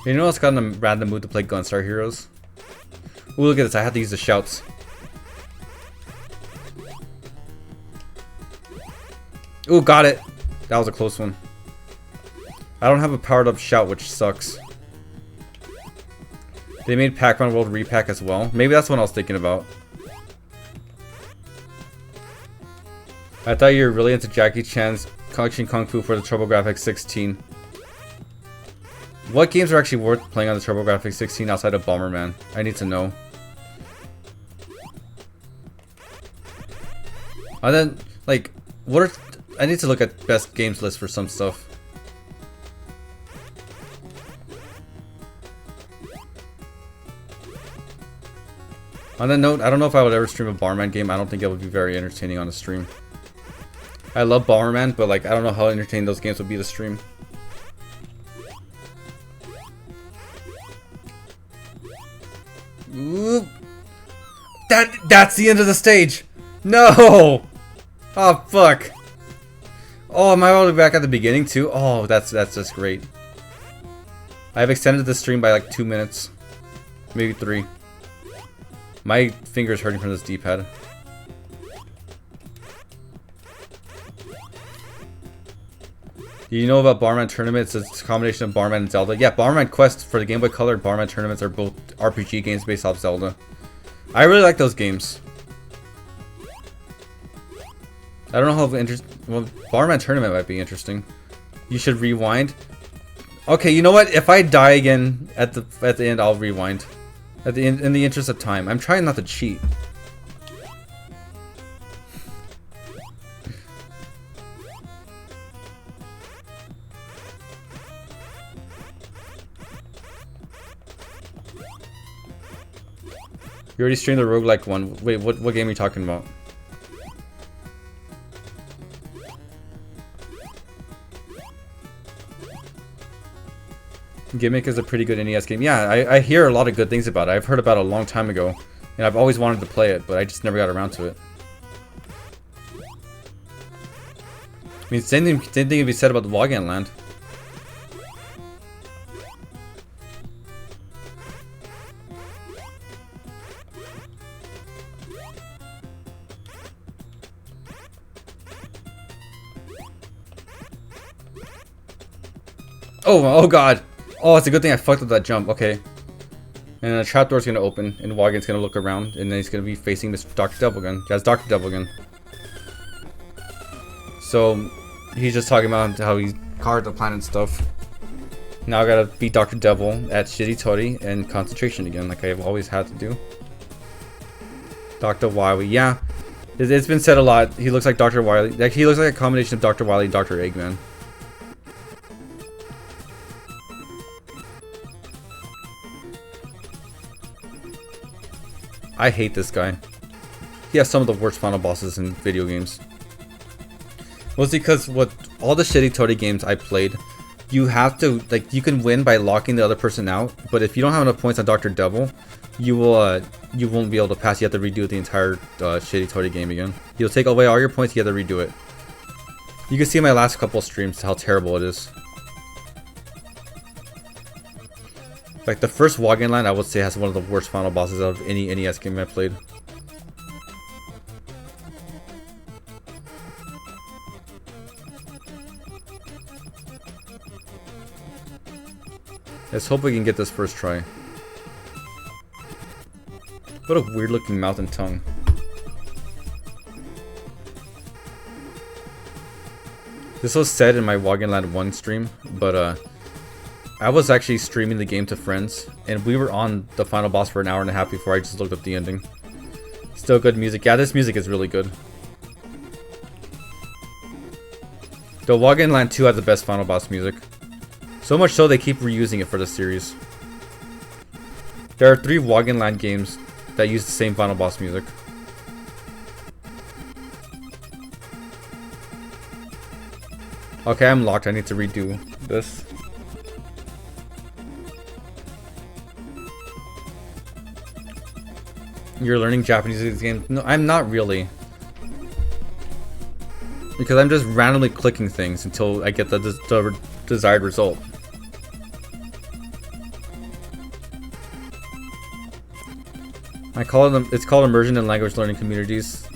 You know what's got in a random mood to play Gunstar Heroes? Ooh, look at this, I have to use the shouts. Ooh, got it! That was a close one. I don't have a powered up shout, which sucks. They made Pac-Man World Repack as well. Maybe that's what I was thinking about. I thought you were really into Jackie Chan's Collection Kung Fu for the TurboGrafx 16. What games are actually worth playing on the TurboGrafx 16 outside of Bomberman? I need to know. And then, like, what are... I need to look at best games list for some stuff. On that note, I don't know if I would ever stream a Bomberman game. I don't think it would be very entertaining on a stream. I love Bomberman, but like, I don't know how entertaining those games would be to stream. Ooh. That's the end of the stage! No! Oh, fuck. Oh, am I all the way back at the beginning too? Oh, that's just great. I've extended the stream by like 2 minutes. Maybe 3. My finger's hurting from this D-pad. Do you know about Bomberman Tournament? It's a combination of Bomberman and Zelda. Yeah, Bomberman Quest for the Game Boy Color and Bomberman Tournaments are both RPG games based off Zelda. I really like those games. I don't know how interesting. Well, Bomberman Tournament might be interesting. You should rewind. Okay, you know what? If I die again at the end, I'll rewind. At the end, in the interest of time. I'm trying not to cheat. You already streamed the roguelike one. Wait, what game are you talking about? Gimmick is a pretty good NES game. Yeah, I hear a lot of good things about it. I've heard about it a long time ago, and I've always wanted to play it, but I just never got around to it. I mean, same thing can be said about the Wagyan Land. Oh god! Oh, it's a good thing I fucked up that jump. Okay. And the trapdoor's gonna open, and Wagyan's gonna look around, and then he's gonna be facing this Dr. Devil gun. Yeah, it's Dr. Devil gun. So, he's just talking about how he carved the planet and stuff. Now I gotta beat Dr. Devil at Shitty Toady and concentration again, like I've always had to do. Dr. Wily, yeah. It's been said a lot. He looks like Dr. Wily. Like, he looks like a combination of Dr. Wily and Dr. Eggman. I hate this guy. He has some of the worst final bosses in video games. Mostly because with all the Shitty Toady games I played, you have to, like, you can win by locking the other person out, but if you don't have enough points on Dr. Devil, you won't be able to pass. You have to redo the entire Shitty Toady game again. You'll take away all your points, you have to redo it. You can see in my last couple streams how terrible it is. Like, the first Wagyan Land, I would say, has one of the worst final bosses out of any NES game I played. Let's hope we can get this first try. What a weird looking mouth and tongue. This was said in my Wagyan Land 1 stream, but I was actually streaming the game to friends, and we were on the final boss for an hour and a half before I just looked up the ending. Still good music. Yeah, this music is really good. The Wagyan Land 2 has the best final boss music. So much so they keep reusing it for the series. There are 3 Wagyan Land games that use the same final boss music. Okay, I'm locked. I need to redo this. You're learning Japanese in these games? No, I'm not really. Because I'm just randomly clicking things until I get the desired result. It's called immersion in language learning communities.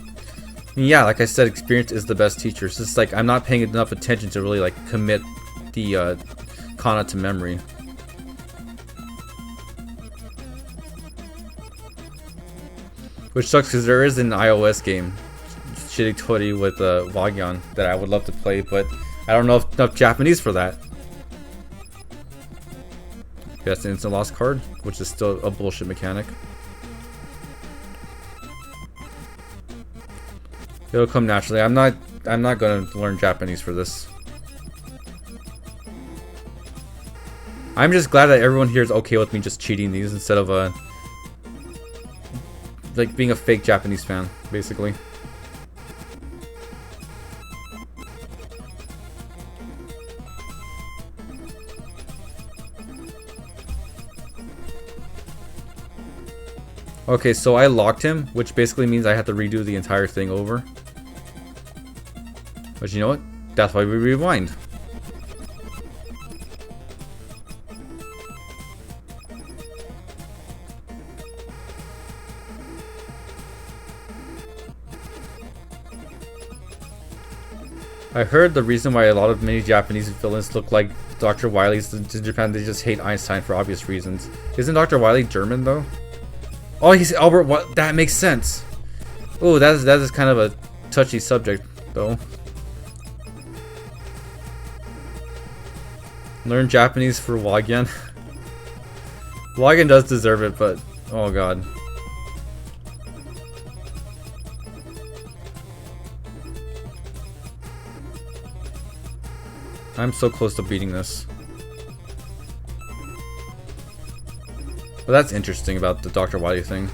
Yeah, like I said, experience is the best teacher. It's just like I'm not paying enough attention to really like commit the kana to memory. Which sucks because there is an iOS game, Shitty Tory with Wagyan, that I would love to play, but I don't know enough Japanese for that. That's an instant loss card, which is still a bullshit mechanic. It'll come naturally. I'm not gonna learn Japanese for this. I'm just glad that everyone here is okay with me just cheating these instead of like being a fake Japanese fan, basically. Okay, so I locked him, which basically means I have to redo the entire thing over. But you know what? That's why we rewind. I heard the reason why a lot of many Japanese villains look like Dr. Wily's in Japan, they just hate Einstein for obvious reasons. Isn't Dr. Wily German though? Oh, he's Albert. What? That makes sense. Oh, that is kind of a touchy subject, though. Learn Japanese for Wagyan. Wagyan does deserve it, but oh god. I'm so close to beating this. Well, that's interesting about the Dr. Wily thing.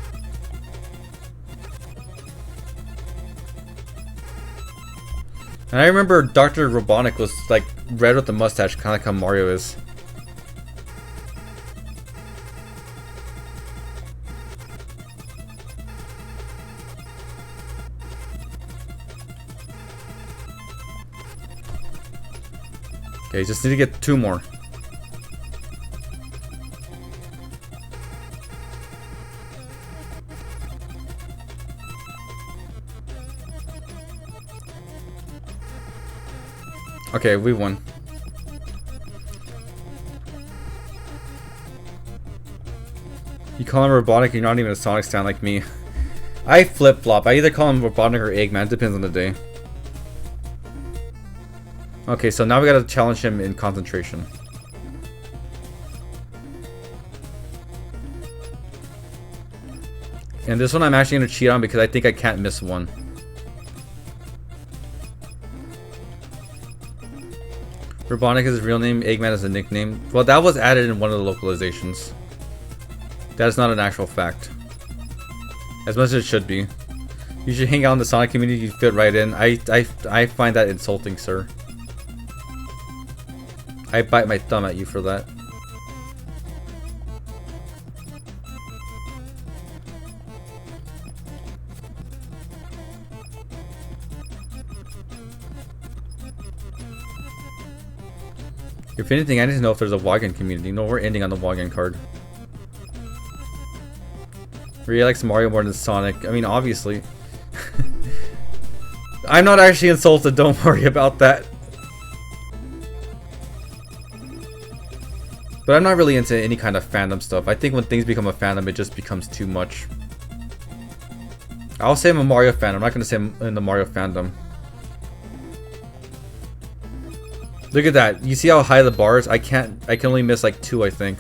And I remember Dr. Robotnik was like red with the mustache, kind of like how Mario is. Okay, just need to get 2 more. Okay, we won. You call him Robotnik, you're not even a Sonic stan like me. I flip-flop. I either call him Robotnik or Eggman. It depends on the day. Okay, so now we gotta challenge him in concentration. And this one I'm actually gonna cheat on because I think I can't miss one. Robotnik is his real name, Eggman is a nickname. Well, that was added in one of the localizations. That is not an actual fact. As much as it should be. You should hang out in the Sonic community, you fit right in. I find that insulting, sir. I bite my thumb at you for that. If anything, I need to know if there's a Wagyan community. No, we're ending on the Wagyan card. Really likes Mario more than Sonic. I mean, obviously. I'm not actually insulted, don't worry about that. But I'm not really into any kind of fandom stuff. I think when things become a fandom, it just becomes too much. I'll say I'm a Mario fan. I'm not going to say I'm in the Mario fandom. Look at that. You see how high the bar is? I can only miss like 2, I think.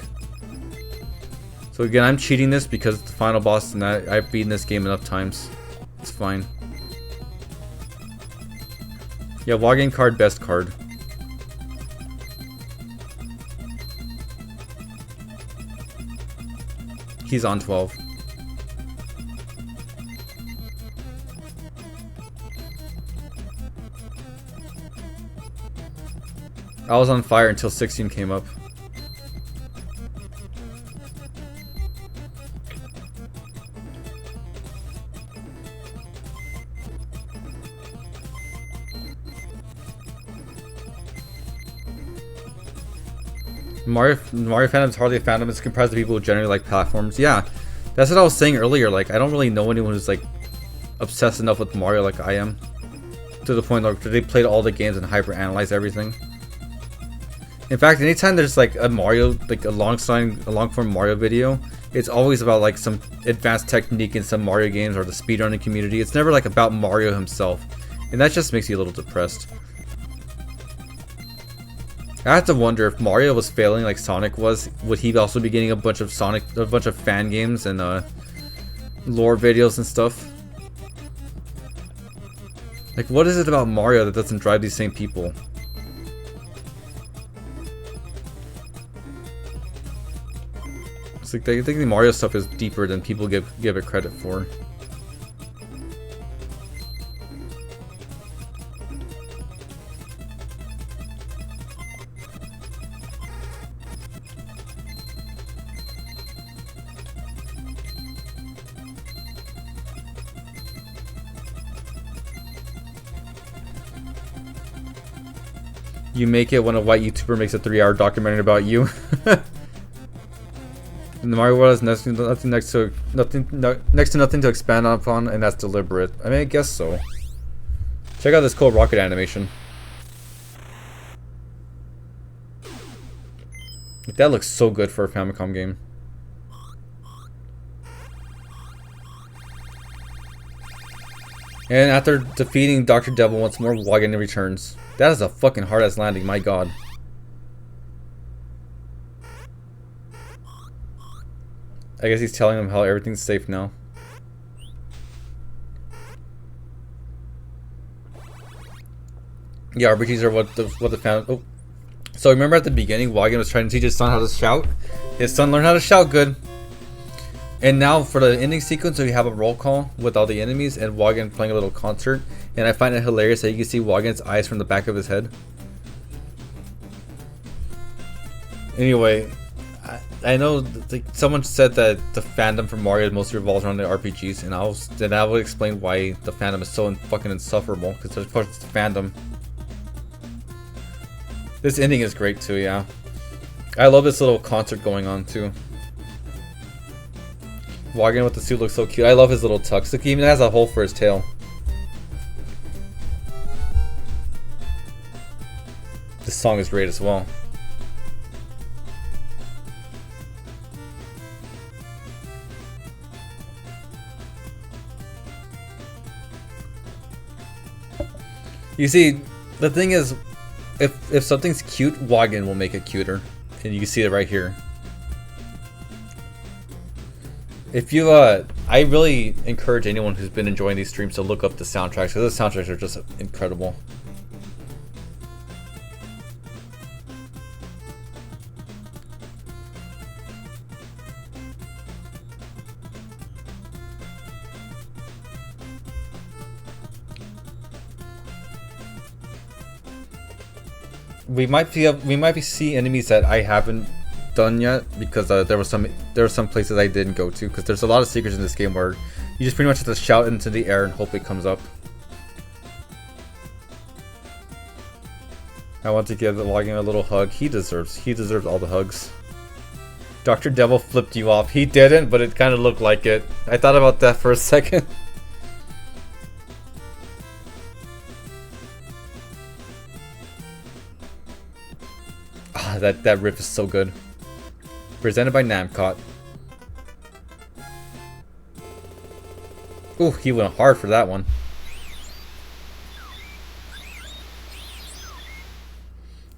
So again, I'm cheating this because it's the final boss and I've beaten this game enough times. It's fine. Yeah, Wagyan card, best card. He's on 12. I was on fire until 16 came up. Mario fandom is hardly a fandom. It's comprised of people who generally like platforms. Yeah, that's what I was saying earlier. Like, I don't really know anyone who's like obsessed enough with Mario like I am, to the point like they played all the games and hyper analyze everything. In fact, anytime there's like a Mario, like a long form Mario video, it's always about like some advanced technique in some Mario games or the speedrunning community. It's never like about Mario himself, and that just makes you a little depressed. I have to wonder if Mario was failing like Sonic was, would he also be getting a bunch of fan games and lore videos and stuff? Like, what is it about Mario that doesn't drive these same people? It's like I think the Mario stuff is deeper than people give it credit for. You make it when a white YouTuber makes a 3-hour documentary about you. And the Mario world has next to nothing to expand upon, and that's deliberate. I mean, I guess so. Check out this cool rocket animation. That looks so good for a Famicom game. And after defeating Dr. Devil once more, Wagyan returns. That is a fucking hard-ass landing, my god. I guess he's telling them how everything's safe now. Yeah, RPGs are what the fan. Oh, so remember at the beginning, Wagyan was trying to teach his son how to shout. His son learned how to shout good. And now for the ending sequence, we have a roll call with all the enemies and Wagyan playing a little concert. And I find it hilarious that you can see Wagyan's eyes from the back of his head. Anyway, I know someone said that the fandom for Mario mostly revolves around the RPGs, and I will explain why the fandom is so fucking insufferable, because of course it's the fandom. This ending is great too, yeah. I love this little concert going on too. Wagyan with the suit looks so cute. I love his little tux. Look, he even has a hole for his tail. This song is great as well. You see, the thing is, if something's cute, Wagyan will make it cuter. And you can see it right here. If you, I really encourage anyone who's been enjoying these streams to look up the soundtracks, because the soundtracks are just incredible. We might be see enemies that I haven't done yet, because there were some places I didn't go to, because there's a lot of secrets in this game where you just pretty much have to shout into the air and hope it comes up. I want to give Wagyan a little hug. He deserves all the hugs. Dr. Devil flipped you off. He didn't, but it kind of looked like it. I thought about that for a second. Ah, that riff is so good. Presented by Namcot. Ooh, he went hard for that one.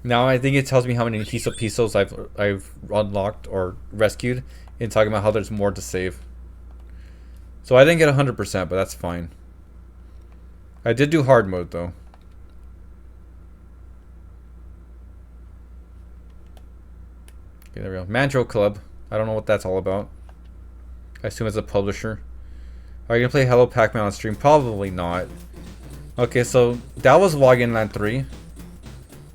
Now I think it tells me how many Pisos I've unlocked or rescued, and talking about how there's more to save. So I didn't get 100%, but that's fine. I did do hard mode though. Okay, there we go. Mandro Club. I don't know what that's all about. I assume it's a publisher. Are you gonna play Hello Pac-Man on stream? Probably not. Okay, so that was Wagyan Land 3.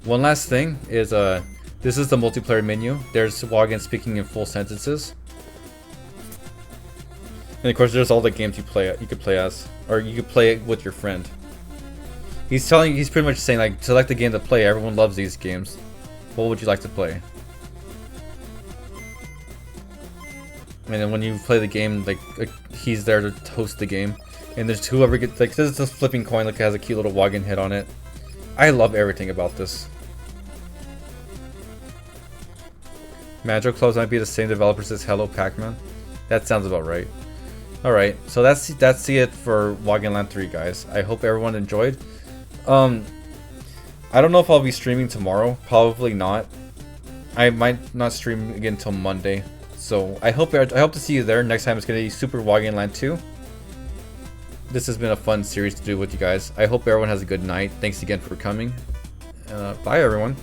One last thing is this is the multiplayer menu. There's Wagyan speaking in full sentences. And of course there's all the games you could play as, or you could play it with your friend. He's pretty much saying like, select the game to play. Everyone loves these games. What would you like to play? And then when you play the game, like he's there to host the game. And there's whoever gets, like, this is a flipping coin, like it has a cute little Wagyan head on it. I love everything about this. Magic Clubs might be the same developers as Hello Pac-Man. That sounds about right. Alright, so that's it for Wagyan Land 3, guys. I hope everyone enjoyed. I don't know if I'll be streaming tomorrow. Probably not. I might not stream again until Monday. So I hope to see you there. Next time it's going to be Super Wagyan Land 2. This has been a fun series to do with you guys. I hope everyone has a good night. Thanks again for coming. Bye, everyone.